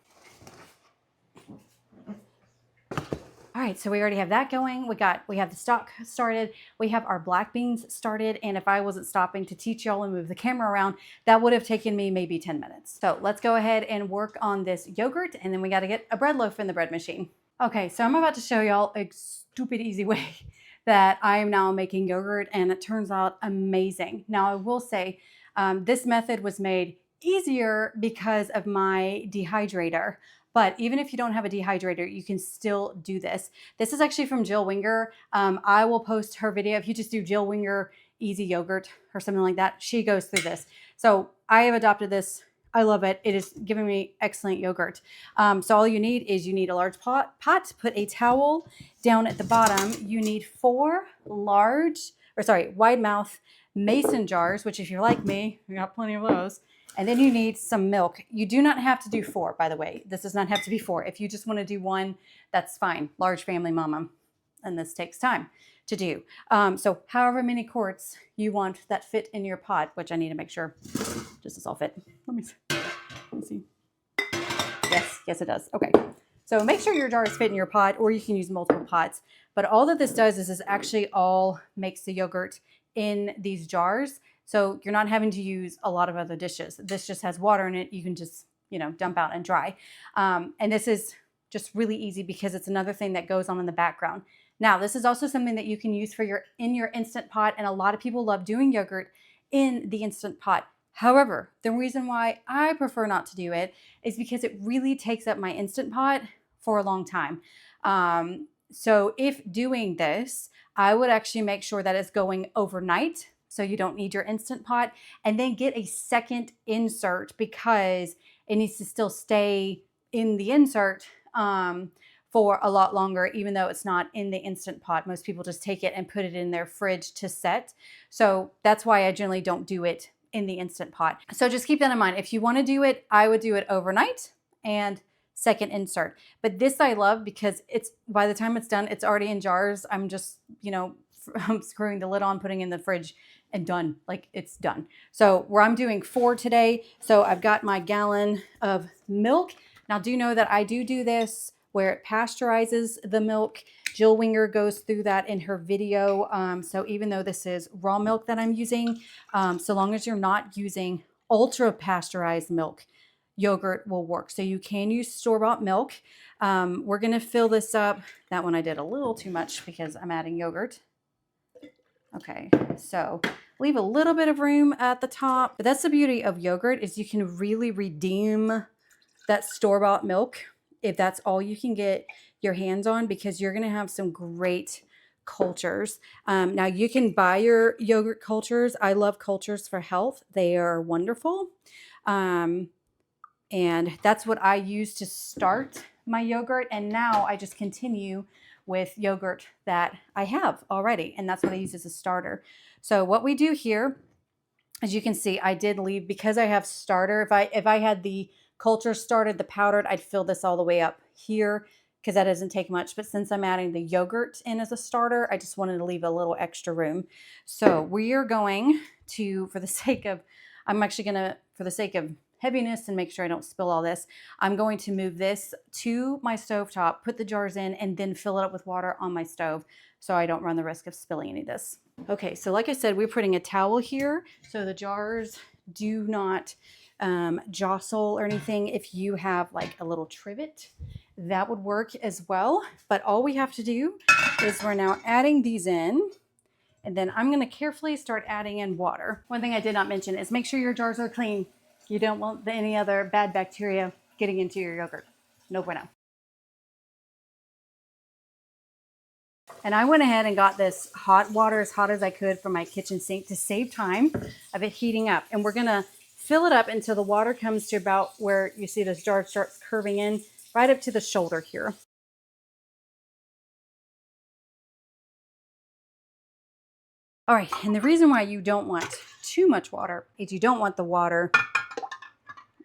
All right, so we already have that going. We have the stock started. We have our black beans started, and if I wasn't stopping to teach y'all and move the camera around, that would have taken me maybe 10 minutes. So let's go ahead and work on this yogurt, and then we got to get a bread loaf in the bread machine. Okay, so I'm about to show y'all a stupid easy way that I am now making yogurt, and it turns out amazing. Now I will say this method was made easier because of my dehydrator, but even if you don't have a dehydrator, you can still do this. This is actually from Jill Winger. I will post her video. If you just do Jill Winger easy yogurt or something like that, she goes through this. So I have adopted this. I love it. It is giving me excellent yogurt. So all you need is a large pot, put a towel down at the bottom. You need 4 wide mouth mason jars, which if you're like me, you got plenty of those. And then you need some milk. You do not have to do 4, by the way. This does not have to be 4. If you just want to do 1, that's fine. Large family mama. And this takes time to do. So however many quarts you want that fit in your pot, which I need to make sure this all fit. Let me see. Yes, it does. Okay. So make sure your jars fit in your pot, or you can use multiple pots. But all that this does is this actually all makes the yogurt in these jars. So you're not having to use a lot of other dishes. This just has water in it. You can just, dump out and dry. And this is just really easy because it's another thing that goes on in the background. Now, this is also something that you can use in your Instant Pot, and a lot of people love doing yogurt in the Instant Pot. However, the reason why I prefer not to do it is because it really takes up my Instant Pot for a long time. So if doing this, I would actually make sure that it's going overnight, so you don't need your Instant Pot, and then get a second insert because it needs to still stay in the insert for a lot longer, even though it's not in the Instant Pot. Most people just take it and put it in their fridge to set. So that's why I generally don't do it in the Instant Pot. So just keep that in mind. If you want to do it, I would do it overnight and second insert. But this I love because by the time it's done, it's already in jars. I'm just, I'm screwing the lid on, putting it in the fridge, and done. Like, it's done. So I'm doing 4 today. So I've got my gallon of milk. Now do know that I do this where it pasteurizes the milk. Jill Winger goes through that in her video. So even though this is raw milk that I'm using, so long as you're not using ultra pasteurized milk, yogurt will work. So you can use store-bought milk. We're going to fill this up. That one I did a little too much because I'm adding yogurt. Okay, so leave a little bit of room at the top. But that's the beauty of yogurt, is you can really redeem that store-bought milk if that's all you can get your hands on, because you're going to have some great cultures. Now you can buy your yogurt cultures. I love Cultures for Health. They are wonderful. And that's what I use to start my yogurt. And now I just continue with yogurt that I have already. And that's what I use as a starter. So what we do here, as you can see, I did leave because I have starter. If I had the culture started, the powdered, I'd fill this all the way up here because that doesn't take much. But since I'm adding the yogurt in as a starter, I just wanted to leave a little extra room. So we are going to, for the sake of heaviness and make sure I don't spill all this, I'm going to move this to my stovetop, put the jars in, and then fill it up with water on my stove so I don't run the risk of spilling any of this. Okay, so like I said, we're putting a towel here so the jars do not jostle or anything. If you have like a little trivet, that would work as well. But all we have to do is we're now adding these in. And then I'm going to carefully start adding in water. One thing I did not mention is make sure your jars are clean. You don't want any other bad bacteria getting into your yogurt. No bueno. And I went ahead and got this hot water as hot as I could from my kitchen sink to save time of it heating up. And we're going to fill it up until the water comes to about where you see this jar starts curving in, right up to the shoulder here. All right, and the reason why you don't want too much water is you don't want the water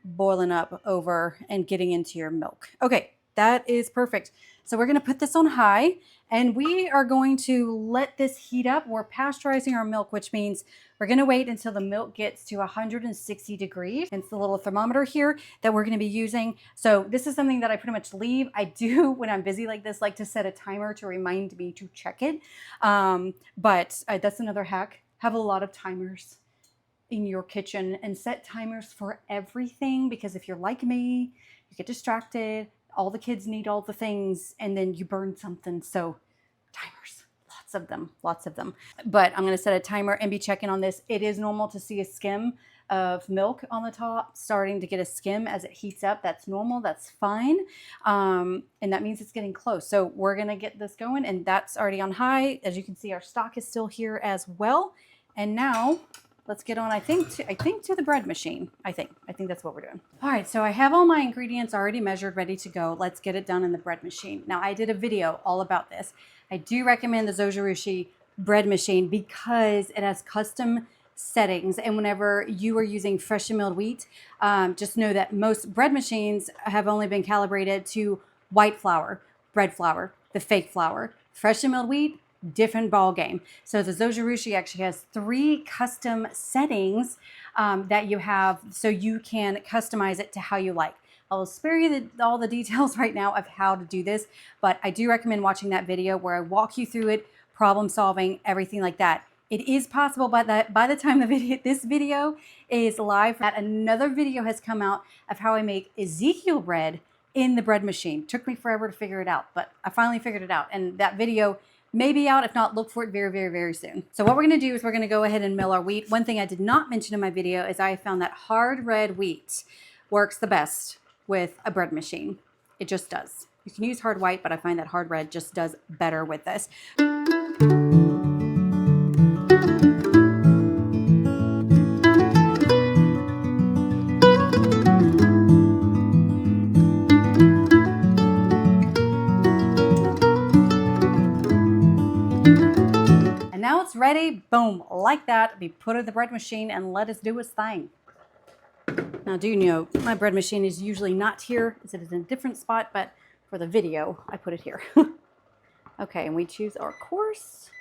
boiling up over and getting into your milk. Okay, that is perfect. So we're going to put this on high and we are going to let this heat up. We're pasteurizing our milk, which means we're going to wait until the milk gets to 160 degrees. It's the little thermometer here that we're going to be using. So this is something that I pretty much leave. I do, when I'm busy like this, like to set a timer to remind me to check it. But that's another hack. Have a lot of timers in your kitchen and set timers for everything, because if you're like me, you get distracted, all the kids need all the things, and then you burn something. So timers, lots of them. But I'm going to set a timer and be checking on this. It is normal to see a skim of milk on the top, starting to get a skim as it heats up. That's normal, that's fine. And that means it's getting close. So we're going to get this going, and that's already on high. As you can see, our stock is still here as well. And now let's get on, I think to the bread machine. I think that's what we're doing. All right, so I have all my ingredients already measured, ready to go. Let's get it done in the bread machine. Now, I did a video all about this. I do recommend the Zojirushi bread machine because it has custom settings. And whenever you are using freshly milled wheat, just know that most bread machines have only been calibrated to white flour, bread flour, the fake flour. Freshly milled wheat, different ball game. So the Zojirushi actually has 3 custom settings that you have, so you can customize it to how you like. I will spare you all the details right now of how to do this, but I do recommend watching that video where I walk you through it, problem solving, everything like that. It is possible by the time this video is live, that another video has come out of how I make Ezekiel bread in the bread machine. Took me forever to figure it out, but I finally figured it out, and that video may be out. If not, look for it very, very, very soon. So what we're going to do is we're going to go ahead and mill our wheat. One thing I did not mention in my video is I found that hard red wheat works the best with a bread machine. It just does. You can use hard white, but I find that hard red just does better with this. Now it's ready, boom, like that. Be put in the bread machine and let us do its thing. Now, do you know, my bread machine is usually not here. It is in a different spot, but for the video, I put it here. Okay, and we choose our course,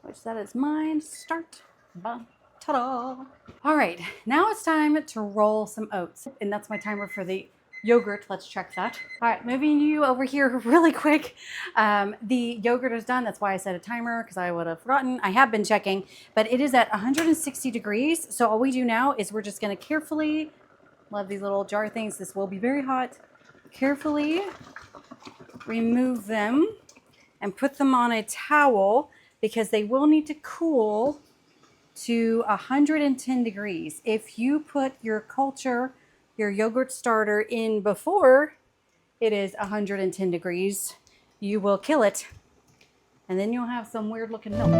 which that is mine. Start. Ta-da! All right, now it's time to roll some oats. And that's my timer for the yogurt. Let's check that. All right, moving you over here really quick. The yogurt is done. That's why I set a timer, because I would have forgotten. I have been checking, but it is at 160 degrees. So all we do now is we're just going to carefully, love these little jar things. This will be very hot. Carefully remove them and put them on a towel, because they will need to cool to 110 degrees. If you put your yogurt starter in before it is 110 degrees, you will kill it and then you'll have some weird looking milk.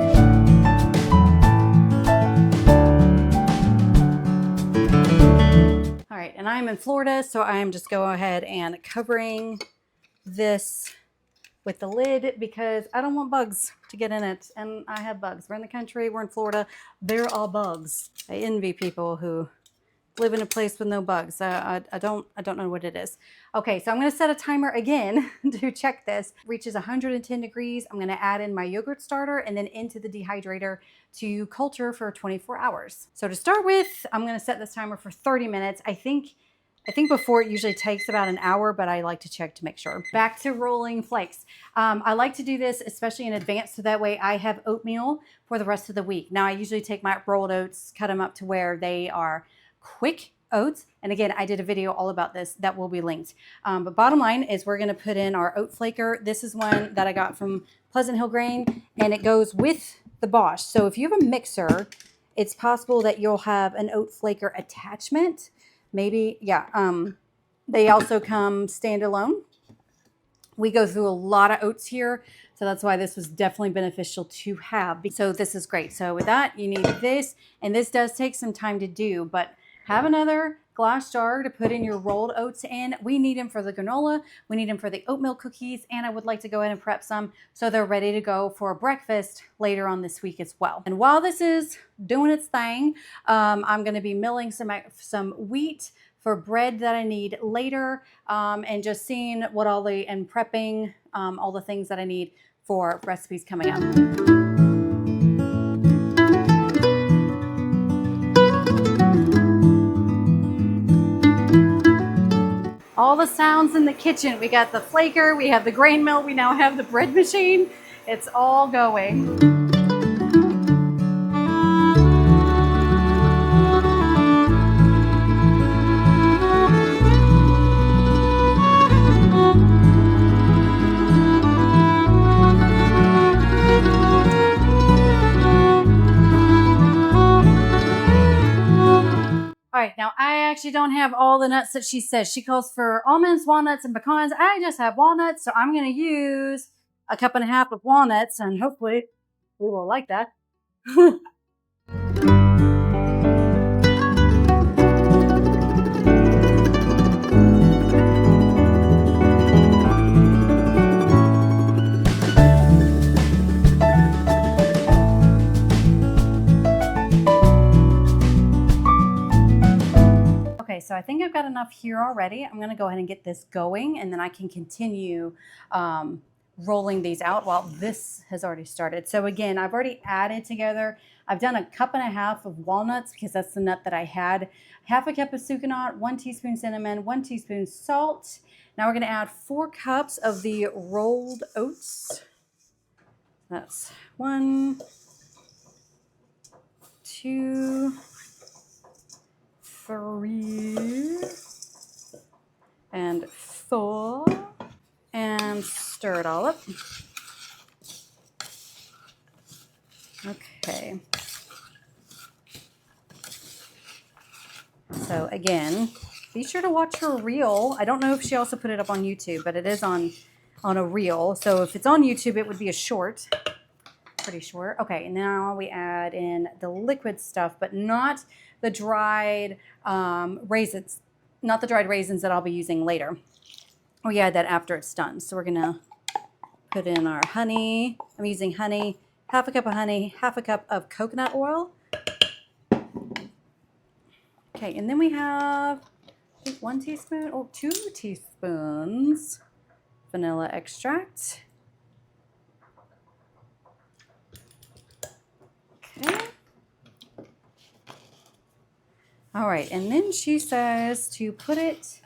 All right, and I'm in Florida, so I'm just going ahead and covering this with the lid because I don't want bugs to get in it, and I have bugs. We're in the country, we're in Florida, there are bugs. I envy people who live in a place with no bugs. I don't know what it is. Okay, so I'm gonna set a timer again to check this. Reaches 110 degrees. I'm gonna add in my yogurt starter and then into the dehydrator to culture for 24 hours. So to start with, I'm gonna set this timer for 30 minutes. I think before it usually takes about an hour, but I like to check to make sure. Back to rolling flakes. I like to do this especially in advance so that way I have oatmeal for the rest of the week. Now I usually take my rolled oats, cut them up to where they are quick oats. And again, I did a video all about this that will be linked. But bottom line is we're gonna put in our oat flaker. This is one that I got from Pleasant Hill Grain, and it goes with the Bosch. So if you have a mixer, it's possible that you'll have an oat flaker attachment. Maybe, yeah. They also come standalone. We go through a lot of oats here, so that's why this was definitely beneficial to have. So this is great. So with that, you need this, and this does take some time to do, but have another glass jar to put in your rolled oats in. We need them for the granola, we need them for the oatmeal cookies, and I would like to go ahead and prep some so they're ready to go for breakfast later on this week as well. And while this is doing its thing, I'm gonna be milling some wheat for bread that I need later, and just seeing what and prepping all the things that I need for recipes coming up. All the sounds in the kitchen. We got the flaker, we have the grain mill, we now have the bread machine. It's all going. All right, now I actually don't have all the nuts that she says. She calls for almonds, walnuts, and pecans. I just have walnuts, so I'm going to use 1.5 cups of walnuts, and hopefully we will like that. Okay, so I think I've got enough here already. I'm gonna go ahead and get this going, and then I can continue rolling these out while this has already started. So again, I've already added together, I've done 1.5 cups of walnuts because that's the nut that I had, 1/2 cup of sucanat, 1 teaspoon cinnamon, 1 teaspoon salt. Now we're gonna add 4 cups of the rolled oats. That's 1, 2, 3, and 4, and stir it all up. Okay. So again, be sure to watch her reel. I don't know if she also put it up on YouTube, but it is on a reel. So if it's on YouTube, it would be a short. Pretty short. Okay, now we add in the liquid stuff, but not the dried raisins. Not the dried raisins that I'll be using later. We add that after it's done. So we're gonna put in our honey. I'm using honey, 1/2 cup of honey, 1/2 cup of coconut oil. Okay, and then we have, I think, 1 teaspoon or 2 teaspoons vanilla extract. Okay. All right, and then she says to put it,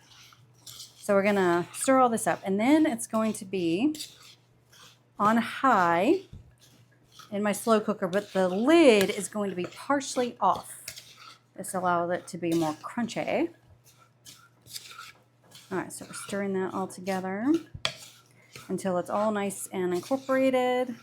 so we're gonna stir all this up, and then it's going to be on high in my slow cooker, but the lid is going to be partially off. This allows it to be more crunchy. All right, so we're stirring that all together until it's all nice and incorporated.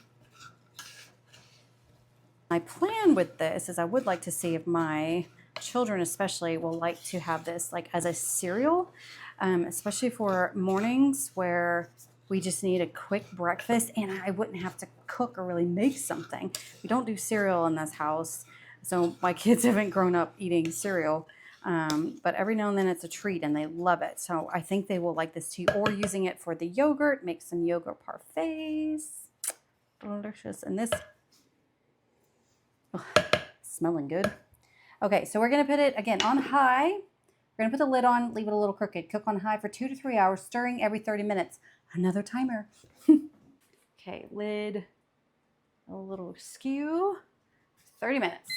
My plan with this is I would like to see if my children especially will like to have this like as a cereal, especially for mornings where We just need a quick breakfast, and I wouldn't have to cook or really make something. We don't do cereal in this house, so my kids haven't grown up eating cereal. But every now and then it's a treat, and they love it. So I think they will like this too. Or using it for the yogurt, make some yogurt parfaits. Delicious. And this, oh, smelling good. Okay, so we're going to put it, again, on high. We're going to put the lid on, leave it a little crooked. Cook on high for 2 to 3 hours, stirring every 30 minutes. Another timer. Okay, lid a little skew. 30 minutes.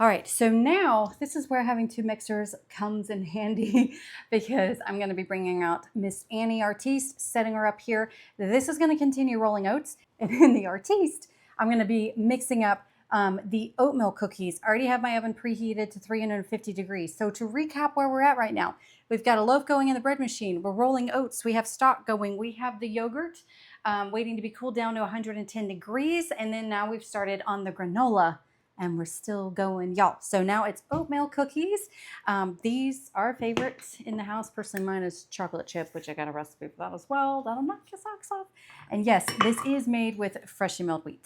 All right, so now this is where having 2 mixers comes in handy because I'm going to be bringing out Miss Annie Artiste, setting her up here. This is going to continue rolling oats. And in the Artiste, I'm going to be mixing up the oatmeal cookies. I already have my oven preheated to 350 degrees. So to recap where we're at right now, we've got a loaf going in the bread machine. We're rolling oats. We have stock going. We have the yogurt waiting to be cooled down to 110 degrees. And then now we've started on the granola. And we're still going, y'all. So now it's oatmeal cookies. These are favorites in the house. Personally, mine is chocolate chip, which I got a recipe for that as well. That'll knock your socks off. And yes, this is made with freshly milled wheat.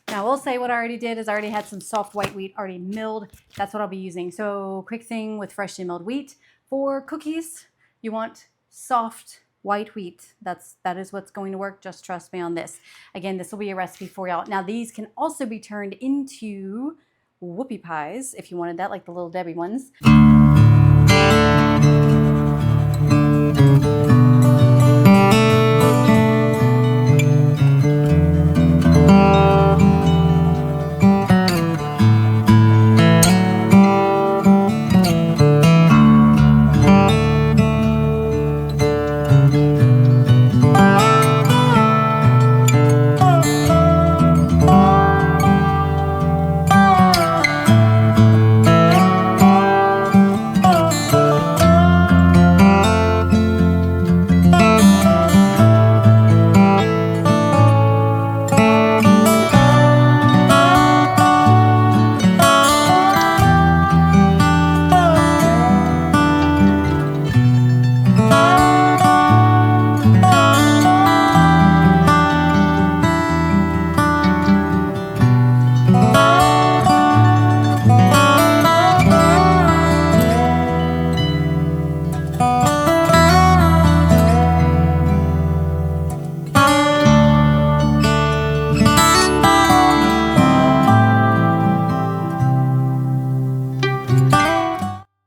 Now, I will say what I already did is I already had some soft white wheat already milled. That's what I'll be using. So quick thing with freshly milled wheat. For cookies, you want soft white wheat. That is what's going to work. Just trust me on this. Again, this will be a recipe for y'all. Now, these can also be turned into whoopie pies if you wanted that, like the Little Debbie ones.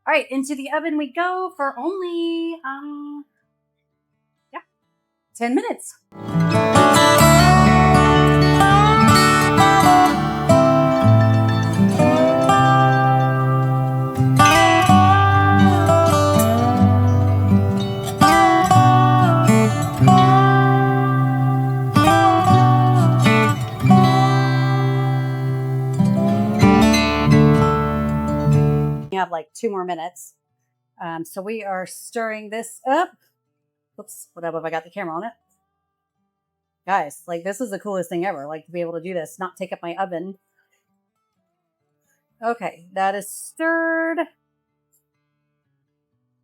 All right, into the oven we go for only 10 minutes. We have like 2 more minutes. So we are stirring this up. Oops, whatever, I got the camera on it. Guys, like this is the coolest thing ever, like to be able to do this, not take up my oven. Okay, that is stirred.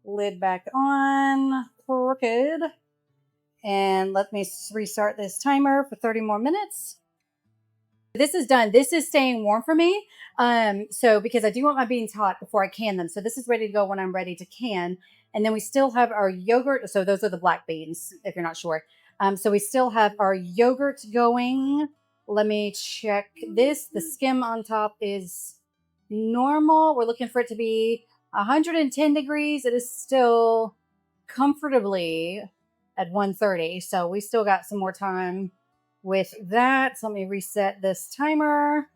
Lid back on, crooked. And let me restart this timer for 30 more minutes. This is done. This is staying warm for me. So because I do want my beans hot before I can them. So this is ready to go when I'm ready to can. And then we still have our yogurt. So those are the black beans, if you're not sure. So we still have our yogurt going. Let me check this. The skim on top is normal. We're looking for it to be 110 degrees. It is still comfortably at 130. So we still got some more time with that. So let me reset this timer.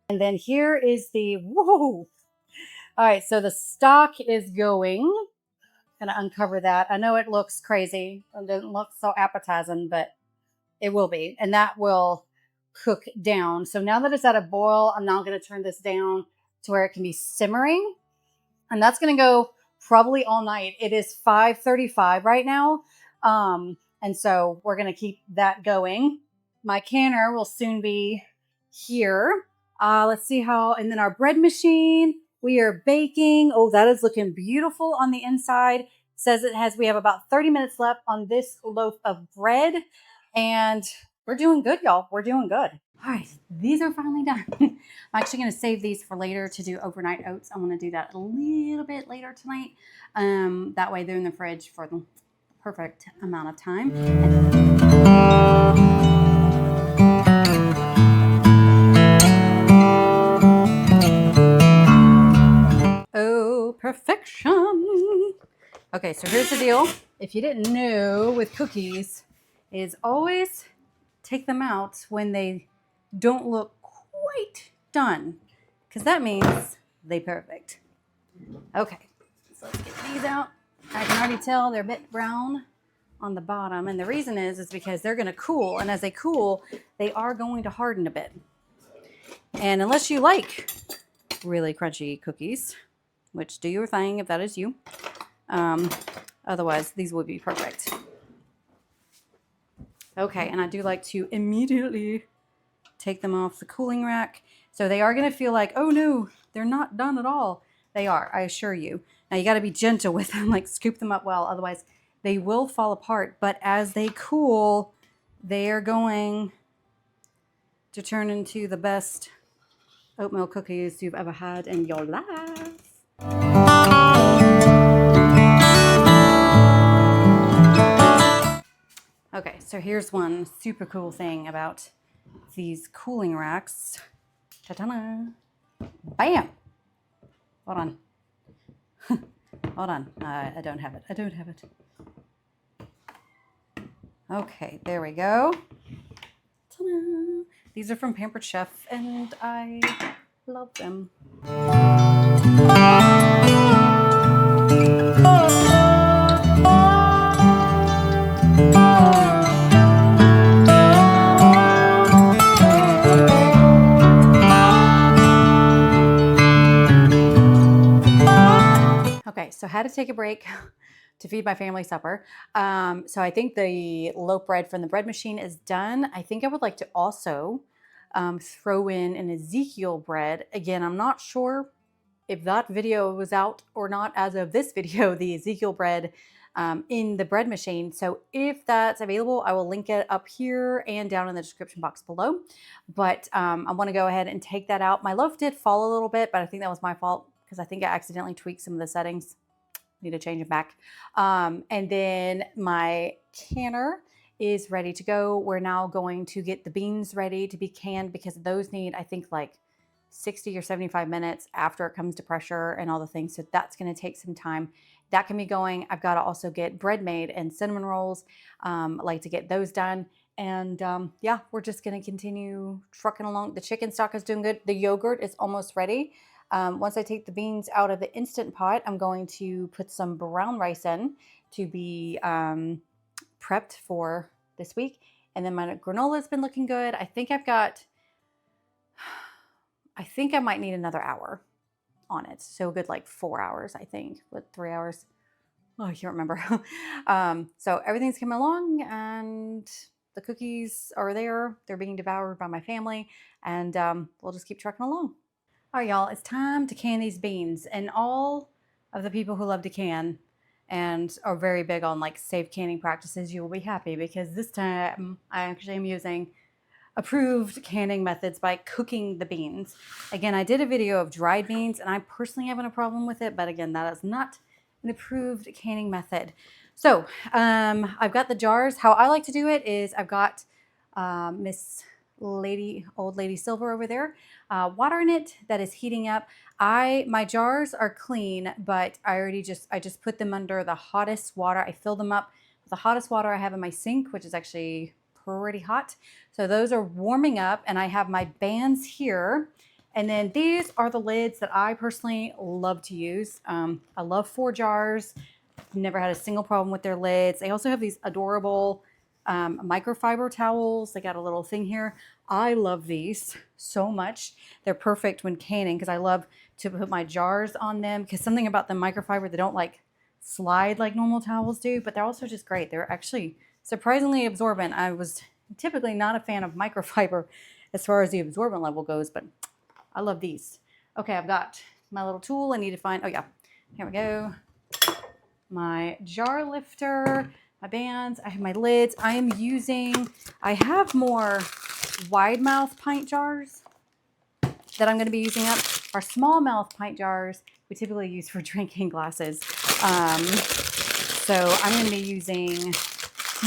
And then here is the, whoa. All right, so the stock is going. Gonna uncover that. I know it looks crazy. It doesn't look so appetizing, but it will be. And that will cook down. So now that it's at a boil, I'm now gonna turn this down to where it can be simmering. And that's gonna go probably all night. It is 5:35 right now. And so we're gonna keep that going. My canner will soon be here. Let's see how, and then our bread machine, we are baking. Oh, that is looking beautiful on the inside. says we have about 30 minutes left on this loaf of bread, and we're doing good, y'all. We're doing good. All right, these are finally done. I'm actually going to save these for later to do overnight oats. I'm going to do that a little bit later tonight. That way they're in the fridge for the perfect amount of time. Oh, perfection. Okay, so here's the deal. If you didn't know with cookies, is always take them out when they don't look quite done, because that means they perfect. Okay, so let's get these out. I can already tell they're a bit brown on the bottom, and the reason is because they're going to cool, and as they cool, they are going to harden a bit. And unless you like really crunchy cookies, which do your thing if that is you, otherwise these would be perfect. Okay, and I do like to immediately take them off the cooling rack. So they are going to feel like, oh no, they're not done at all. They are, I assure you. Now you got to be gentle with them, like scoop them up well, otherwise they will fall apart. But as they cool, they are going to turn into the best oatmeal cookies you've ever had in your life. Okay, so here's one super cool thing about these cooling racks. Ta-da! Bam! Hold on. Hold on. I don't have it. I don't have it. Okay, there we go. Ta-da! These are from Pampered Chef, and I love them. Okay, so I had to take a break to feed my family supper. So I think the loaf bread from the bread machine is done. I think I would like to also throw in an Ezekiel bread. Again, I'm not sure if that video was out or not as of this video, the Ezekiel bread in the bread machine. So if that's available, I will link it up here and down in the description box below. But I want to go ahead and take that out. My loaf did fall a little bit, but I think that was my fault because I think I accidentally tweaked some of the settings. Need to change it back. And then my canner is ready to go. We're now going to get the beans ready to be canned because those need, I think, like 60 or 75 minutes after it comes to pressure and all the things. So that's going to take some time. That can be going. I've got to also get bread made and cinnamon rolls. I like to get those done. And yeah, we're just going to continue trucking along. The chicken stock is doing good. The yogurt is almost ready. Once I take the beans out of the Instant Pot, I'm going to put some brown rice in to be prepped for this week. And then my granola has been looking good. I think I might need another hour on it. So good, like 4 hours, I think, with 3 hours. Oh, I can't remember. So everything's coming along and the cookies are there. They're being devoured by my family and we'll just keep trucking along. All right, y'all, it's time to can these beans. And all of the people who love to can and are very big on like safe canning practices, you will be happy because this time I actually am using approved canning methods by cooking the beans. Again, I did a video of dried beans and I personally haven't a problem with it, but again, that is not an approved canning method. So I've got the jars. How I like to do it is I've got Old Lady Silver over there, water in it that is heating up. My jars are clean, but I just put them under the hottest water. I fill them up with the hottest water I have in my sink, which is actually pretty hot. So those are warming up and I have my bands here. And then these are the lids that I personally love to use. I love 4 jars. Never had a single problem with their lids. They also have these adorable microfiber towels. They got a little thing here. I love these so much. They're perfect when canning because I love to put my jars on them because something about the microfiber, they don't like slide like normal towels do, but they're also just great. They're actually surprisingly absorbent. I was typically not a fan of microfiber as far as the absorbent level goes, but I love these. Okay, I've got my little tool I need to find. Oh yeah, here we go. my jar lifter, my bands, I have my lids. I have more wide mouth pint jars that I'm going to be using up. Our small mouth pint jars we typically use for drinking glasses. So I'm going to be using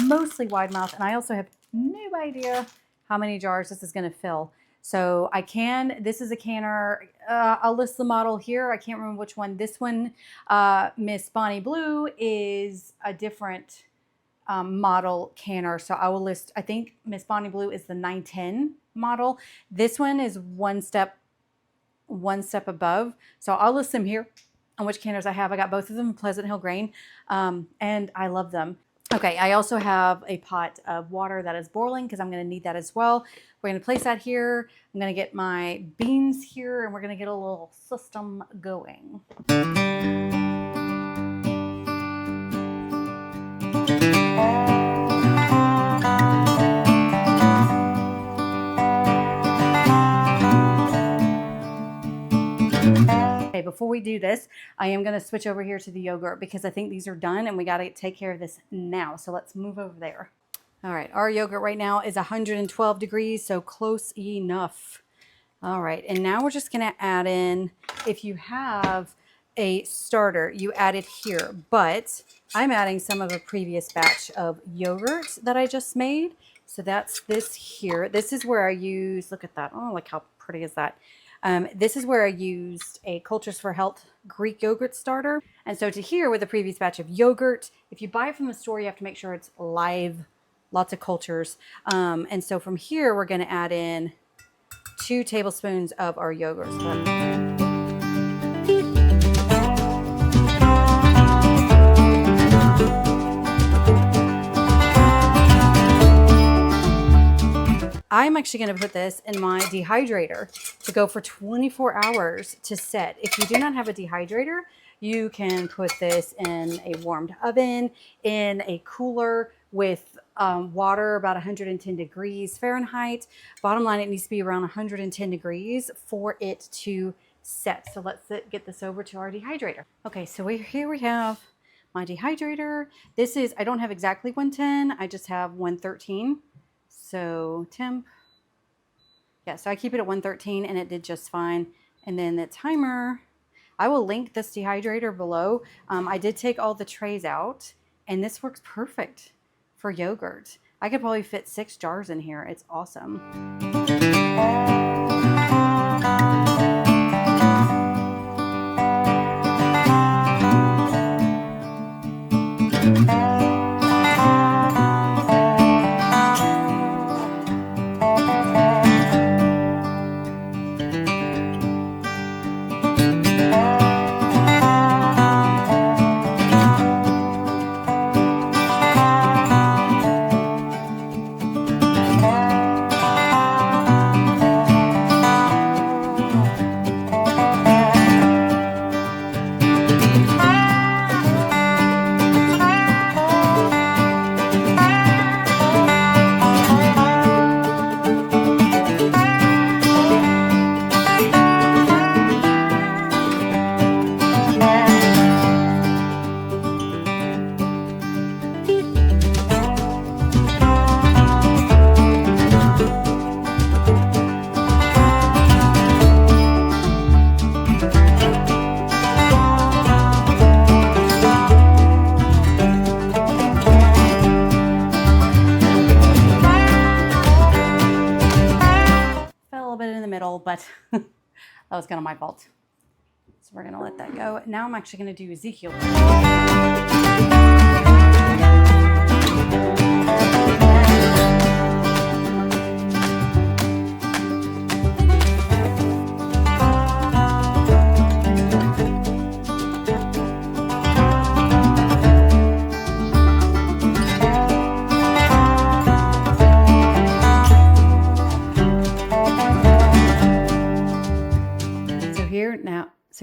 mostly wide mouth, and I also have no idea how many jars this is going to fill. So this is a canner. I'll list the model here. I can't remember which one. This one, Miss Bonnie Blue, is a different model canner. So I will list, I think Miss Bonnie Blue is the 910 model. This one is one step above. So I'll list them here on which canners I have. I got both of them in Pleasant Hill Grain, and I love them. Okay, I also have a pot of water that is boiling because I'm going to need that as well. We're going to place that here. I'm going to get my beans here, and we're going to get a little system going. Okay, before we do this, I am going to switch over here to the yogurt because I think these are done and we got to take care of this now. So let's move over there. All right, our yogurt right now is 112 degrees, so close enough. All right, and now we're just going to add in, if you have a starter, you add it here, but I'm adding some of a previous batch of yogurt that I just made. So that's this here. This is where I use, look at that. Oh, look how pretty is that. This is where I used a Cultures for Health Greek yogurt starter. And so to here with the previous batch of yogurt, if you buy it from the store, you have to make sure it's live, lots of cultures. And so from here, we're going to add in 2 tablespoons of our yogurt. I'm actually going to put this in my dehydrator to go for 24 hours to set. If you do not have a dehydrator, you can put this in a warmed oven, in a cooler with water about 110 degrees Fahrenheit. Bottom line, it needs to be around 110 degrees for it to set. So let's get this over to our dehydrator. Okay, so here we have my dehydrator. This is, I don't have exactly 110, I just have 113. So temp, yeah, so I keep it at 113 and it did just fine. And then the timer, I will link this dehydrator below. I did take all the trays out and this works perfect for yogurt. I could probably fit 6 jars in here. It's awesome. But that was kind of my fault. So we're going to let that go. Now I'm actually going to do Ezekiel.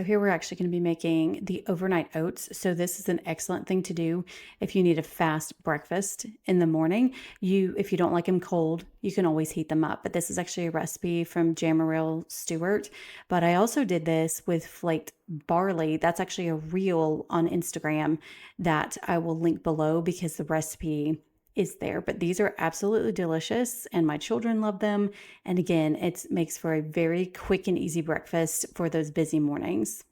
So here we're actually going to be making the overnight oats. So this is an excellent thing to do if you need a fast breakfast in the morning. If you don't like them cold, you can always heat them up. But this is actually a recipe from Jamaril Stewart. But I also did this with flaked barley. That's actually a reel on Instagram that I will link below because the recipe is there. But these are absolutely delicious and my children love them. And again, it makes for a very quick and easy breakfast for those busy mornings.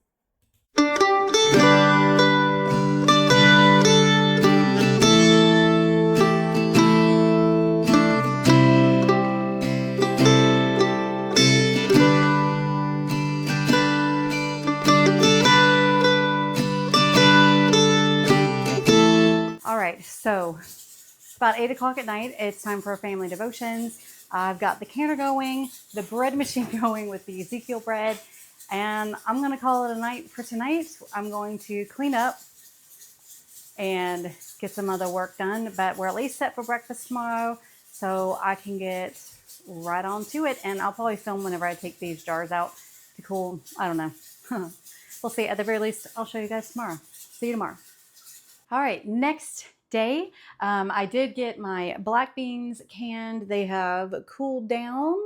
All right, so it's about 8 o'clock at night. It's time for family devotions. I've got the canner going, the bread machine going with the Ezekiel bread, and I'm going to call it a night for tonight. I'm going to clean up and get some other work done, but we're at least set for breakfast tomorrow, so I can get right on to it, and I'll probably film whenever I take these jars out to cool. I don't know. We'll see. At the very least, I'll show you guys tomorrow. See you tomorrow. All right, next day, I did get my black beans canned. They have cooled down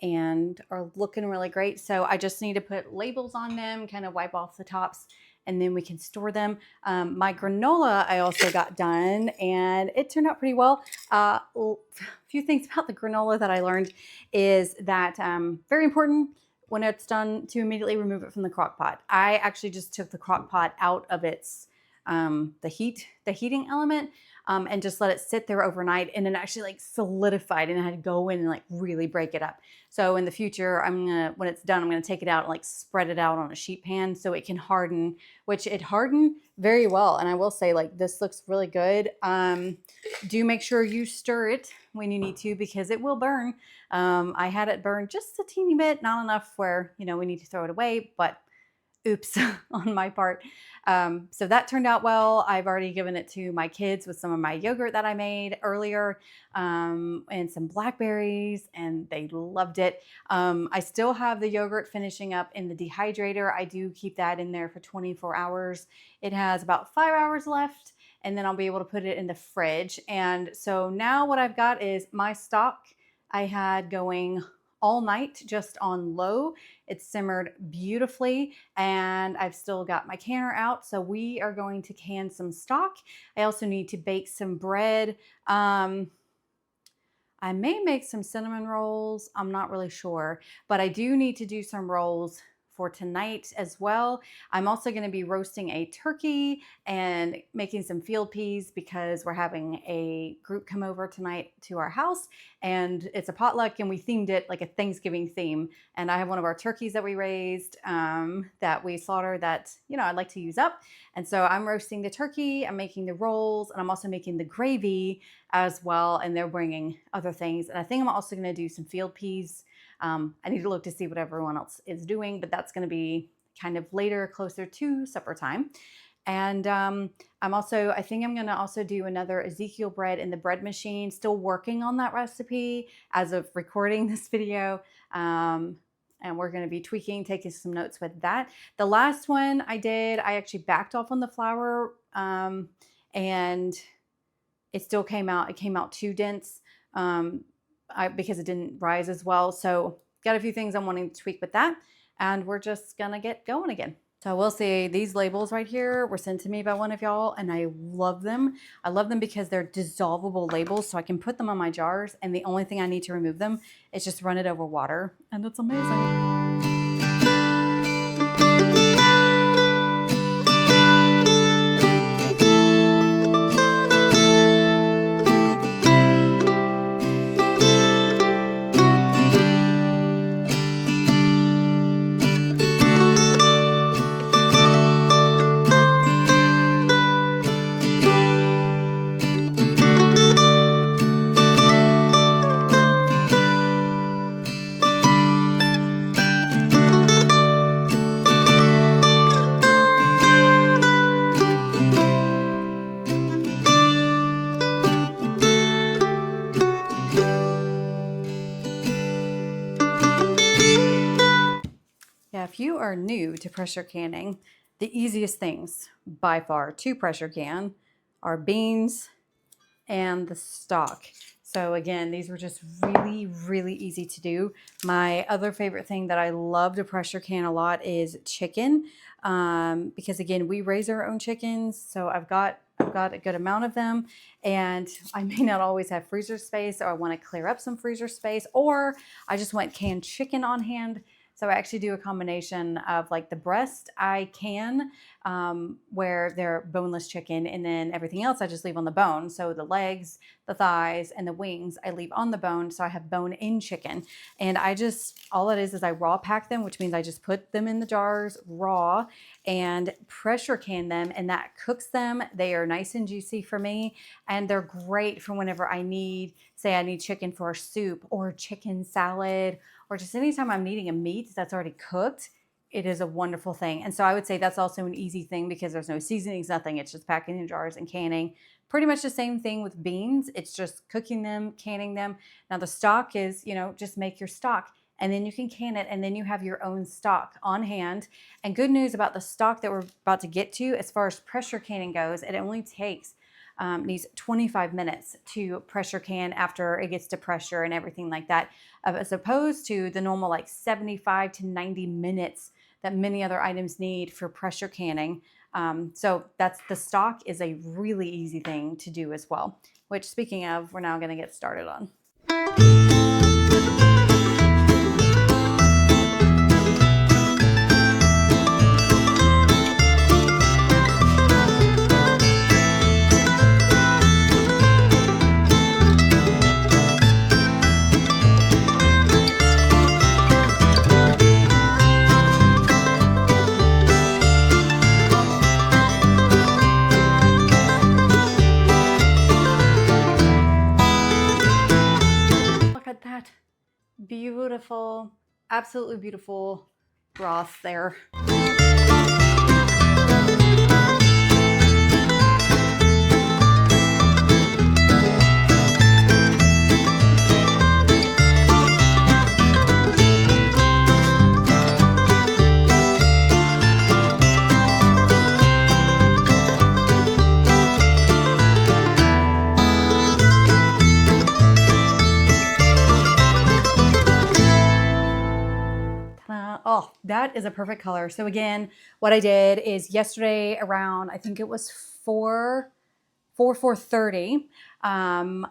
and are looking really great. So I just need to put labels on them, kind of wipe off the tops, and then we can store them. My granola I also got done, and it turned out pretty well. A few things about the granola that I learned is that very important when it's done to immediately remove it from the crock pot. I actually just took the crock pot out of its the heating element, and just let it sit there overnight, and then actually like solidified, and I had to go in and like really break it up. So in the future, when it's done, I'm gonna take it out and like spread it out on a sheet pan so it can harden, which it hardened very well. And I will say, like, this looks really good. Do make sure you stir it when you need to, because it will burn. I had it burn just a teeny bit, not enough where, you know, we need to throw it away, but oops on my part. So that turned out well. I've already given it to my kids with some of my yogurt that I made earlier, and some blackberries, and they loved it. I still have the yogurt finishing up in the dehydrator. I do keep that in there for 24 hours. It has about 5 hours left, and then I'll be able to put it in the fridge. And so now what I've got is my stock I had going all night just on low. It simmered beautifully, and I've still got my canner out. So we are going to can some stock. I also need to bake some bread. I may make some cinnamon rolls. I'm not really sure, but I do need to do some rolls for tonight as well. I'm also going to be roasting a turkey and making some field peas because we're having a group come over tonight to our house, and it's a potluck, and we themed it like a Thanksgiving theme. And I have one of our turkeys that we raised, that we slaughtered, that, you know, I'd like to use up. And so I'm roasting the turkey, I'm making the rolls, and I'm also making the gravy as well. And they're bringing other things. And I think I'm also going to do some field peas. I need to look to see what everyone else is doing, but that's going to be kind of later, closer to supper time. And I think I'm going to also do another Ezekiel bread in the bread machine. Still working on that recipe as of recording this video. And we're going to be tweaking, taking some notes with that. The last one I did, I actually backed off on the flour, and it still came out. It came out too dense. Because it didn't rise as well. So got a few things I'm wanting to tweak with that, and we're just gonna get going again. So I will say these labels right here were sent to me by one of y'all, and I love them. I love them because they're dissolvable labels, so I can put them on my jars, and the only thing I need to remove them is just run it over water, and it's amazing. are new to pressure canning, the easiest things by far to pressure can are beans and the stock. So again, these were just really, really easy to do. My other favorite thing that I love to pressure can a lot is chicken, because again, we raise our own chickens. So I've got a good amount of them, and I may not always have freezer space, or I want to clear up some freezer space, or I just want canned chicken on hand. So I actually do a combination of like the breast I can, where they're boneless chicken, and then everything else I just leave on the bone. So the legs, the thighs, and the wings I leave on the bone. So I have bone-in chicken. And all it is I raw pack them, which means I just put them in the jars raw and pressure can them, and that cooks them. They are nice and juicy for me, and they're great for whenever I need chicken for a soup or chicken salad, or just anytime I'm needing a meat that's already cooked. It is a wonderful thing. And so I would say that's also an easy thing because there's no seasonings, nothing. It's just packing in jars and canning. Pretty much the same thing with beans. It's just cooking them, canning them. Now the stock is, just make your stock, and then you can can it, and then you have your own stock on hand. And good news about the stock that we're about to get to, as far as pressure canning goes, it only takes needs 25 minutes to pressure can after it gets to pressure and everything like that, as opposed to the normal like 75 to 90 minutes that many other items need for pressure canning. So the stock is a really easy thing to do as well, which, speaking of, we're now going to get started on. That beautiful, absolutely beautiful broth there. Oh, that is a perfect color. So again, what I did is yesterday around, I think it was 4:30,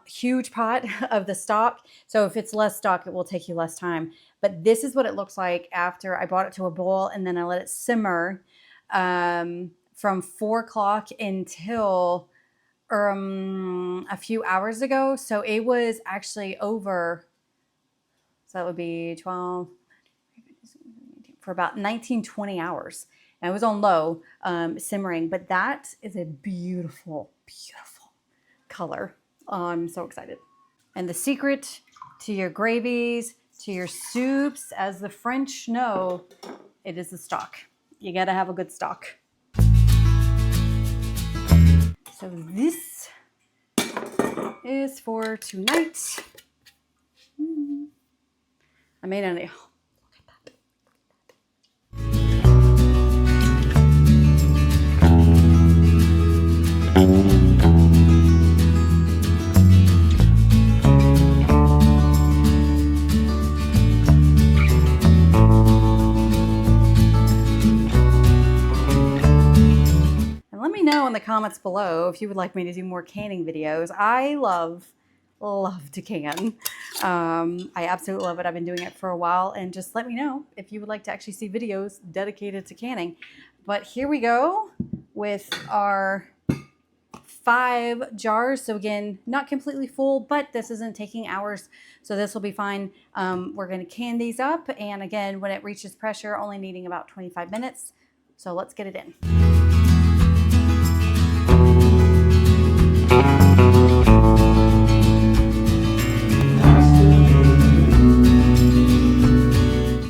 huge pot of the stock. So if it's less stock, it will take you less time. But this is what it looks like after I brought it to a boil, and then I let it simmer from 4 o'clock until a few hours ago. So it was actually over. So that would be 12. For about 19, 20 hours. And it was on low, simmering, but that is a beautiful, beautiful color. I'm so excited. And the secret to your gravies, to your soups, as the French know, it is the stock. You gotta have a good stock. So this is for tonight. I made an in the comments below if you would like me to do more canning videos. I love to can. I absolutely love it. I've been doing it for a while, and just let me know if you would like to actually see videos dedicated to canning. But here we go with our 5 jars. So again, not completely full, but this isn't taking hours, so this will be fine. We're going to can these up, and again, when it reaches pressure, only needing about 25 minutes. So let's get it in.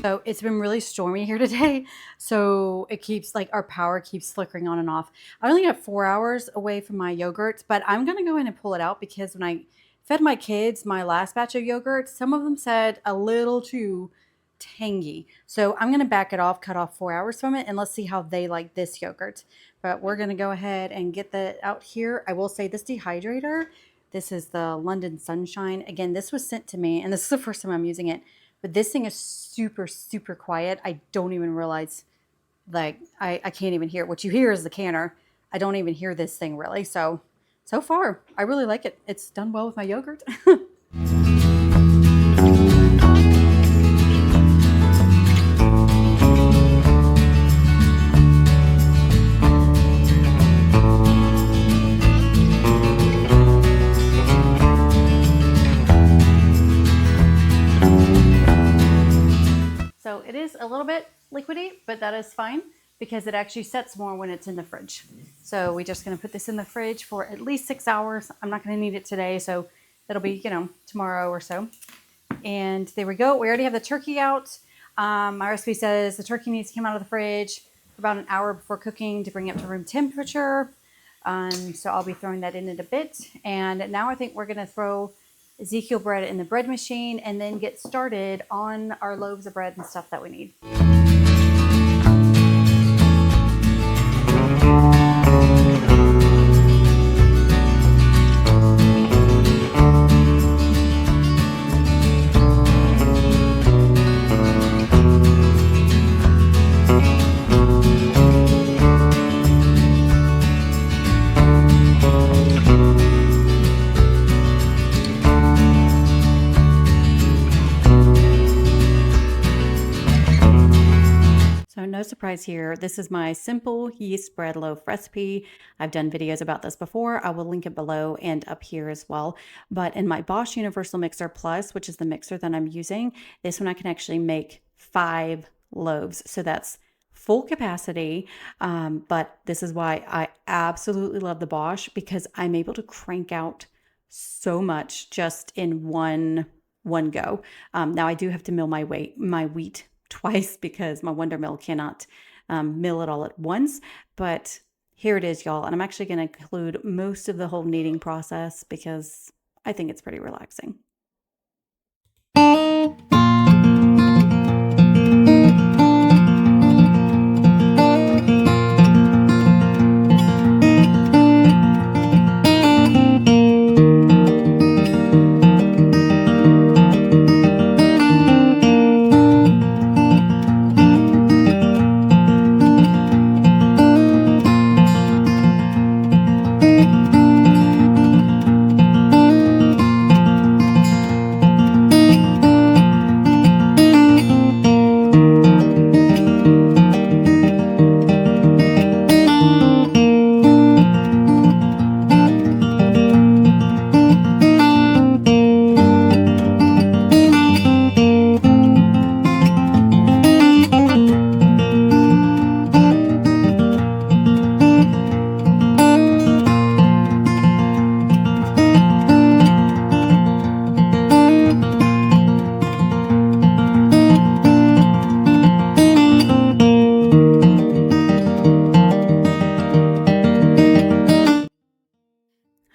So it's been really stormy here today, so it keeps our power keeps flickering on and off. I only got 4 hours away from my yogurts, but I'm gonna go in and pull it out because when I fed my kids my last batch of yogurt, some of them said a little too tangy. So I'm going to back it off, cut off 4 hours from it, and let's see how they like this yogurt. But we're going to go ahead and get that out here. I will say this dehydrator, this is the London Sunshine. Again, this was sent to me, and this is the first time I'm using it. But this thing is super, super quiet. I don't even realize, like, I can't even hear it. What you hear is the canner. I don't even hear this thing really. So far, I really like it. It's done well with my yogurt. So it is a little bit liquidy, but that is fine because it actually sets more when it's in the fridge. So we're just going to put this in the fridge for at least 6 hours. I'm not going to need it today, so it'll be, tomorrow or so. And there we go. We already have the turkey out. My recipe says the turkey needs to come out of the fridge for about an hour before cooking to bring it up to room temperature. So I'll be throwing that in a bit. And now I think we're going to throw Ezekiel bread in the bread machine and then get started on our loaves of bread and stuff that we need. No surprise here. This is my simple yeast bread loaf recipe. I've done videos about this before. I will link it below and up here as well. But in my Bosch Universal Mixer Plus, which is the mixer that I'm using, this one I can actually make 5 loaves. So that's full capacity. But this is why I absolutely love the Bosch, because I'm able to crank out so much just in one go. Now I do have to mill my wheat twice because my Wonder Mill cannot mill it all at once. But here it is, y'all. And I'm actually going to include most of the whole kneading process because I think it's pretty relaxing.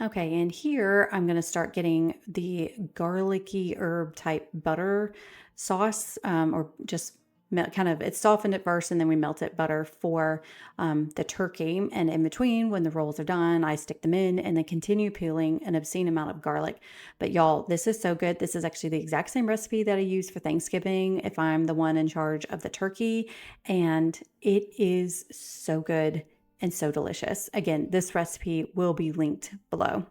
Okay, and here I'm going to start getting the garlicky herb type butter sauce, or just kind of, it's softened at first and then we melt it butter for the turkey. And in between, when the rolls are done, I stick them in and then continue peeling an obscene amount of garlic. But y'all, this is so good. This is actually the exact same recipe that I use for Thanksgiving if I'm the one in charge of the turkey. And it is so good and so delicious. Again, this recipe will be linked below.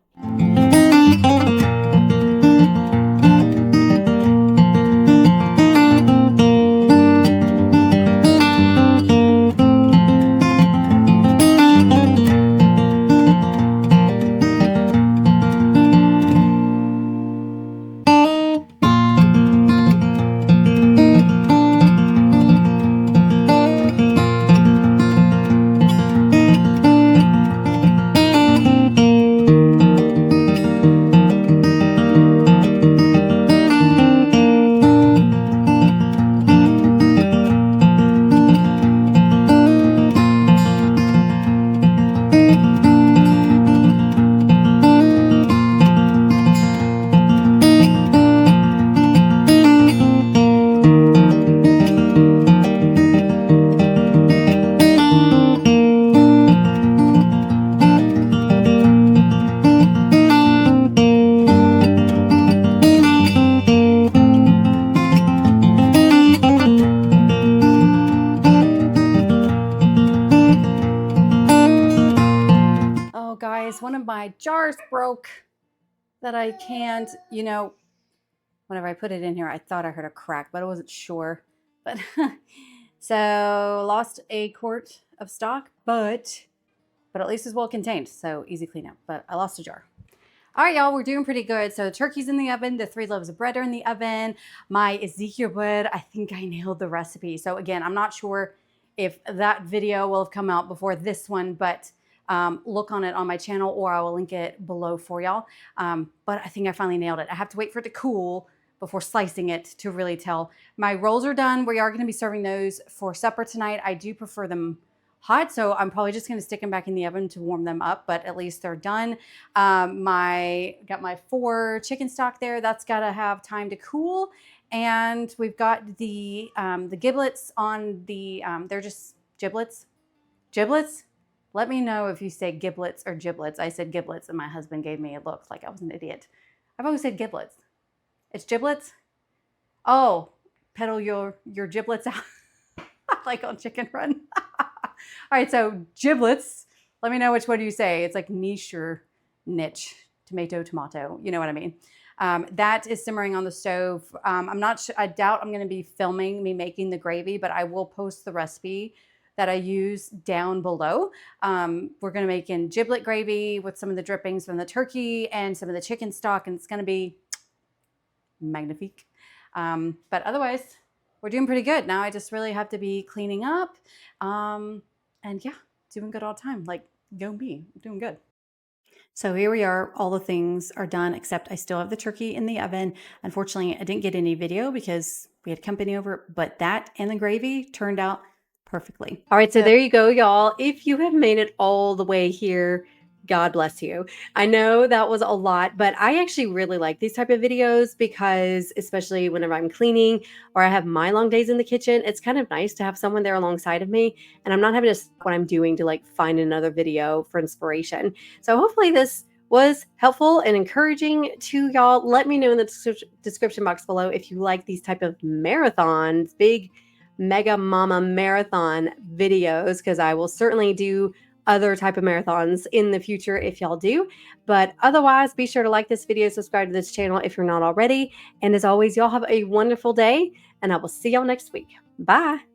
jar's broke that I can't, whenever I put it in here, I thought I heard a crack, but I wasn't sure. But so lost a quart of stock, but at least it's well contained, so easy cleanup. But I lost a jar. All right, y'all, we're doing pretty good. So turkey's in the oven. The 3 loaves of bread are in the oven. My Ezekiel bread, I think I nailed the recipe. So again, I'm not sure if that video will have come out before this one, but look on it on my channel, or I will link it below for y'all. But I think I finally nailed it. I have to wait for it to cool before slicing it to really tell. My rolls are done. We are going to be serving those for supper tonight. I do prefer them hot, so I'm probably just going to stick them back in the oven to warm them up, but at least they're done. Got my 4 chicken stock there. That's got to have time to cool. And we've got the giblets on the, they're just giblets. Giblets? Let me know if you say giblets or giblets. I said giblets, and my husband gave me a look like I was an idiot. I've always said giblets. It's giblets? Oh, pedal your giblets out. Like on Chicken Run. All right, so giblets. Let me know which one you say. It's like niche or niche, tomato. You know what I mean. That is simmering on the stove. I'm not sure. I doubt I'm going to be filming me making the gravy, but I will post the recipe that I use down below. We're going to make in giblet gravy with some of the drippings from the turkey and some of the chicken stock, and it's going to be magnifique. But otherwise, we're doing pretty good. Now I just really have to be cleaning up. And yeah, doing good all the time. Like, go me, I'm doing good. So here we are. All the things are done, except I still have the turkey in the oven. Unfortunately, I didn't get any video because we had company over, but that and the gravy turned out perfectly. All right, so there you go, y'all. If you have made it all the way here, God bless you. I know that was a lot, but I actually really like these type of videos because, especially whenever I'm cleaning or I have my long days in the kitchen, it's kind of nice to have someone there alongside of me, and I'm not having to stop what I'm doing to like find another video for inspiration. So hopefully this was helpful and encouraging to y'all. Let me know in the description box below if you like these type of marathons, big mega mama marathon videos, because I will certainly do other type of marathons in the future if y'all do. But otherwise, be sure to like this video, subscribe to this channel if you're not already. And as always, y'all have a wonderful day, and I will see y'all next week. Bye.